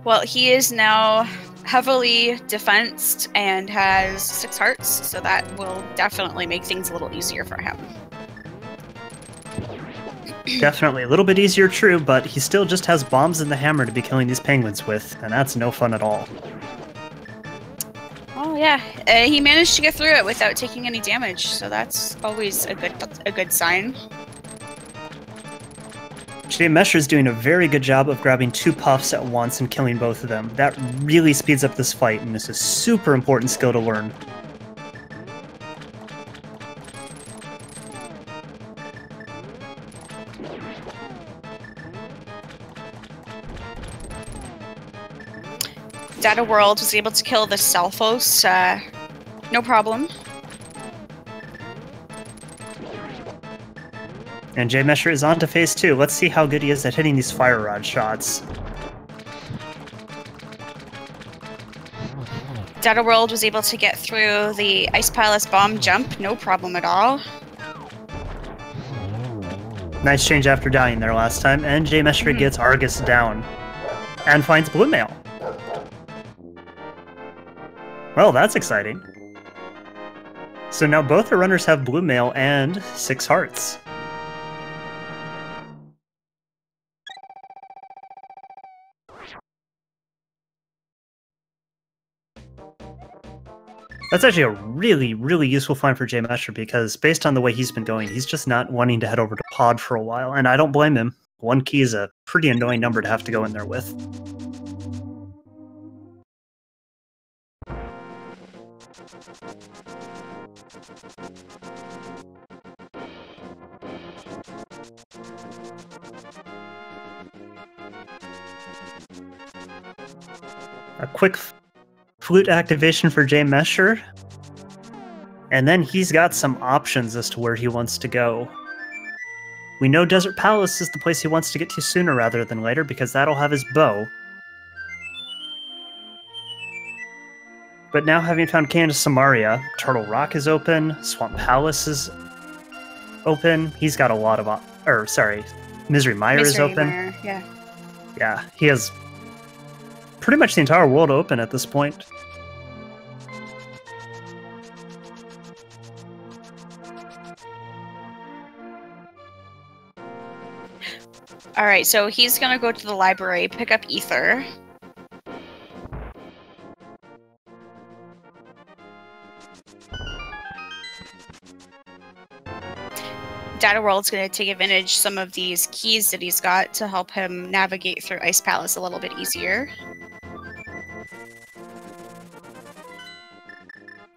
Well, he is now heavily defensed and has 6 hearts, so that will definitely make things a little easier for him. Definitely a little bit easier, true, but he still just has bombs and the hammer to be killing these penguins with, and that's no fun at all. Oh yeah, he managed to get through it without taking any damage, so that's always a good sign. jmeasher is doing a very good job of grabbing 2 puffs at once and killing both of them. That really speeds up this fight, and this is a super important skill to learn. dataworld was able to kill the Selphos, no problem. And jmeasher is on to phase 2. Let's see how good he is at hitting these fire rod shots. dataworld was able to get through the Ice Palace bomb jump, no problem at all. Nice change after dying there last time, and jmeasher gets Argus down. And finds blue mail. Well, that's exciting. So now both the runners have blue mail and 6 hearts. That's actually a really, really useful find for jmeasher because based on the way he's been going, he's just not wanting to head over to pod for a while, and I don't blame him. 1 key is a pretty annoying number to have to go in there with. A quick flute activation for jmeasher, and then he's got some options as to where he wants to go. We know Desert Palace is the place he wants to get to sooner rather than later because that'll have his bow. But now, having found Candace Samaria, Turtle Rock is open, Swamp Palace is open. He's got a lot of... Misery Mire is open. Yeah. Yeah, he has pretty much the entire world open at this point. Alright, so he's gonna go to the library, pick up Ether. dataworld's gonna take advantage of some of these keys that he's got to help him navigate through Ice Palace a little bit easier.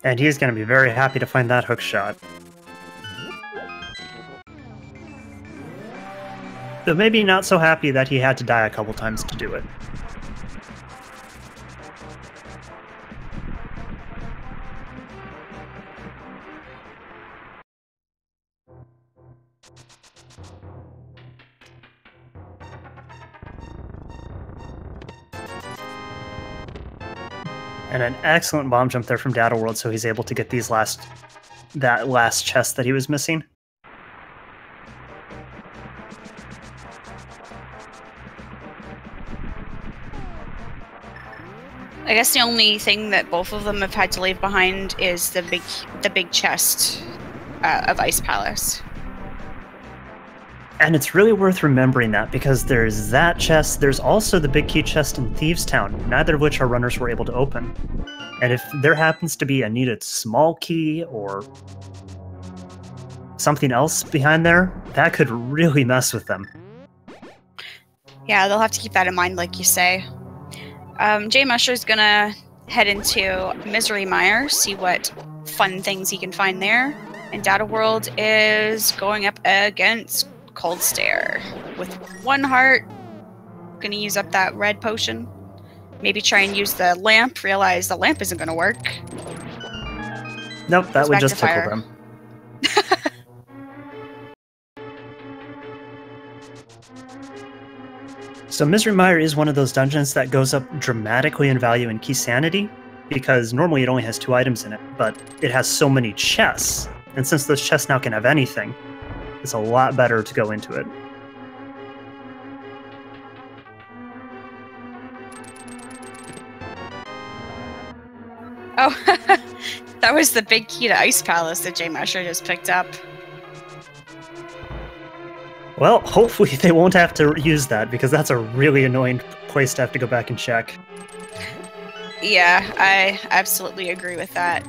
And he's gonna be very happy to find that hook shot. Though maybe not so happy that he had to die a couple times to do it. And an excellent bomb jump there from dataworld, so he's able to get these that last chest that he was missing. I guess the only thing that both of them have had to leave behind is the big chest of Ice Palace. And it's really worth remembering that, because there's that chest, there's also the big key chest in Thieves Town, neither of which our runners were able to open. And if there happens to be a needed small key or something else behind there, that could really mess with them. Yeah, they'll have to keep that in mind, like you say. jmeasher's gonna head into Misery Mire, see what fun things he can find there. And dataworld is going up against Cold Stare with 1 heart. Gonna use up that red potion. Maybe try and use the lamp. Realize the lamp isn't gonna work. Nope, that would just tickle them. So Misery Mire is one of those dungeons that goes up dramatically in value in key sanity, because normally it only has 2 items in it, but it has so many chests. And since those chests now can have anything, it's a lot better to go into it. Oh, that was the big key to Ice Palace that jmeasher just picked up. Well, hopefully they won't have to use that, because that's a really annoying place to have to go back and check. Yeah, I absolutely agree with that.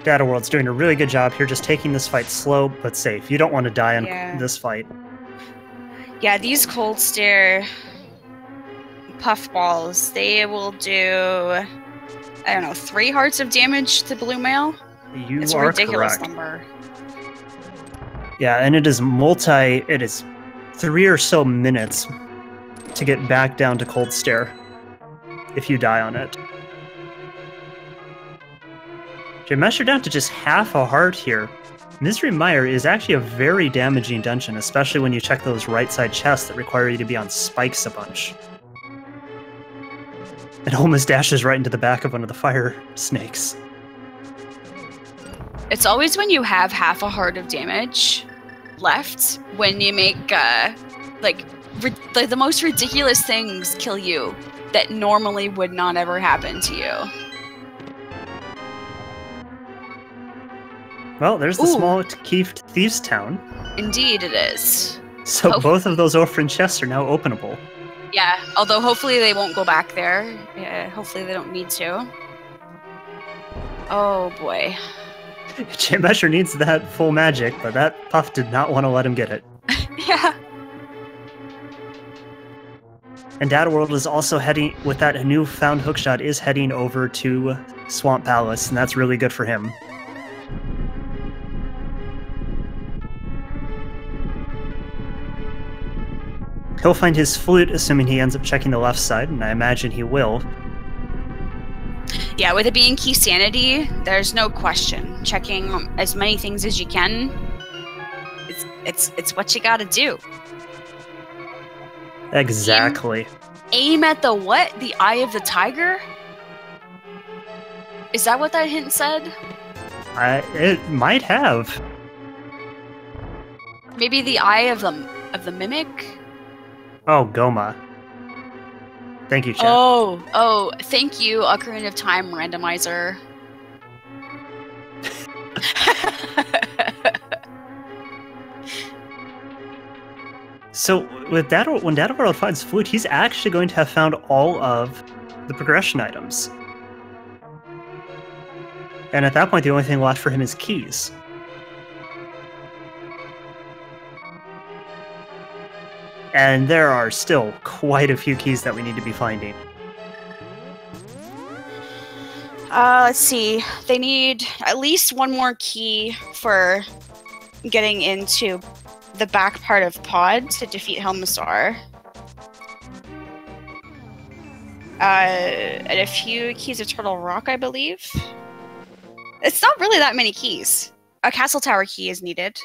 Dataworld's doing a really good job here, just taking this fight slow but safe. You don't want to die on this fight. Yeah, these cold stare puffballs, they will do, I don't know, 3 hearts of damage to blue male? It's a ridiculous number. Yeah, and it is 3 or so minutes to get back down to cold stare if you die on it. Jmeasher down to just half a heart here. Misery Mire is actually a very damaging dungeon, especially when you check those right side chests that require you to be on spikes a bunch. It almost dashes right into the back of one of the fire snakes. It's always when you have half a heart of damage left when you make like the most ridiculous things kill you that normally would not ever happen to you. Well, there's the small Keeft Thieves Town. Indeed it is. So both of those orphan chests are now openable. Yeah, although hopefully they won't go back there. Yeah, hopefully they don't need to. Oh boy. Jmeasher needs that full magic, but that puff did not want to let him get it. Yeah. And Dataworld is also heading, with that newfound hookshot, is heading over to Swamp Palace, and that's really good for him. He'll find his flute, assuming he ends up checking the left side, and I imagine he will. Yeah, with it being key sanity, there's no question. Checking as many things as you can, it's what you gotta do. Exactly. Aim at the what? The eye of the tiger? Is that what that hint said? It might have. Maybe the eye of the mimic? Oh, Goma. Thank you, chat. Oh, thank you, Ocarina of Time Randomizer. So, when Dataworld finds Flute, he's actually going to have found all of the progression items. And at that point, the only thing left for him is keys. And there are still quite a few keys that we need to be finding. Let's see. They need at least one more key for getting into the back part of Pod to defeat Helmasaur. And a few keys of Turtle Rock, I believe. It's not really that many keys. A Castle Tower key is needed.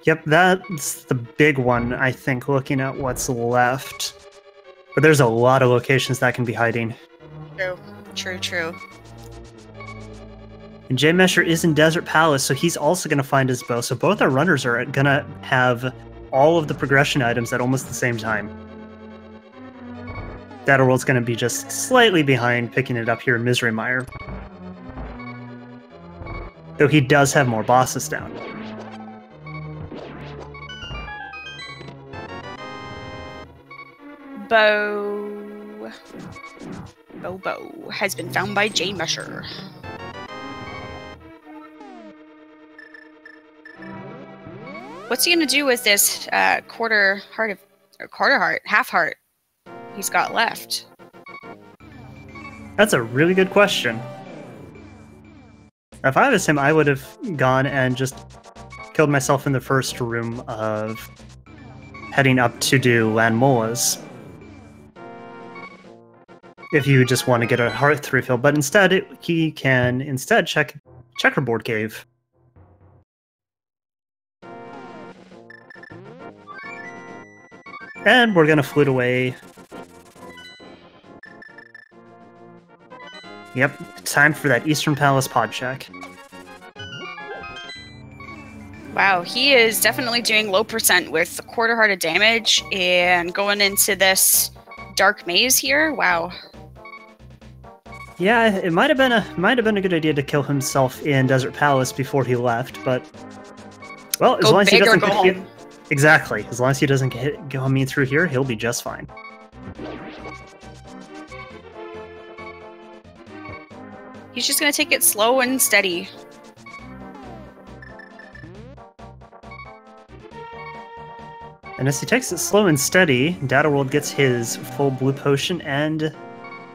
Yep, that's the big one, I think, looking at what's left. But there's a lot of locations that can be hiding. True. And jmeasher is in Desert Palace, so he's also going to find his bow. So both our runners are going to have all of the progression items at almost the same time. Dataworld's going to be just slightly behind picking it up here in Misery Mire. Though he does have more bosses down. Bow has been found by jmeasher. What's he gonna do with this half heart he's got left? That's a really good question. If I was him, I would have gone and just killed myself in the first room of heading up to do Landmola's. If you just want to get a hearth refill, but instead he can check Checkerboard Cave. And we're gonna flute away. Yep, time for that Eastern Palace pod check. Wow, he is definitely doing low percent with a quarter heart of damage and going into this dark maze here. Wow. Yeah, it might have been a good idea to kill himself in Desert Palace before he left, but well, as long as he doesn't get hit, exactly. As long as he doesn't go me through here, he'll be just fine. He's just going to take it slow and steady. And as he takes it slow and steady, Dataworld gets his full blue potion and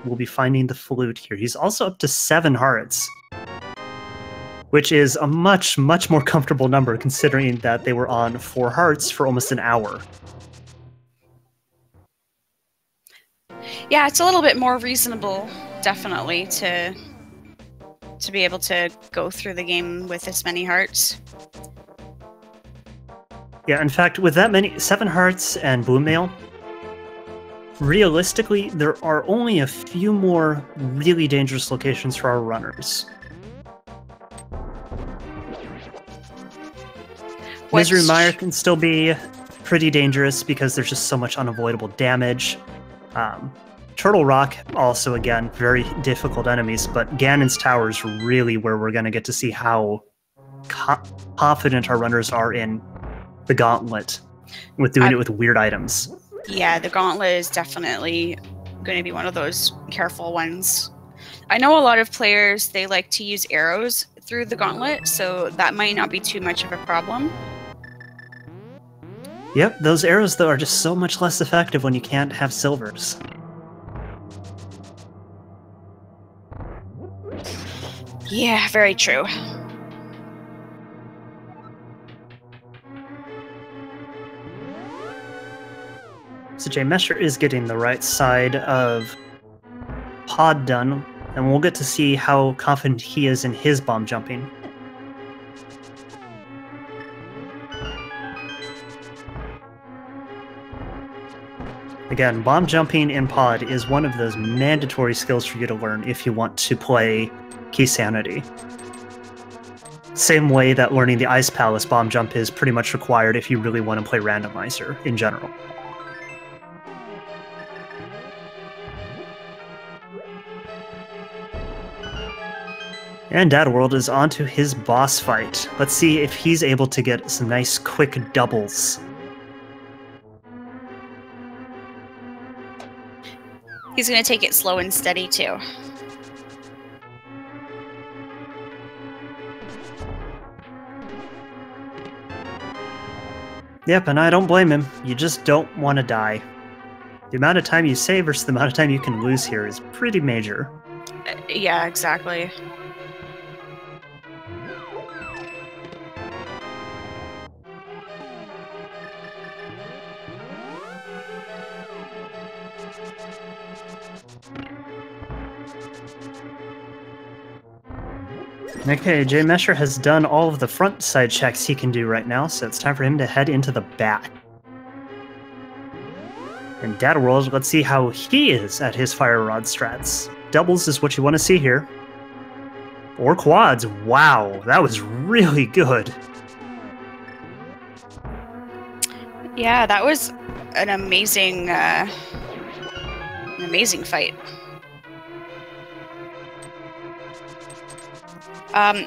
will be finding the flute here. He's also up to 7 hearts, which is a much, much more comfortable number considering that they were on 4 hearts for almost an hour. Yeah, it's a little bit more reasonable, definitely, to be able to go through the game with as many hearts. Yeah, in fact, with that many 7 hearts and blue mail, realistically, there are only a few more really dangerous locations for our runners. Misery Mire can still be pretty dangerous because there's just so much unavoidable damage. Turtle Rock, also, again, very difficult enemies, but Ganon's Tower is really where we're going to get to see how confident our runners are in the Gauntlet, with doing it with weird items. Yeah, the Gauntlet is definitely going to be one of those careful ones. I know a lot of players, they like to use arrows through the Gauntlet, so that might not be too much of a problem. Yep, those arrows, though, are just so much less effective when you can't have silvers. Yeah, very true. So jmeasher is getting the right side of pod done, and we'll get to see how confident he is in his bomb jumping. Again, bomb jumping in pod is one of those mandatory skills for you to learn if you want to play Key Sanity. Same way that learning the Ice Palace bomb jump is pretty much required if you really want to play Randomizer in general. And Dataworld is on to his boss fight. Let's see if he's able to get some nice quick doubles. He's going to take it slow and steady, too. Yep, and I don't blame him. You just don't want to die. The amount of time you save versus the amount of time you can lose here is pretty major. Yeah, exactly. Okay, jmeasher has done all of the front side checks he can do right now, so it's time for him to head into the back. And Dataworld, let's see how he is at his fire rod strats. Doubles is what you want to see here. Or quads. Wow, that was really good. Yeah, that was an amazing fight.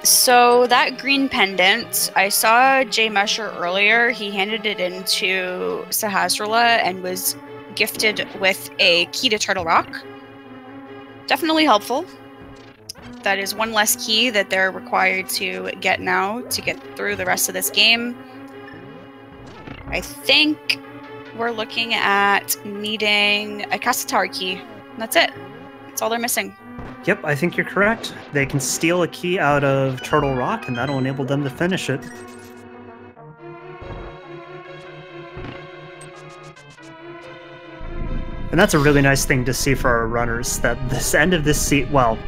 So that green pendant, I saw jmeasher earlier. He handed it into Sahasrahla and was gifted with a key to Turtle Rock. Definitely helpful. That is one less key that they're required to get now to get through the rest of this game. I think we're looking at needing a Castle Tower key. That's it. That's all they're missing. Yep, I think you're correct. They can steal a key out of Turtle Rock, and that'll enable them to finish it. And that's a really nice thing to see for our runners, that this end of this seed, well,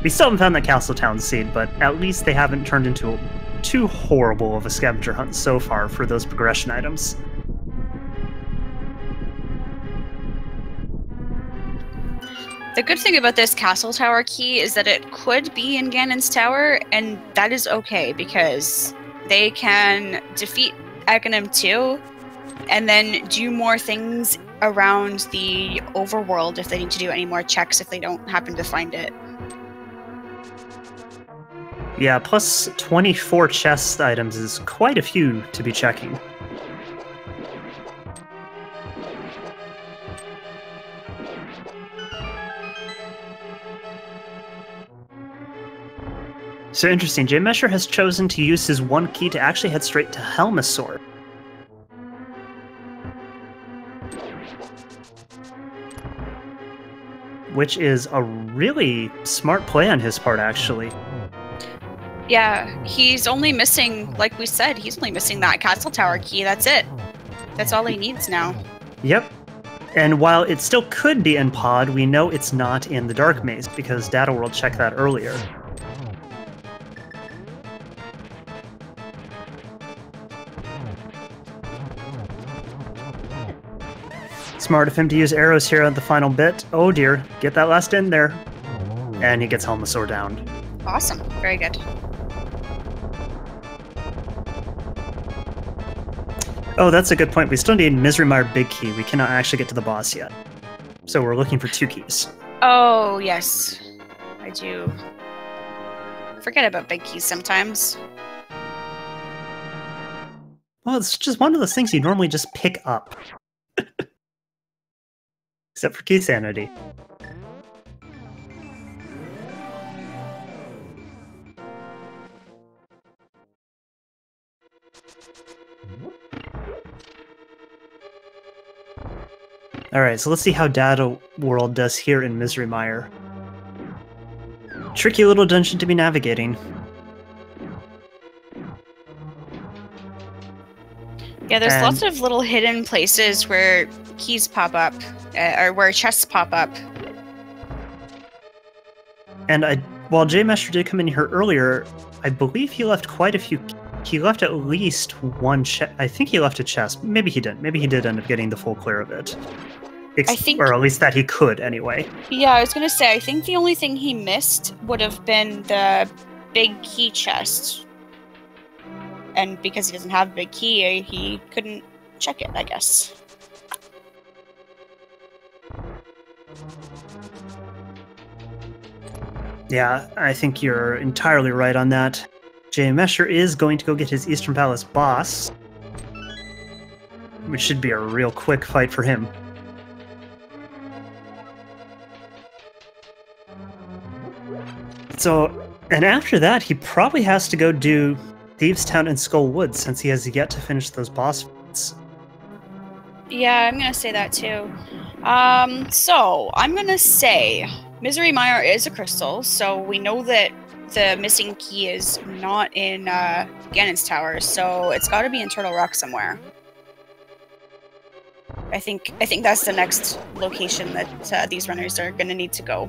we still haven't found that Castletown seed, but at least they haven't turned into too horrible of a scavenger hunt so far for those progression items. The good thing about this Castle Tower key is that it could be in Ganon's Tower, and that is okay, because they can defeat Aghanim 2, and then do more things around the overworld if they need to do any more checks if they don't happen to find it. Yeah, plus 24 chest items is quite a few to be checking. So interesting, jmeasher has chosen to use his one key to actually head straight to Helmasaur. Which is a really smart play on his part, actually. Yeah, he's only missing, like we said, he's only missing that castle tower key. That's it. That's all he needs now. Yep. And while it still could be in Pod, we know it's not in the Dark Maze, because dataworld checked that earlier. Smart of him to use arrows here at the final bit. Oh dear, get that last in there. And he gets Helmasaur down. Awesome, very good. Oh, that's a good point. We still need Misery Big Key. We cannot actually get to the boss yet. So we're looking for 2 keys. Oh, yes. I do forget about big keys sometimes. Well, it's just one of those things you normally just pick up. Except for key sanity. Alright, so let's see how Data World does here in Misery Mire. Tricky little dungeon to be navigating. Yeah, there's lots of little hidden places where keys pop up, or where chests pop up. And while jmeasher did come in here earlier, I believe he left quite a few. He left at least one chest. I think he left a chest. Maybe he didn't. Maybe he did end up getting the full clear of it. I think, or at least that he could anyway. Yeah, I was gonna say, I think the only thing he missed would have been the big key chest. And because he doesn't have a big key, he couldn't check it, I guess. Yeah, I think you're entirely right on that. jmeasher is going to go get his Eastern Palace boss, which should be a real quick fight for him. So, and after that, he probably has to go do Thieves' Town and Skull Woods, since he has yet to finish those boss fights. Yeah, I'm gonna say that too. So, I'm gonna say Misery Mire is a crystal, so we know that the missing key is not in Ganon's Tower, so it's gotta be in Turtle Rock somewhere. I think that's the next location that these runners are gonna need to go.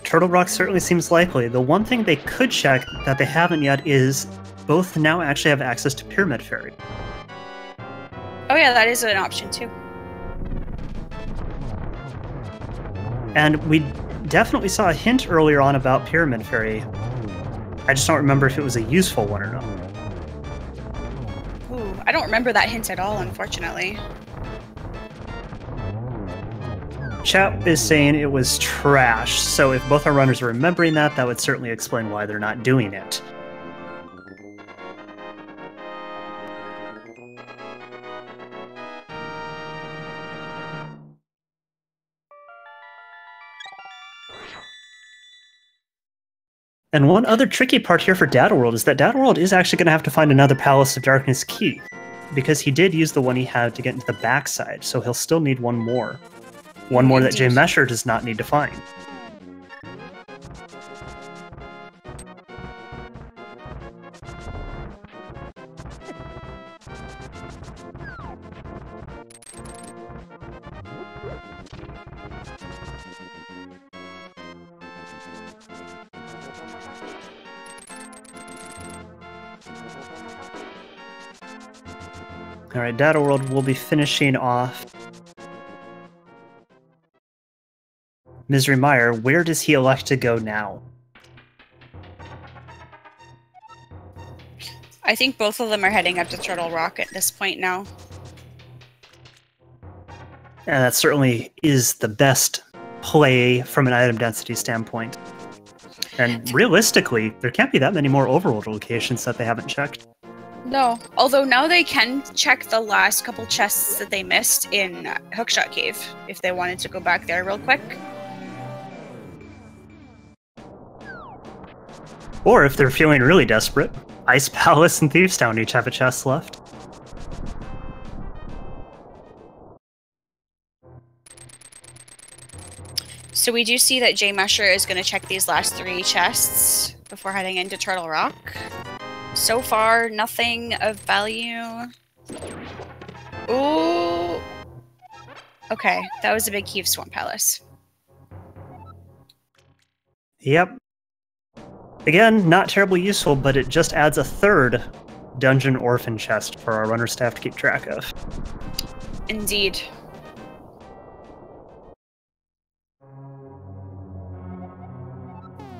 Turtle Rock certainly seems likely. The one thing they could check that they haven't yet is both now actually have access to Pyramid Fairy. Oh yeah, that is an option too. And we definitely saw a hint earlier on about Pyramid Fairy. I just don't remember if it was a useful one or not. Ooh, I don't remember that hint at all, unfortunately. Chat is saying it was trash, so if both our runners are remembering that, that would certainly explain why they're not doing it. And one other tricky part here for Dataworld is that Dataworld is actually going to have to find another Palace of Darkness key, because he did use the one he had to get into the backside, so he'll still need one more. One more that jmeasher does not need to find. Alright, Dataworld will be finishing off Misery Mire. Where does he elect to go now? I think both of them are heading up to Turtle Rock at this point now. And that certainly is the best play from an item density standpoint. And realistically, there can't be that many more overworld locations that they haven't checked. No, although now they can check the last couple chests that they missed in Hookshot Cave, if they wanted to go back there real quick. Or if they're feeling really desperate, Ice Palace and Thieves Town each have a chest left. So we do see that jmeasher is going to check these last 3 chests before heading into Turtle Rock. So far, nothing of value. Ooh. Okay, that was a big key of Swamp Palace. Yep. Again, not terribly useful, but it just adds a 3rd dungeon orphan chest for our runner staff to keep track of. Indeed.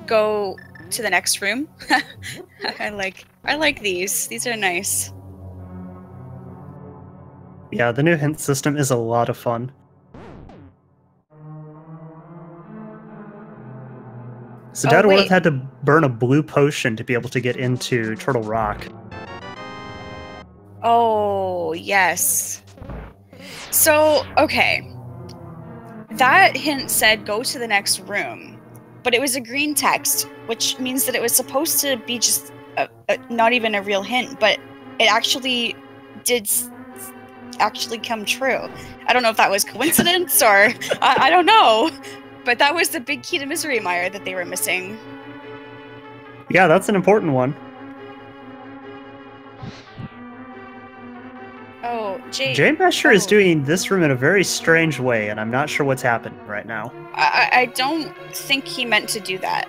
Go to the next room. I like these. These are nice. Yeah, the new hint system is a lot of fun. So dataworld had to burn a blue potion to be able to get into Turtle Rock. Oh, yes. So, okay. That hint said go to the next room, but it was a green text, which means that it was supposed to be just not even a real hint, but it actually did actually come true. I don't know if that was coincidence or I don't know, but that was the big key to Misery Mire that they were missing. Yeah, that's an important one. Oh, jmeasher is doing this room in a very strange way, and I'm not sure what's happening right now. I don't think he meant to do that.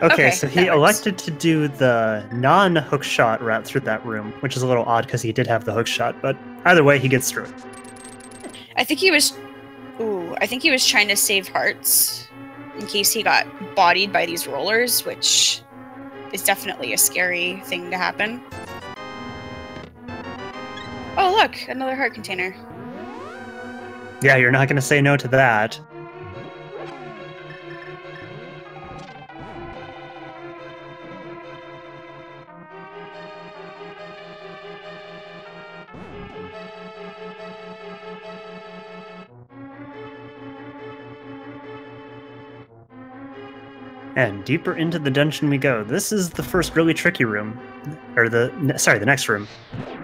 Okay, so he elected to do the non-hookshot route through that room, which is a little odd because he did have the hookshot, but either way, he gets through it. I think he was trying to save hearts in case he got bodied by these rollers, which is definitely a scary thing to happen. Oh, look, another heart container. Yeah, you're not going to say no to that. And deeper into the dungeon we go. This is the first really tricky room. Or the next room.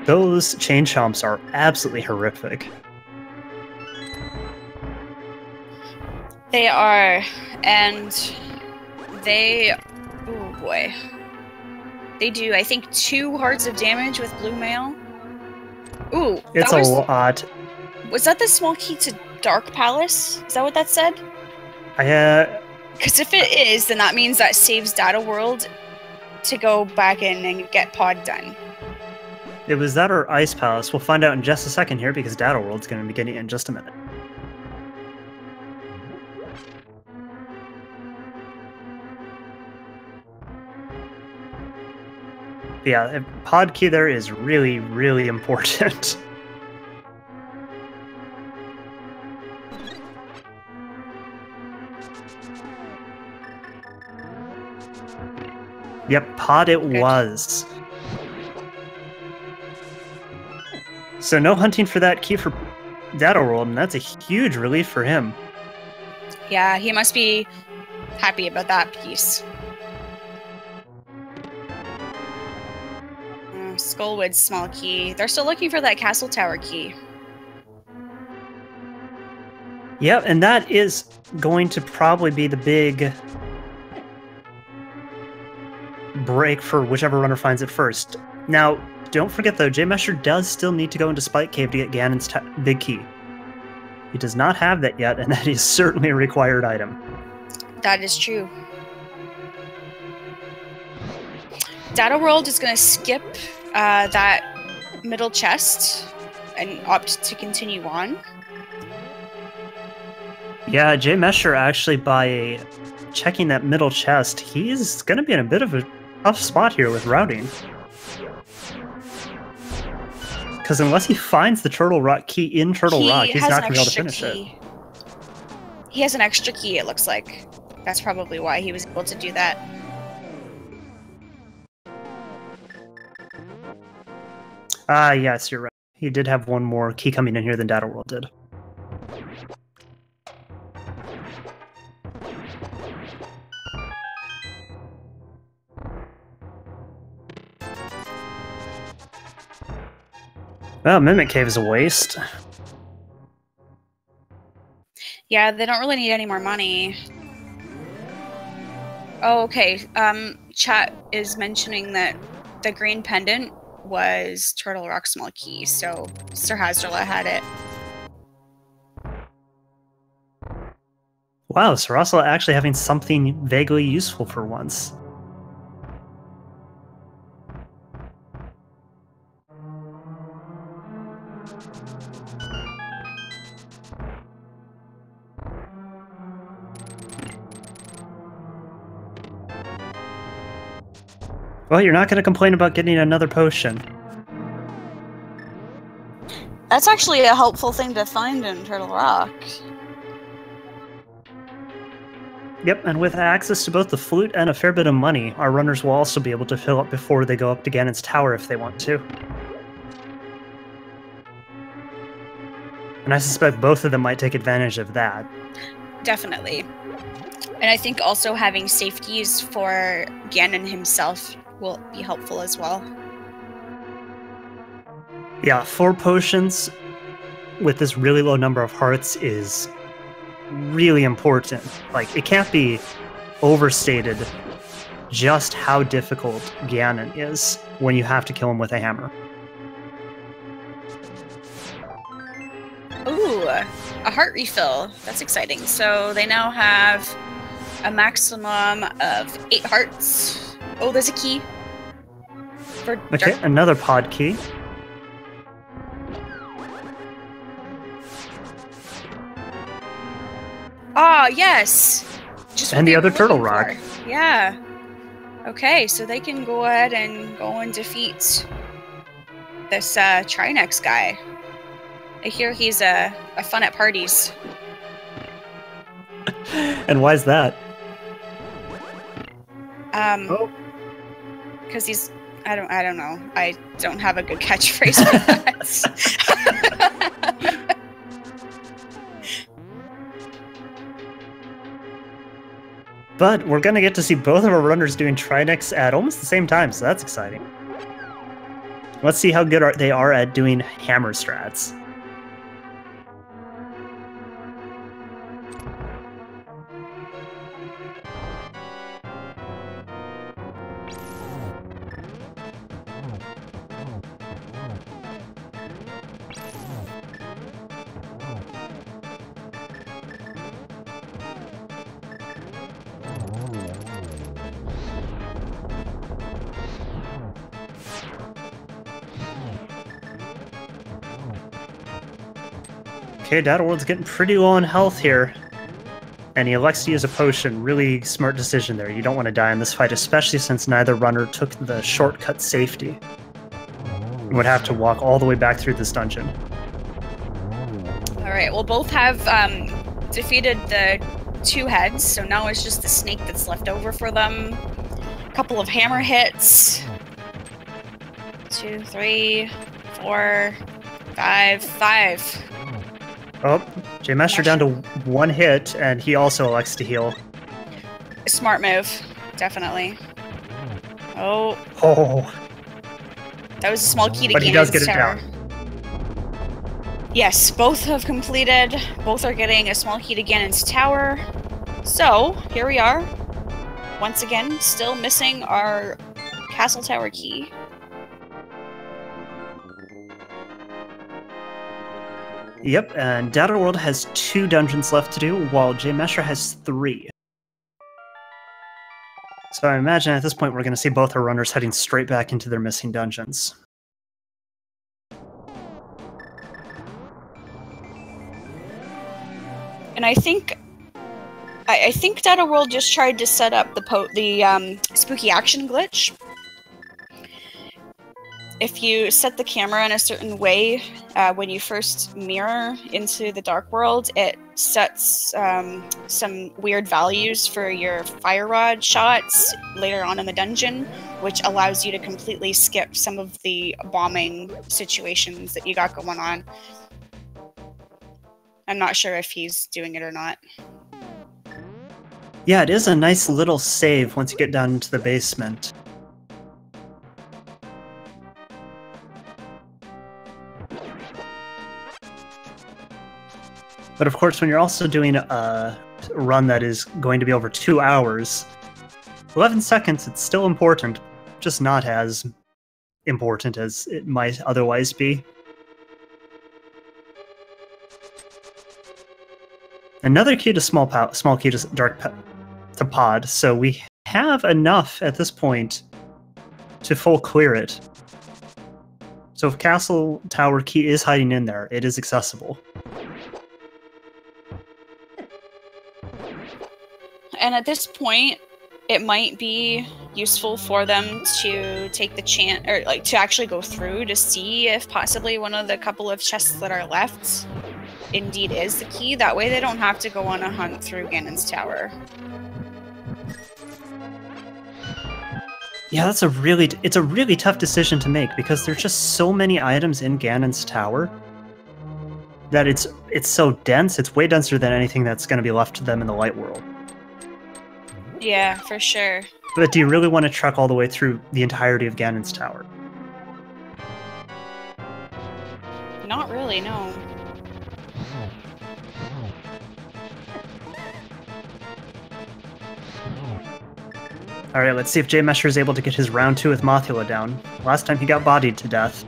Those chain chomps are absolutely horrific. They are, and they... Oh boy. They do, I think, 2 hearts of damage with blue mail. Ooh, it's a lot. Was that the small key to Dark Palace? Is that what that said? Because if it is, then that means that saves dataworld to go back in and get pod done. It was that or Ice Palace. We'll find out in just a second here because dataworld's going to be getting it in just a minute. Yeah, pod key there is really, really important. Yep, pod it was. So no hunting for that key for dataworld, and that's a huge relief for him. Yeah, he must be happy about that piece. Skullwood's small key. They're still looking for that castle tower key. Yep, and that is going to probably be the big break for whichever runner finds it first. Now, don't forget though, jmeasher does still need to go into Spike Cave to get Ganon's big key. He does not have that yet, and that is certainly a required item. That is true. Dataworld is going to skip that middle chest and opt to continue on. Yeah, jmeasher actually, by checking that middle chest, he's going to be in a bit of a tough spot here with routing. Because unless he finds the Turtle Rock key in Turtle Rock, he's not going to be able to finish it. He has an extra key, it looks like. That's probably why he was able to do that. Ah, yes, you're right. He did have one more key coming in here than dataworld did. Well, Mimic Cave is a waste. Yeah, they don't really need any more money. Oh, okay. Chat is mentioning that the green pendant was Turtle Rock Small Key, so Sir Hazrla had it. Wow, Sarasala actually having something vaguely useful for once. Well, you're not going to complain about getting another potion. That's actually a helpful thing to find in Turtle Rock. Yep, and with access to both the flute and a fair bit of money, our runners will also be able to fill up before they go up to Ganon's tower if they want to. And I suspect both of them might take advantage of that. Definitely. And I think also having safeties for Ganon himself will be helpful as well. Yeah, 4 potions with this really low number of hearts is really important. Like, it can't be overstated just how difficult Ganon is when you have to kill him with a hammer. Ooh, a heart refill. That's exciting. So they now have a maximum of 8 hearts. Oh, there's a key. Okay, another pod key. Ah, yes. And the other Turtle Rock. Yeah. Okay, so they can go ahead and go and defeat this Trinex guy. I hear he's a fun at parties. And why is that? Because he's I don't know. I don't have a good catchphrase for that. But we're going to get to see both of our runners doing Trinex at almost the same time, so that's exciting. Let's see how good they are at doing hammer strats. Okay, dataworld's getting pretty low on health here. And he elects to use a potion. Really smart decision there. You don't want to die in this fight, especially since neither runner took the shortcut safety. You would have to walk all the way back through this dungeon. Alright, well both have defeated the 2 heads, so now it's just the snake that's left over for them. A couple of hammer hits. 2, 3, 4, 5. Oh, jmeasher down to 1 hit, and he also elects to heal. Smart move, definitely. Oh. That was a small key to But he does get it down. Yes, both have completed. Both are getting a small key to Ganon's tower. So, here we are. Once again, still missing our castle tower key. Yep, and Dataworld has 2 dungeons left to do, while jmeasher has 3. So I imagine at this point we're going to see both our runners heading straight back into their missing dungeons. And I think Dataworld just tried to set up the spooky action glitch. if you set the camera in a certain way, when you first mirror into the dark world, it sets some weird values for your fire rod shots later on in the dungeon, which allows you to completely skip some of the bombing situations that you got going on. I'm not sure if he's doing it or not. Yeah, it is a nice little save once you get down into the basement. But of course, when you're also doing a run that is going to be over 2 hours, 11 seconds, it's still important, just not as important as it might otherwise be. Another key to small key to dark to pod, so we have enough at this point to full clear it. So if Castle Tower key is hiding in there, it is accessible. And at this point, it might be useful for them to take the chance, or like to actually go through to see if possibly one of the couple of chests that are left indeed is the key. That way they don't have to go on a hunt through Ganon's tower. Yeah, it's a really tough decision to make because there's just so many items in Ganon's tower that it's so dense. It's way denser than anything that's going to be left to them in the light world. Yeah, for sure. But do you really want to trek all the way through the entirety of Ganon's tower? Not really, no. Alright, let's see if jmeasher is able to get his round 2 with Mothula down. Last time he got bodied to death.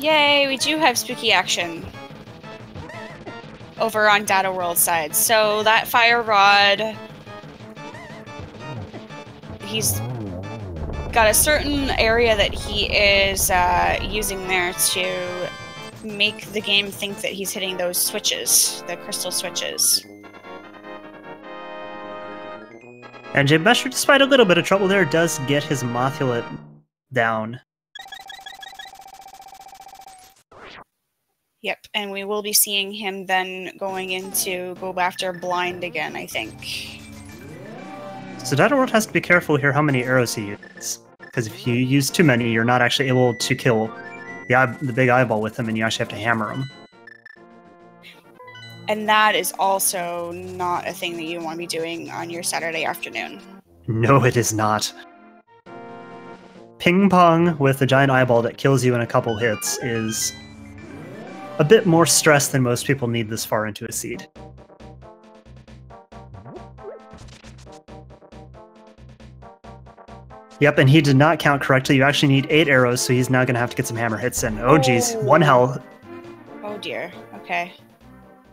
Yay, we do have spooky action over on Data World side. So that fire rod, he's got a certain area that he is using there to make the game think that he's hitting those switches, the crystal switches. And jmeasher, despite a little bit of trouble there, does get his Mothula down. Yep, and we will be seeing him then going into go after blind again, I think. So dataworld has to be careful here how many arrows he uses, because if you use too many, you're not actually able to kill the big eyeball with them, and you actually have to hammer them. And that is also not a thing that you want to be doing on your Saturday afternoon. No, it is not. Ping pong with a giant eyeball that kills you in a couple hits is a bit more stress than most people need this far into a seed. Yep, and he did not count correctly. You actually need 8 arrows, so he's now going to have to get some hammer hits in. Oh, geez. 1 health. Oh, dear. Okay.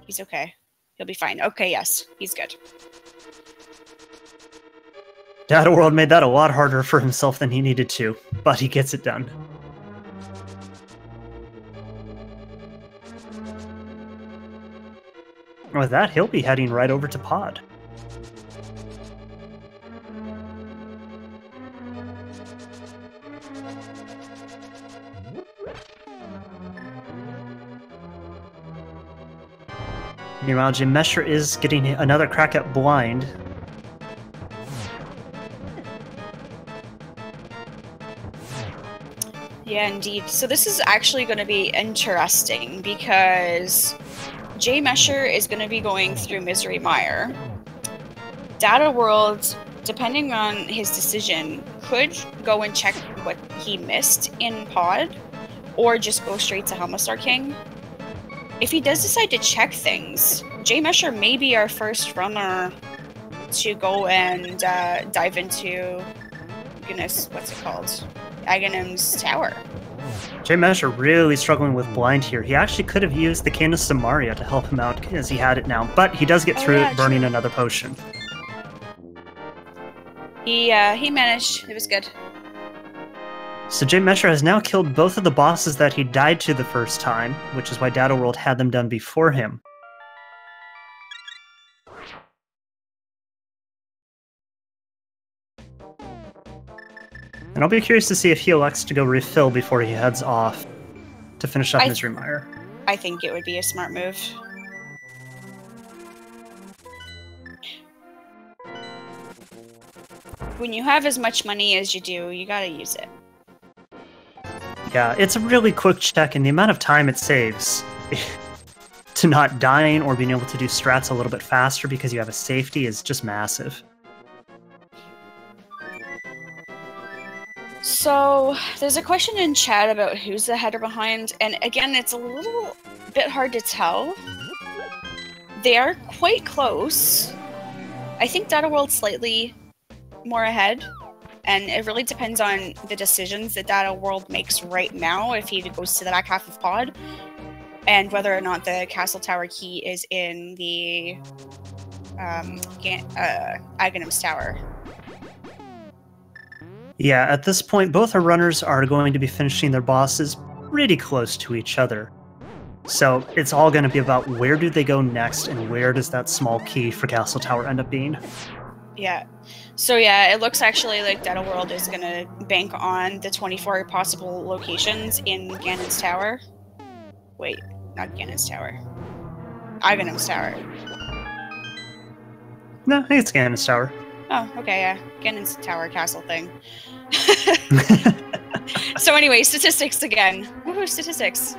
He's okay. He'll be fine. Okay, yes. He's good. Dataworld made that a lot harder for himself than he needed to, but he gets it done. With that, he'll be heading right over to Pod. Meanwhile, jmeasher is getting another crack at blind. Yeah, indeed. So this is actually going to be interesting because jmeasher is going to be going through Misery Mire. Dataworld, depending on his decision, could go and check what he missed in Pod, or just go straight to Helmastar King. If he does decide to check things, jmeasher may be our first runner to go and dive into, goodness, what's it called? Aghanim's tower. jmeasher really struggling with blind here. He actually could have used the Cane of Samaria to help him out as he had it now, but he does get through it, burning another potion. He managed. It was good. So jmeasher has now killed both of the bosses that he died to the first time, which is why Dataworld had them done before him. And I'll be curious to see if he elects to go refill before he heads off to finish up Misery Mire. I think it would be a smart move. When you have as much money as you do, you gotta use it. Yeah, it's a really quick check, and the amount of time it saves to not dying or being able to do strats a little bit faster because you have a safety is just massive. So, there's a question in chat about who's ahead or behind, and again, it's a little bit hard to tell. They are quite close. I think dataworld's slightly more ahead, and it really depends on the decisions that dataworld makes right now if he goes to the back half of pod, and whether or not the castle tower key is in the Aghanim's tower. Yeah, at this point, both our runners are going to be finishing their bosses pretty close to each other. So it's all going to be about where do they go next and where does that small key for Castle Tower end up being. Yeah. So yeah, it looks actually like dataworld is going to bank on the 24 possible locations in Ganon's tower. Wait, not Ganon's tower. Aghanim's tower. No, I think it's Ganon's tower. Oh, okay, yeah. Ganon's tower castle thing. So anyway, statistics again. Woohoo, statistics.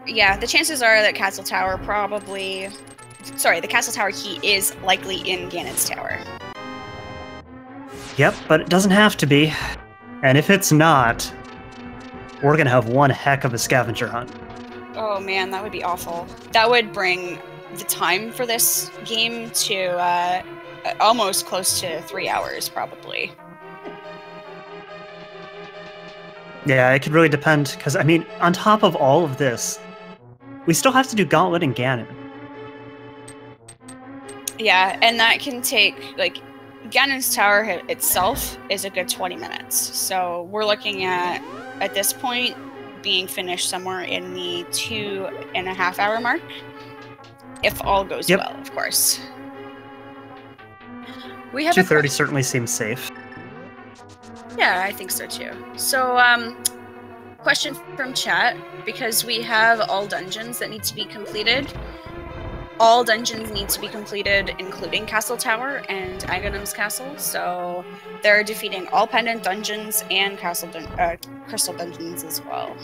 Yeah, the chances are that Castle Tower probably... Sorry, the Castle Tower key is likely in Ganon's tower. Yep, but it doesn't have to be. And if it's not, we're gonna have one heck of a scavenger hunt. Oh man, that would be awful. That would bring the time for this game to almost close to 3 hours, probably. Yeah, it could really depend, because, I mean, on top of all of this, we still have to do Gauntlet and Ganon. Yeah, and that can take, like, Ganon's tower itself is a good 20 minutes. So we're looking at this point, being finished somewhere in the 2.5 hour mark. If all goes well, of course. We have 2:30 certainly seems safe. Yeah, I think so too. So, question from chat, because we have all dungeons that need to be completed. All dungeons need to be completed, including Castle Tower and Aghanim's Castle. So they're defeating all pendant dungeons and crystal dungeons as well.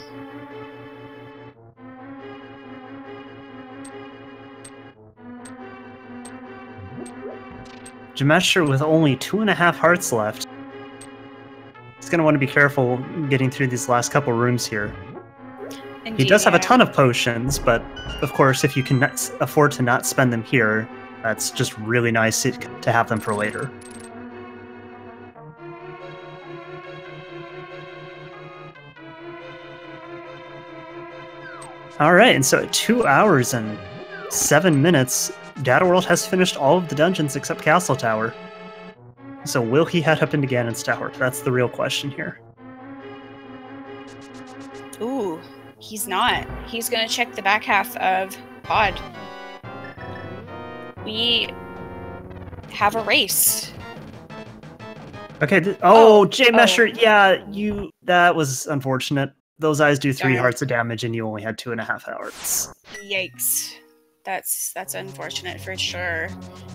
jmeasher with only 2.5 hearts left. He's going to want to be careful getting through these last couple rooms here. Indeed, he does have a ton of potions, but of course, if you can afford to not spend them here, that's just really nice to have them for later. Alright, and so at 2 hours and 7 minutes, Dataworld has finished all of the dungeons except Castle Tower. So will he head up into Ganon's tower? That's the real question here. Ooh, he's not. He's gonna check the back half of Pod. We have a race. Okay, jmeasher, yeah, that was unfortunate. Those eyes do 3 hearts of damage and you only had 2.5 hours. Yikes. That's unfortunate for sure.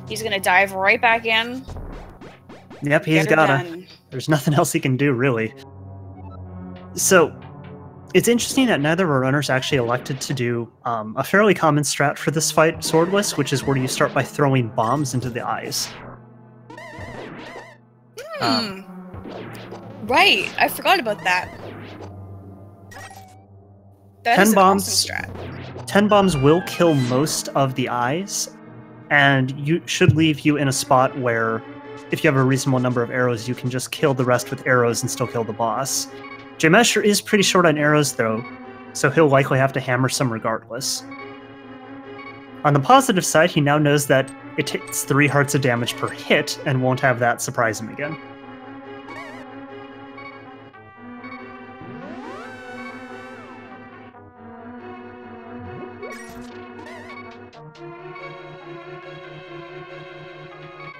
He's gonna dive right back in. Yep, he's gotta. There's nothing else he can do, really. So, it's interesting that neither of our runners actually elected to do a fairly common strat for this fight, Swordless, which is where you start by throwing bombs into the eyes. Right, I forgot about that. That 10 is bombs. Awesome strat. 10 bombs will kill most of the eyes, and you should leave you in a spot where, if you have a reasonable number of arrows, you can just kill the rest with arrows and still kill the boss. jmeasher is pretty short on arrows, though, so he'll likely have to hammer some regardless. On the positive side, he now knows that it takes 3 hearts of damage per hit, and won't have that surprise him again.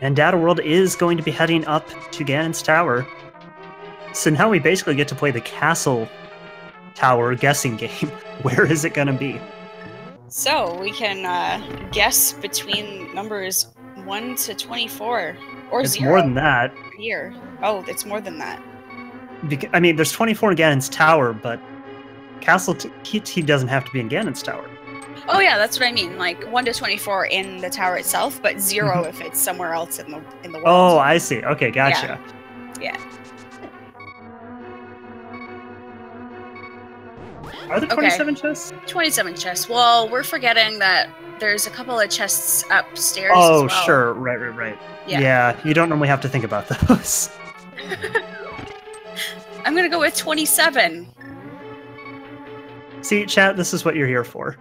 And Data World is going to be heading up to Ganon's Tower. So now we basically get to play the Castle Tower guessing game. Where is it going to be? So we can guess between numbers 1 to 24. Or it's 0. More than that. Here. Oh, it's more than that. I mean, there's 24 in Ganon's Tower, but he doesn't have to be in Ganon's Tower. Oh yeah, that's what I mean. Like 1 to 24 in the tower itself, but 0 if it's somewhere else in the world. Oh, I see. Okay, gotcha. Yeah. Are there 27 chests? 27 chests. Well, we're forgetting that there's a couple of chests upstairs Oh, as well. sure. Right. Yeah, you don't normally have to think about those. I'm gonna go with 27. See, chat, this is what you're here for.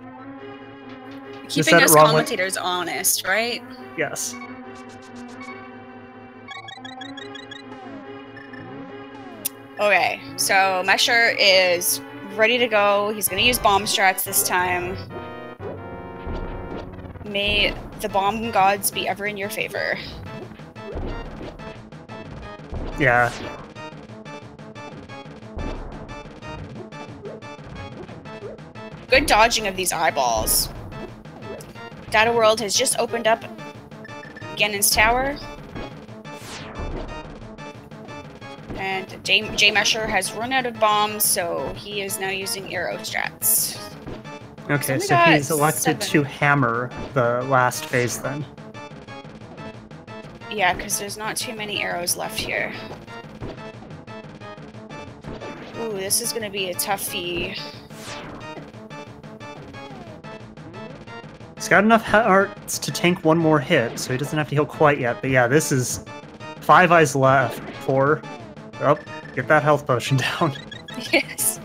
Keeping us commentators honest, right? Yes. Okay, so Mesher is ready to go. He's going to use bomb strats this time. May the bomb gods be ever in your favor. Yeah. Good dodging of these eyeballs. Data World has just opened up Ganon's Tower. And jmeasher has run out of bombs, so he is now using arrow strats. Okay, so he's elected to hammer the last phase then. Yeah, because there's not too many arrows left here. Ooh, this is going to be a toughie. He's got enough hearts to tank one more hit, so he doesn't have to heal quite yet. But yeah, this is 5 eyes left. 4. Oh, get that health potion down. Yes.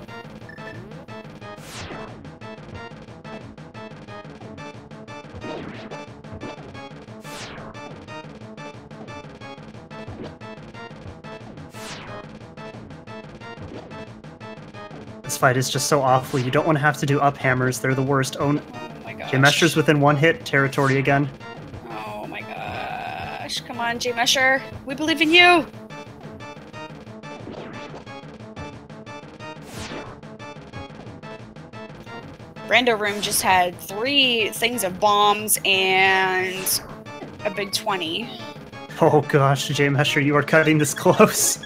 This fight is just so awful. You don't want to have to do up hammers. They're the worst. Oh my gosh. jmeasher's within 1 hit territory again. Oh my gosh. Come on, jmeasher. We believe in you. Rando Room just had 3 things of bombs and a big 20. Oh gosh, jmeasher, you are cutting this close.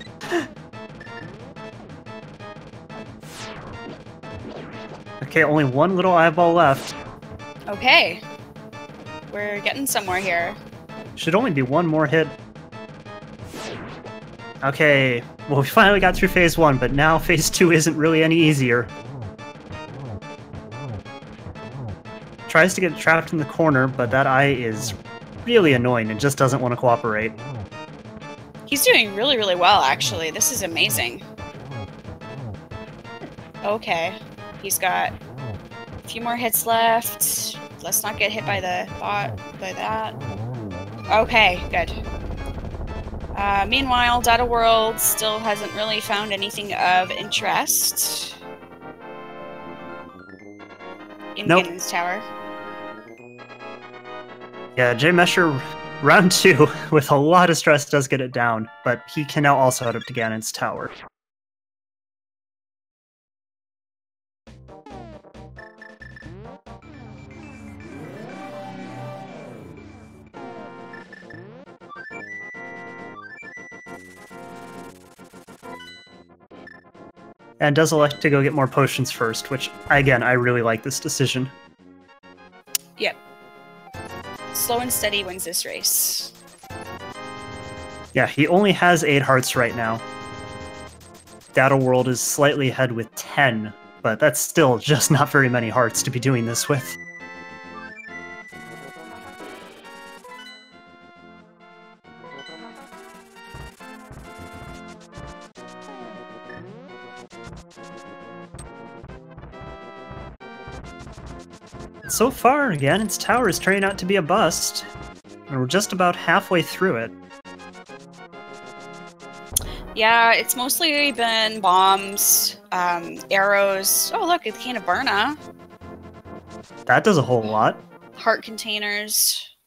Okay, only 1 little eyeball left. Okay. We're getting somewhere here. Should only be 1 more hit. Okay, well we finally got through phase 1, but now phase 2 isn't really any easier. Tries to get trapped in the corner, but that eye is really annoying and just doesn't want to cooperate. He's doing really, really well, actually. This is amazing. Okay. He's got a few more hits left. Let's not get hit by the bot by that. Okay, good. Meanwhile, Data World still hasn't really found anything of interest in Ganon's Tower. Yeah, jmeasher round 2 with a lot of stress does get it down, but he can now also head up to Ganon's Tower. And does elect to go get more potions first, which, again, I really like this decision. Yep. Slow and steady wins this race. Yeah, he only has 8 hearts right now. Data World is slightly ahead with 10, but that's still just not very many hearts to be doing this with. So far, Ganon's Tower is turning out to be a bust, and we're just about halfway through it. Yeah, it's mostly been bombs, arrows. Oh, look, a can of Burna. That does a whole lot. Heart containers.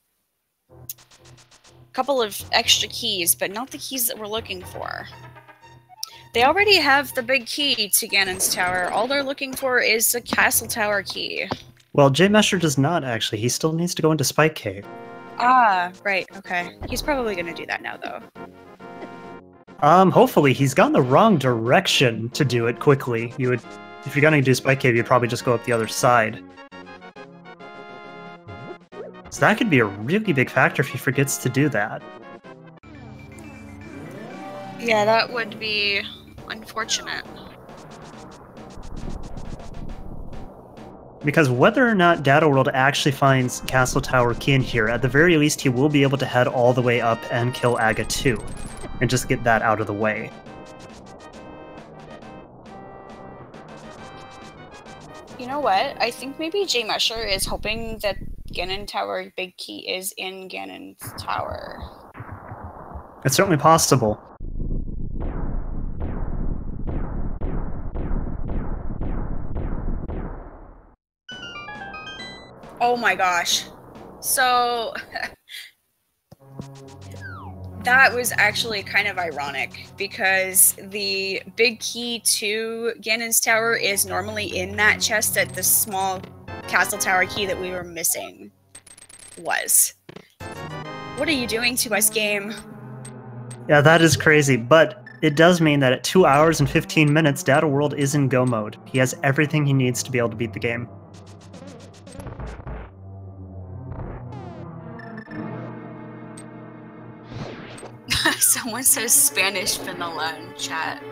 couple of extra keys, but not the keys that we're looking for. They already have the big key to Ganon's tower. All they're looking for is the castle tower key. Well, jmeasher does not, actually. He still needs to go into Spike Cave. Ah, right, okay. He's probably going to do that now, though. Hopefully. He's gone the wrong direction to do it quickly. You would, if you're going to do Spike Cave, you'd probably just go up the other side. So that could be a really big factor if he forgets to do that. Yeah, that would be unfortunate. Because whether or not dataworld actually finds Castle Tower Key in here, at the very least he will be able to head all the way up and kill Aga 2. And just get that out of the way. You know what? I think maybe jmeasher is hoping that Ganon Tower big key is in Ganon's tower. It's certainly possible. Oh my gosh. So that was actually kind of ironic because the big key to Ganon's tower is normally in that chest that the small castle tower key that we were missing was. What are you doing to us, game? Yeah, that is crazy, but it does mean that at 2 hours and 15 minutes, dataworld is in go mode. He has everything he needs to be able to beat the game. Someone says Spanish vanilla in chat.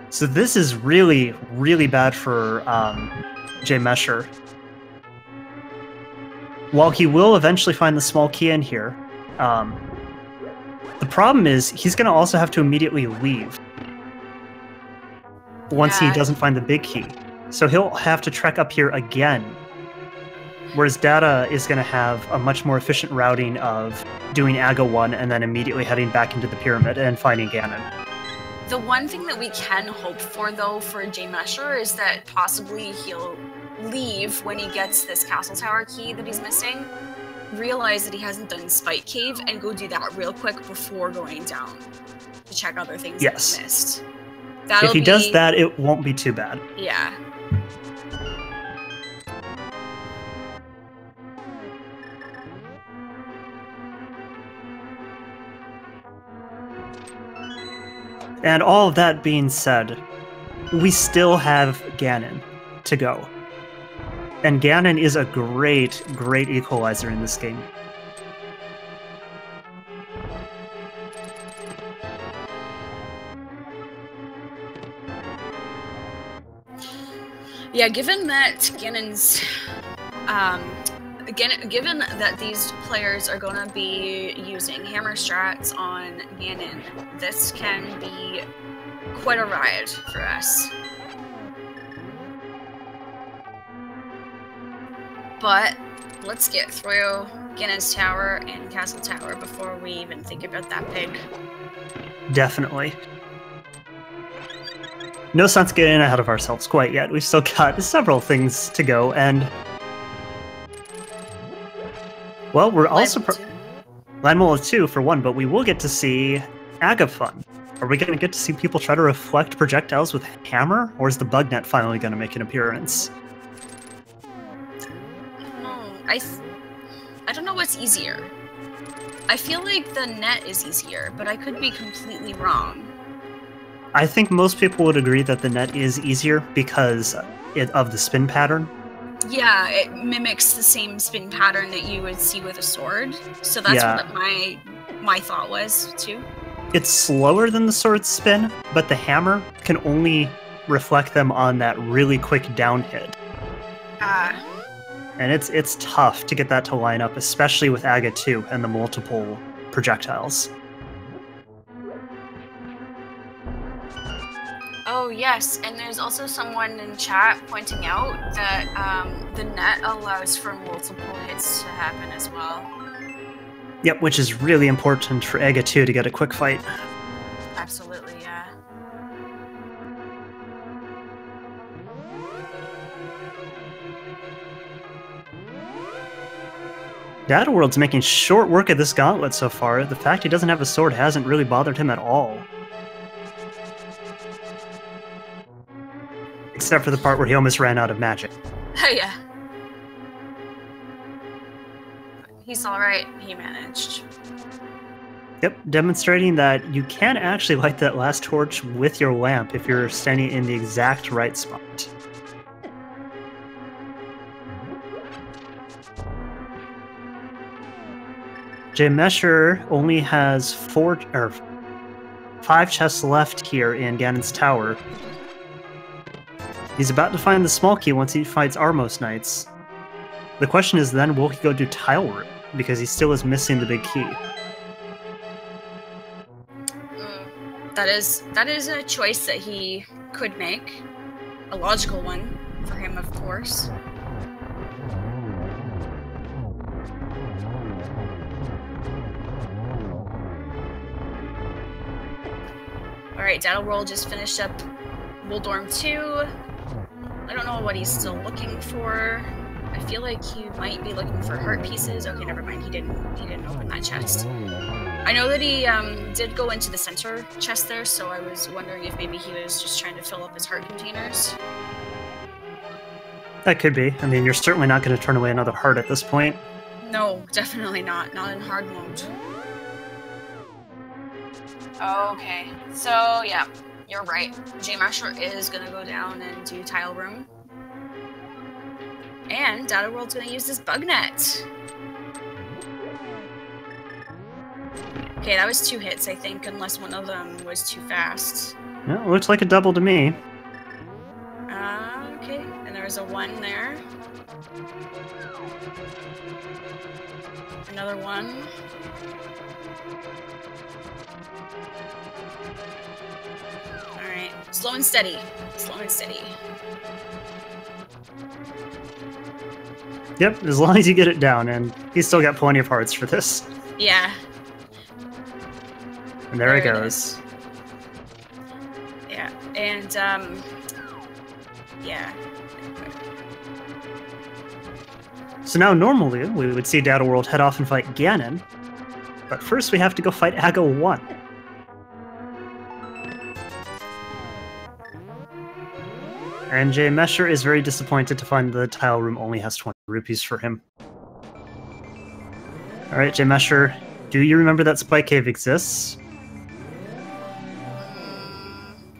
So this is really, really bad for jmeasher. While he will eventually find the small key in here, the problem is he's going to also have to immediately leave once he doesn't find the big key. So he'll have to trek up here again. Whereas Data is going to have a much more efficient routing of doing Aga 1 and then immediately heading back into the pyramid and finding Ganon. The one thing that we can hope for, though, for jmeasher is that possibly he'll leave when he gets this castle tower key that he's missing, realize that he hasn't done Spike Cave, and go do that real quick before going down to check other things that he's missed. If he does that, it won't be too bad. Yeah. And all of that being said, we still have Ganon to go. And Ganon is a great, great equalizer in this game. Yeah, given that Ganon's... given that these players are going to be using hammer strats on Ganon, this can be quite a ride for us. But let's get through Ganon's tower and Castle Tower before we even think about that pig. Definitely. No sense getting ahead of ourselves quite yet. We've still got several things to go, and... well, we're also... Land Mole 2 for one, but we will get to see Agafun. Are we going to get to see people try to reflect projectiles with hammer? Or is the bug net finally going to make an appearance? I don't know what's easier. I feel like the net is easier, but I could be completely wrong. I think most people would agree that the net is easier because of the spin pattern. Yeah, it mimics the same spin pattern that you would see with a sword. So that's what my thought was, too. It's slower than the sword spin, but the hammer can only reflect them on that really quick down hit. And it's tough to get that to line up, especially with Aga 2 and the multiple projectiles. Oh yes, and there's also someone in chat pointing out that the net allows for multiple hits to happen as well. Yep, which is really important for Aga 2 to get a quick fight. Absolutely, yeah. Dataworld's making short work of this gauntlet so far. The fact he doesn't have a sword hasn't really bothered him at all. Except for the part where he almost ran out of magic. Oh, yeah. He's alright. He managed. Yep, demonstrating that you can actually light that last torch with your lamp if you're standing in the exact right spot. jmeasher only has 5 chests left here in Ganon's tower. He's about to find the small key once he fights Armos Knights. The question is then, will he go do Tile Room? Because he still is missing the big key. That is a choice that he could make. A logical one for him, of course. Alright, Dataworld just finished up Wildorm 2. I don't know what he's still looking for. I feel like he might be looking for heart pieces. Okay, never mind. He didn't open that chest. I know that he did go into the center chest there, so I was wondering if maybe he was just trying to fill up his heart containers. That could be. I mean, you're certainly not going to turn away another heart at this point. No, definitely not. Not in hard mode. Okay, so yeah, you're right. jmeasher is gonna go down and do Tile Room. And Dataworld's gonna use this bug net. Okay, that was 2 hits, I think, unless one of them was too fast. Well, it looks like a double to me. Okay, and there's a 1 there. Another 1. Alright, slow and steady. Slow and steady. Yep, as long as you get it down, and he's still got plenty of hearts for this. Yeah. And there it goes. Yeah, and, yeah. So now, normally, we would see Dataworld head off and fight Ganon, but first we have to go fight Aga 1. And jmeasher is very disappointed to find the Tile Room only has 20 rupees for him. Alright, jmeasher, do you remember that Spike Cave exists?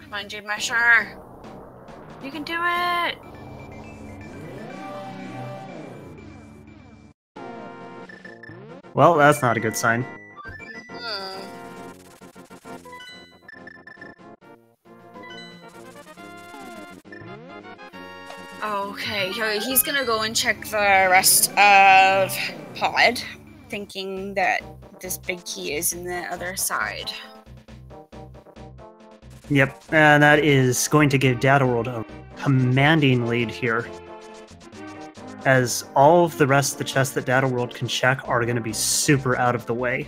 Come on, jmeasher. You can do it! Well, that's not a good sign. Okay, he's gonna go and check the rest of Pod, thinking that this big key is in the other side. Yep, and that is going to give Dataworld a commanding lead here, as all of the rest of the chests that Dataworld can check are going to be super out of the way.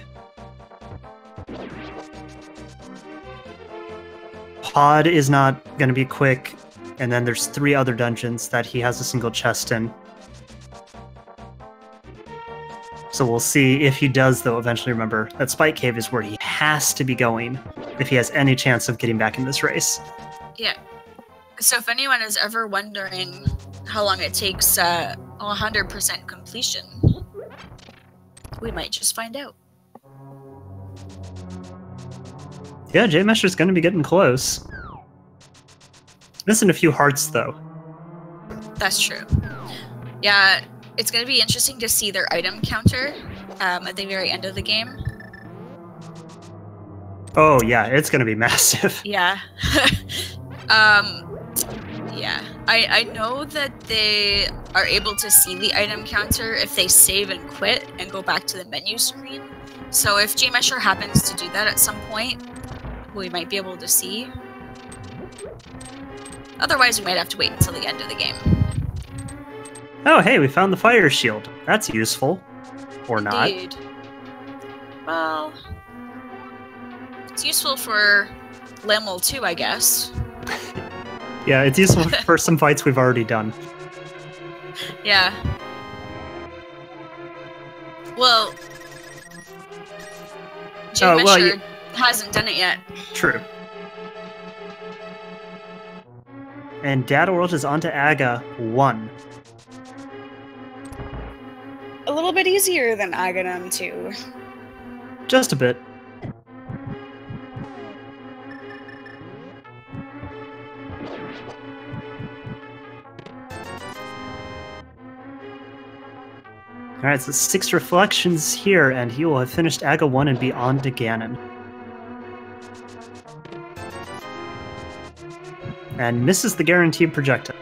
Pod is not going to be quick, and then there's 3 other dungeons that he has a single chest in. So we'll see if he does, though, eventually remember that Spike Cave is where he has to be going if he has any chance of getting back in this race. Yeah. So if anyone is ever wondering how long it takes 100% completion, we might just find out. Yeah, jmeasher's going to be getting close. Missing a few hearts, though. That's true. Yeah, it's going to be interesting to see their item counter at the very end of the game. Oh, yeah, it's going to be massive. Yeah. Yeah. I know that they are able to see the item counter if they save and quit and go back to the menu screen. So if jmeasher happens to do that at some point, we might be able to see. Otherwise, we might have to wait until the end of the game. Oh, hey, we found the fire shield. That's useful. Or not. Indeed. Well, it's useful for Lamel too, I guess. Yeah, it's useful for some fights we've already done. Yeah. Well, jmeasher hasn't done it yet. True. And dataworld is onto Aga 1. A little bit easier than Aghanim 2. Just a bit. Alright, so 6 reflections here, and he will have finished Aga 1 and be on to Ganon. And misses the guaranteed projectile.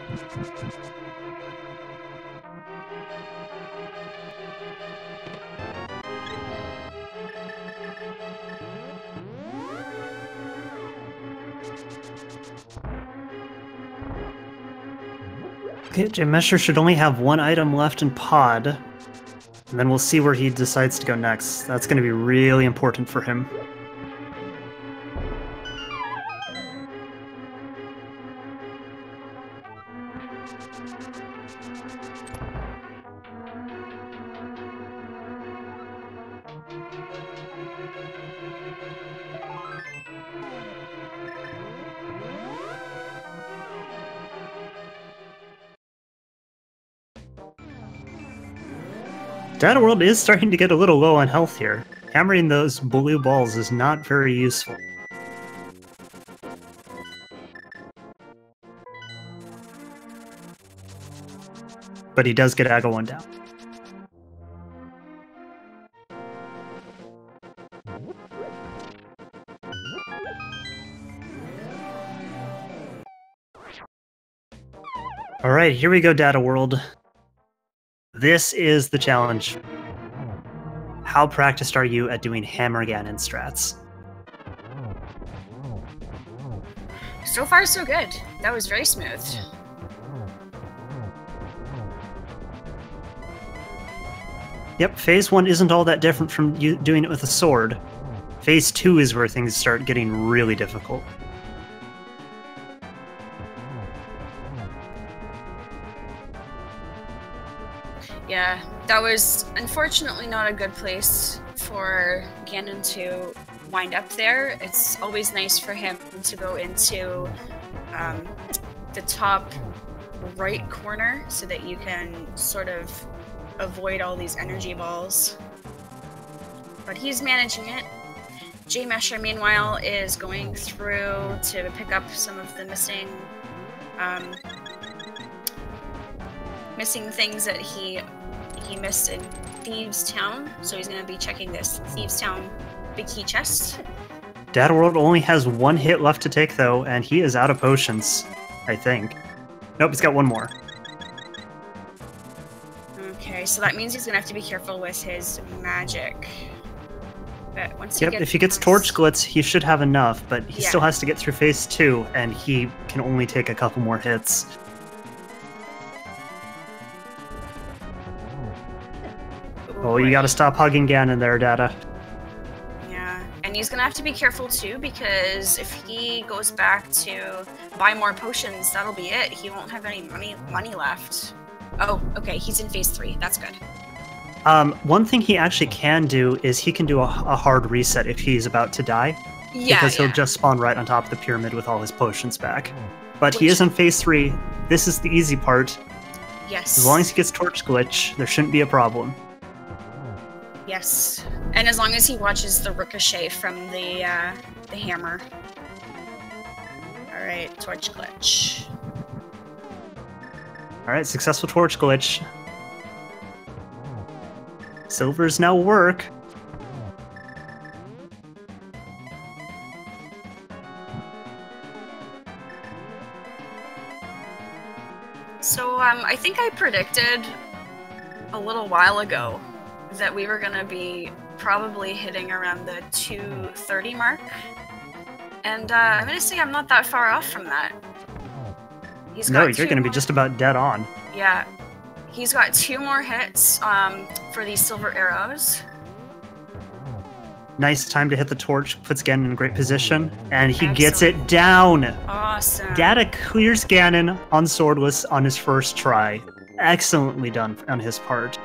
Okay, jmeasher should only have 1 item left in pod. And then we'll see where he decides to go next. That's going to be really important for him. Dataworld is starting to get a little low on health here. Hammering those blue balls is not very useful. But he does get Aga 1 down. Alright, here we go, Dataworld. This is the challenge. How practiced are you at doing Hammer Ganon strats? So far, so good. That was very smooth. Yep, Phase 1 isn't all that different from you doing it with a sword. Phase 2 is where things start getting really difficult. Yeah, that was unfortunately not a good place for Ganon to wind up there. It's always nice for him to go into the top right corner so that you can sort of avoid all these energy balls. But he's managing it. jmeasher, meanwhile, is going through to pick up some of the missing things that he missed in Thieves Town, so he's going to be checking this Thieves Town big key chest. Dataworld only has 1 hit left to take, though, and he is out of potions, I think. Nope, he's got 1 more. Okay, so that means he's going to have to be careful with his magic. But once if he gets Torch Glitz, he should have enough, but he still has to get through Phase 2, and he can only take a couple more hits. Oh, you gotta stop hugging Ganon there, Data. Yeah, and he's gonna have to be careful too, because if he goes back to buy more potions, that'll be it. He won't have any money left. Oh, okay, he's in Phase 3. That's good. One thing he actually can do is he can do a hard reset if he's about to die. Yeah, because he'll just spawn right on top of the pyramid with all his potions back. But he is in Phase 3. This is the easy part. Yes. As long as he gets Torch Glitch, there shouldn't be a problem. Yes, and as long as he watches the ricochet from the hammer. All right, Torch Glitch. All right, successful Torch Glitch. Silvers now work. So I think I predicted a little while ago that we were gonna be probably hitting around the 230 mark, and I'm gonna say I'm not that far off from that. No, you're gonna be just about dead on. Yeah, he's got 2 more hits for these silver arrows. Nice time to hit the torch, puts Ganon in a great position, and he gets it down! Awesome. Data clears Ganon on Swordless on his first try. Excellently done on his part.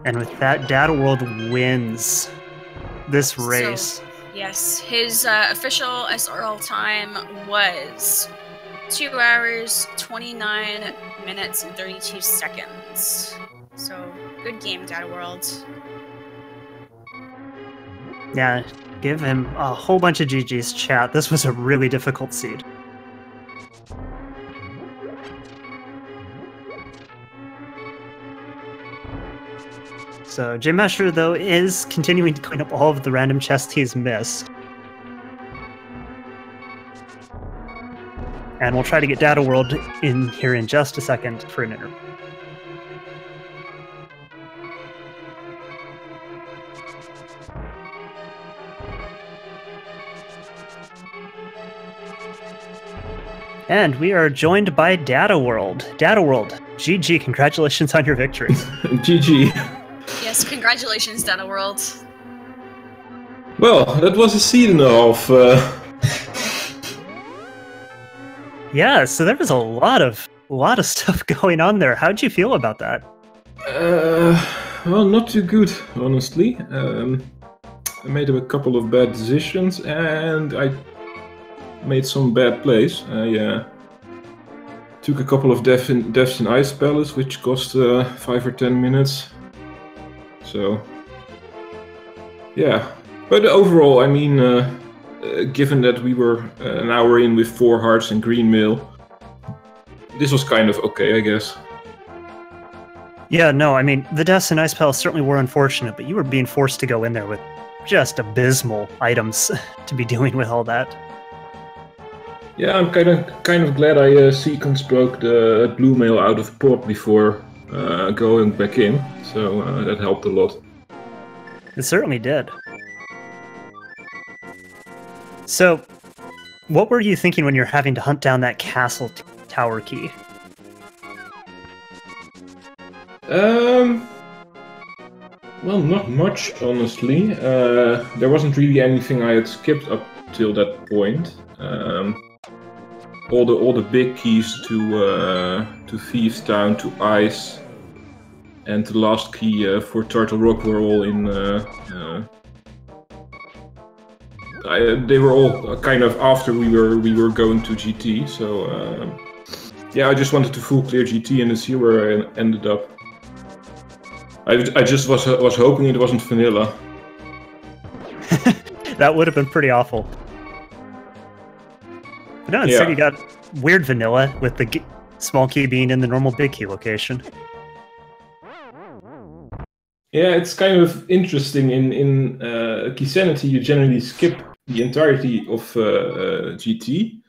And with that, Data World wins this race. So, yes, his official SRL time was 2 hours, 29 minutes, and 32 seconds. So, good game, Data World. Yeah, give him a whole bunch of GG's, chat. This was a really difficult seed. So jmeasher, though, is continuing to clean up all of the random chests he's missed. And we'll try to get Data World in here in just a second for an interview. And we are joined by Data World. Data World, GG, congratulations on your victory. GG. Yes, congratulations, Data World. Well, that was a seed and a half. Yeah, so there was a lot of stuff going on there. How'd you feel about that? Well, not too good, honestly. I made a couple of bad decisions, and I made some bad plays. I took a couple of deaths in Ice Palace, which cost 5 or 10 minutes. So, yeah. But overall, I mean, given that we were an hour in with 4 hearts and green mail, this was kind of okay, I guess. Yeah, no, I mean, the deaths in Ice Palace certainly were unfortunate, but you were being forced to go in there with just abysmal items to be dealing with all that. Yeah, I'm kind of glad I sequence broke the blue mail out of pot before going back in, so that helped a lot. It certainly did. So, what were you thinking when you're having to hunt down that castle tower key? Well, not much, honestly. There wasn't really anything I had skipped up till that point. All the big keys to Thieves Town, to Ice, and the last key for Turtle Rock were all in. They were all kind of after we were going to GT. So yeah, I just wanted to full clear GT and see where I ended up. I just was hoping it wasn't vanilla. That would have been pretty awful. But no, instead you got weird vanilla with the small key being in the normal big key location. Yeah, it's kind of interesting. In Key Sanity, you generally skip the entirety of GT,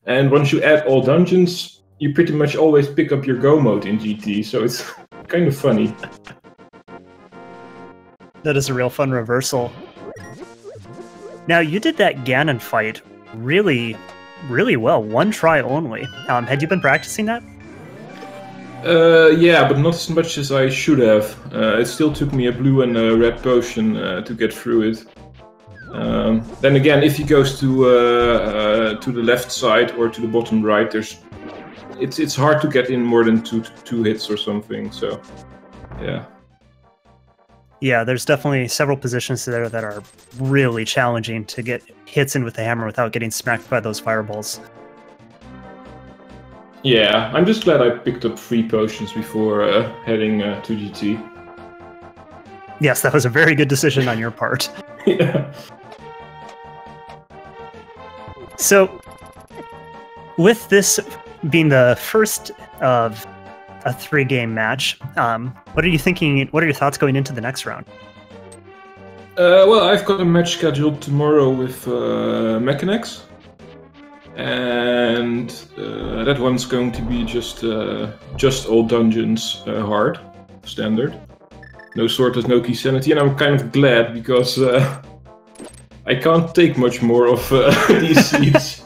and once you add all dungeons, you pretty much always pick up your go mode in GT. So it's kind of funny. That is a real fun reversal. Now, you did that Ganon fight really well. 1 try only. Had you been practicing that? Yeah, but not as much as I should have. It still took me a blue and a red potion to get through it. Then again, if he goes to the left side or to the bottom right, it's hard to get in more than two hits or something. So, yeah. Yeah, there's definitely several positions there that are really challenging to get hits in with the hammer without getting smacked by those fireballs. Yeah, I'm just glad I picked up 3 potions before heading to GT. Yes, that was a very good decision on your part. Yeah. So, with this being the first of a 3-game match, what are you thinking? What are your thoughts going into the next round? Well, I've got a match scheduled tomorrow with Mechanics, and that one's going to be just all dungeons hard, standard. No Sorted, no Key Sanity, and I'm kind of glad because I can't take much more of these seeds.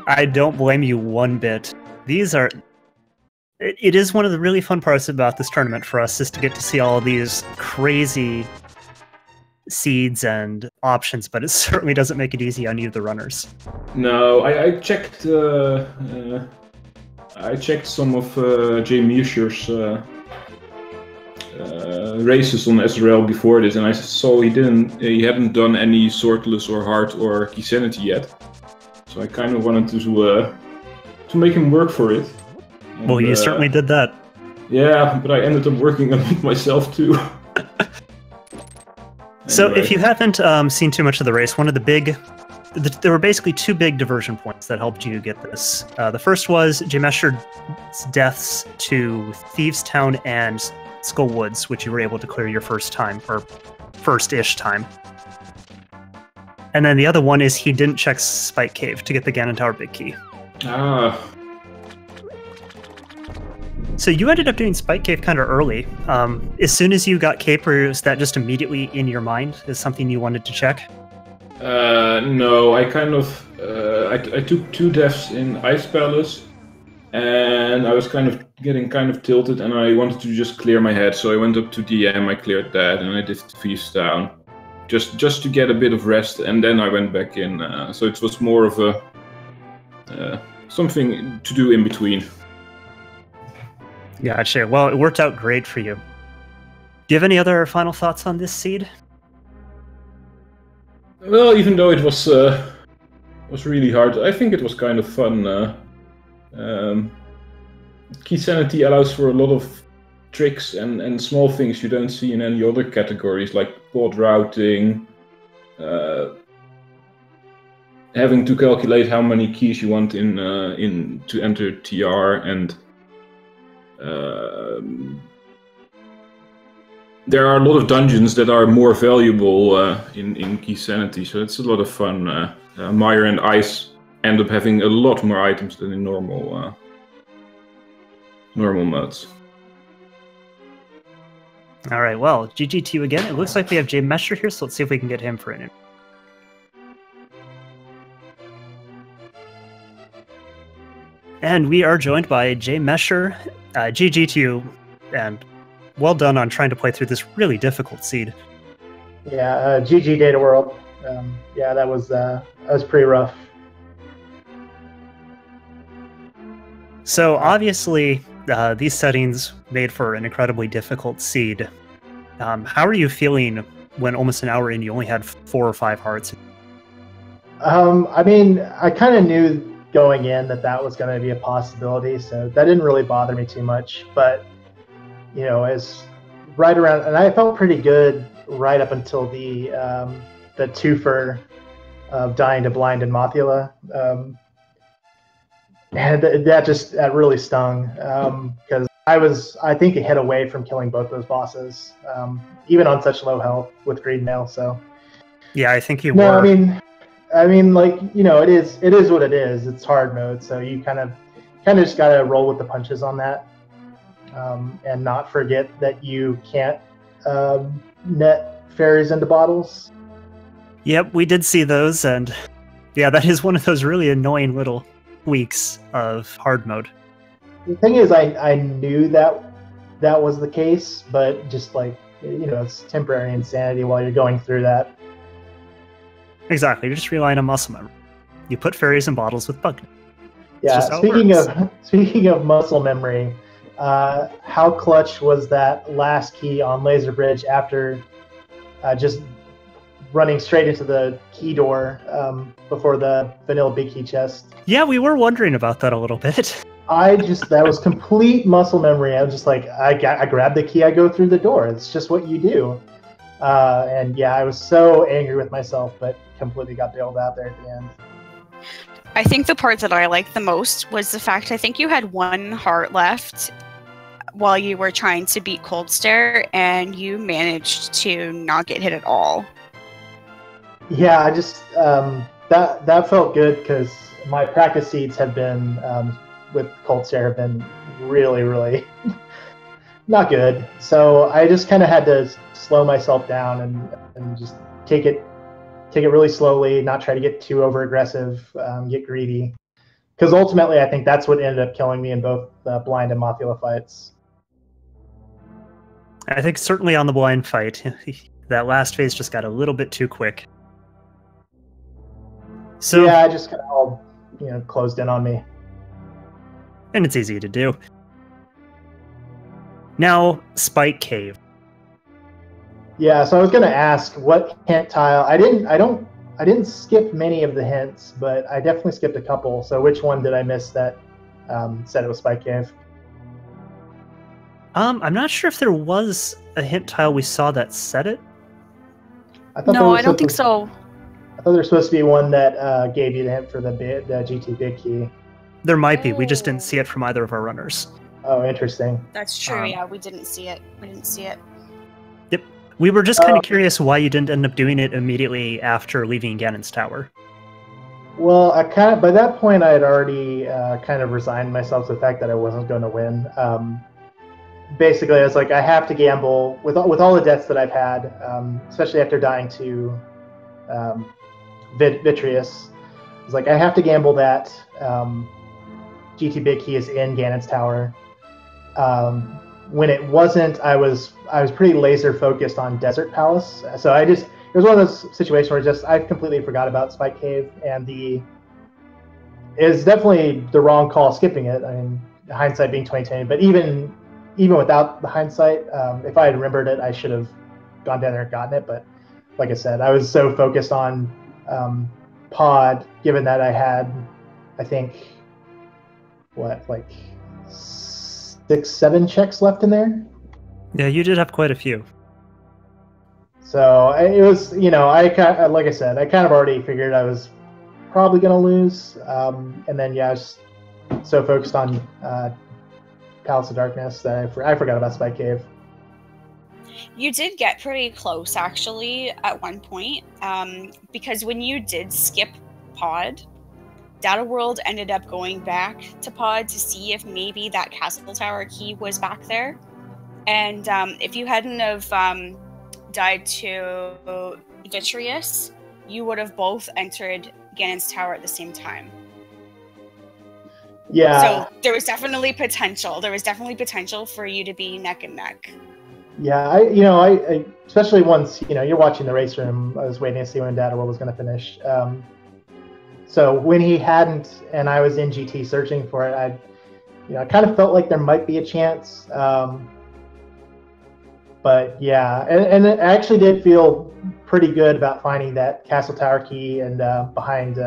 I don't blame you one bit. These are... It is one of the really fun parts about this tournament for us, is to get to see all of these crazy seeds and options, but it certainly doesn't make it easy on you, the runners. No, I checked some of jmeasher's races on SRL before this, and I saw he hadn't done any Sortless or Hard or Key Sanity yet. So I kind of wanted to make him work for it. And, well, you certainly did that. Yeah, but I ended up working on it myself too. So Anyway. if you haven't seen too much of the race, there were basically two big diversion points that helped you get this. The first was jmeasher's deaths to Thieves Town and Skull Woods, which you were able to clear your first time, or first-ish time. And then the other one is he didn't check Spike Cave to get the Ganon Tower Big Key. Ah. So you ended up doing Spike Cave kind of early. As soon as you got Caper, was that just immediately in your mind as something you wanted to check? No, I kind of I took 2 deaths in Ice Palace, and I was getting tilted, and I wanted to just clear my head. So I went up to DM, I cleared that, and I did Thieves Town, just to get a bit of rest, and then I went back in. So it was more of a something to do in between. Gotcha. Well, it worked out great for you. Do you have any other final thoughts on this seed? Well, even though it was really hard, I think it was kind of fun. Key Sanity allows for a lot of tricks and small things you don't see in any other categories, like pod routing, having to calculate how many keys you want in to enter TR, and there are a lot of dungeons that are more valuable in Key Sanity, so it's a lot of fun. Mire and Ice end up having a lot more items than in normal modes. All right, well, GG to you again. It looks like we have jmeasher here, so let's see if we can get him for an interview. And we are joined by jmeasher. GG to you, and well done on trying to play through this really difficult seed. Yeah, GG dataworld. Yeah, that was pretty rough. So obviously, these settings made for an incredibly difficult seed. How are you feeling when almost an hour in you only had 4 or 5 hearts? I mean, I kind of knew going in that was going to be a possibility, so that didn't really bother me too much. But you know, as right around, and I felt pretty good right up until the twofer of dying to Blind and Mothula. And that really stung, because I think a hit away from killing both those bosses, even on such low health with Green Mail. So yeah, I think you no, were. I mean, like, you know, it is what it is. It's hard mode, so you kind of just gotta roll with the punches on that, and not forget that you can't net fairies into bottles. Yep, we did see those, and yeah, that is one of those really annoying little weeks of hard mode. The thing is, I knew that was the case, but just like, you know, it's temporary insanity while you're going through that. Exactly, you're just relying on muscle memory. You put fairies in bottles with bug. Yeah, speaking of muscle memory, how clutch was that last key on Laser Bridge after just running straight into the key door before the vanilla big key chest? Yeah, we were wondering about that a little bit. That was complete muscle memory. I was just like, I grab the key, I go through the door. It's just what you do. And yeah, I was so angry with myself, but completely got bailed out there at the end. I think the part that I liked the most was the fact I think you had 1 heart left while you were trying to beat Cold Stare, and you managed to not get hit at all. Yeah, I just that felt good because my practice seeds have been with Cold Stare have been really not good. So I just kind of had to slow myself down and just take it really slowly, not try to get too over aggressive, get greedy. Because ultimately, I think that's what ended up killing me in both the Blind and Mothula fights. I think certainly on the Blind fight, that last phase just got a little bit too quick. So yeah, I just kind of all, you know, closed in on me. And it's easy to do. Now, Spike Cave. Yeah, so I was going to ask what hint tile. I didn't skip many of the hints, but I definitely skipped a couple. So which one did I miss that said it was Spike Cave? I'm not sure if there was a hint tile we saw that said it. No, I don't think so. I thought there was supposed to be one that gave you the hint for the GT big key. There might be. We just didn't see it from either of our runners. Oh, interesting. That's true. Yeah, we didn't see it. Yep. We were just kind of curious why you didn't end up doing it immediately after leaving Ganon's Tower. Well, by that point I had already kind of resigned myself to the fact that I wasn't going to win. Basically, I was like, I have to gamble with all the deaths that I've had, especially after dying to Vitreous. I was like, I have to gamble that GT Big Key is in Ganon's Tower. When it wasn't, I was pretty laser focused on Desert Palace. So it was one of those situations where I completely forgot about Spike Cave, and it's definitely the wrong call skipping it. I mean, hindsight being 2020, but even without the hindsight, if I had remembered it, I should have gone down there and gotten it. But like I said, I was so focused on Pod, given that I had, I think, like 6-7 checks left in there. Yeah, you did have quite a few. So it was, like I said, I kind of already figured I was probably going to lose. And then, I was so focused on Palace of Darkness that I forgot about Spike Cave. You did get pretty close, actually, at one point, because when you did skip Pod, dataworld ended up going back to Pod to see if maybe that Castle Tower key was back there. And if you hadn't have died to Vitreous, you would have both entered Ganon's Tower at the same time. Yeah. So there was definitely potential. There was definitely potential for you to be neck and neck. Yeah, I especially once you're watching the race room. I was waiting to see when dataworld was going to finish. So when he hadn't, and I was in GT searching for it, I kind of felt like there might be a chance. But yeah, and it actually did feel pretty good about finding that Castle Tower key and behind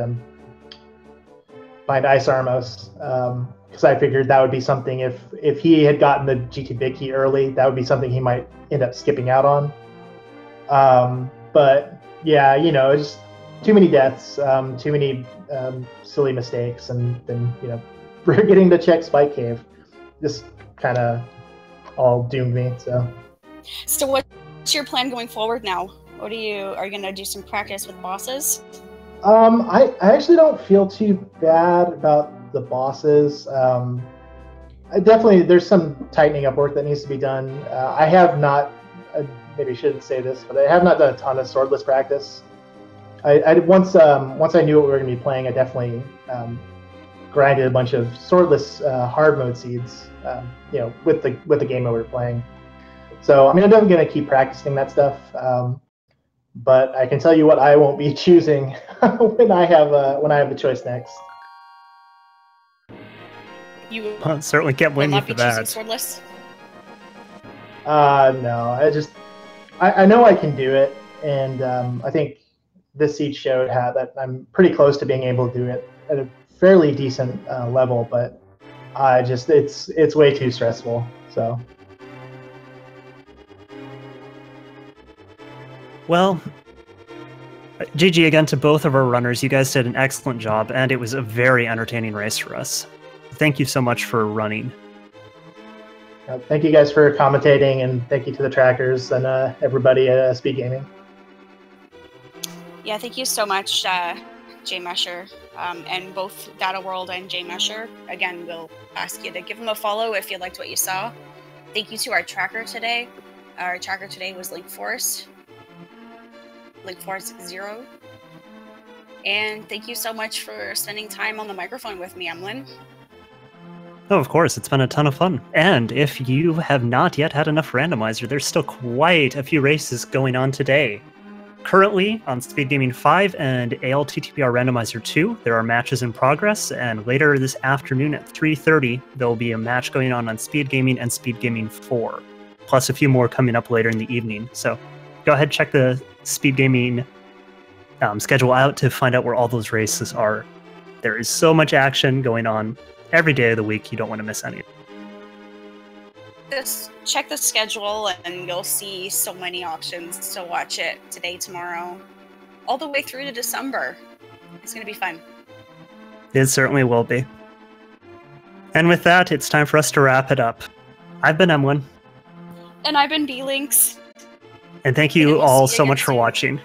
Ice Armos, because I figured that would be something if he had gotten the GT Big Key early, that would be something he might end up skipping out on. But yeah, it's just too many deaths, too many silly mistakes, and then forgetting to check Spike Cave just kind of all doomed me. So what's your plan going forward now? Are you going to do some practice with bosses? I actually don't feel too bad about the bosses. There's some tightening up work that needs to be done. I have not, maybe I shouldn't say this, but I have not done a ton of swordless practice. Once I knew what we were going to be playing, I definitely grinded a bunch of swordless hard mode seeds, with the game that we were playing. So I'm definitely going to keep practicing that stuff. But I can tell you what I won't be choosing when I have the choice next. You certainly can't blame you for that. Swordless? No, I know I can do it, and I think this seed showed that I'm pretty close to being able to do it at a fairly decent level, but it's way too stressful. So. Well, GG again to both of our runners. You guys did an excellent job, and it was a very entertaining race for us. Thank you so much for running. Thank you guys for commentating, and thank you to the trackers and everybody at Speed Gaming. Yeah, thank you so much, jmeasher, and both dataworld and jmeasher. Again, we'll ask you to give them a follow if you liked what you saw. Thank you to our tracker today. Our tracker today was LinkForce 0. And thank you so much for spending time on the microphone with me, Emlyn. Oh, of course, it's been a ton of fun. And if you have not yet had enough Randomizer, there's still quite a few races going on today. Currently, on Speed Gaming 5 and ALTTPR Randomizer 2, there are matches in progress, and later this afternoon at 3:30, there will be a match going on Speed Gaming and Speed Gaming 4, plus a few more coming up later in the evening. So go ahead, check the Speed Gaming schedule out to find out where all those races are. There is so much action going on every day of the week. You don't want to miss any. Just check the schedule and you'll see so many options to watch it today, tomorrow, all the way through to December. It's going to be fun. It certainly will be. And with that, it's time for us to wrap it up. I've been Emlyn. And I've been B-Links. And thank you all so much for watching.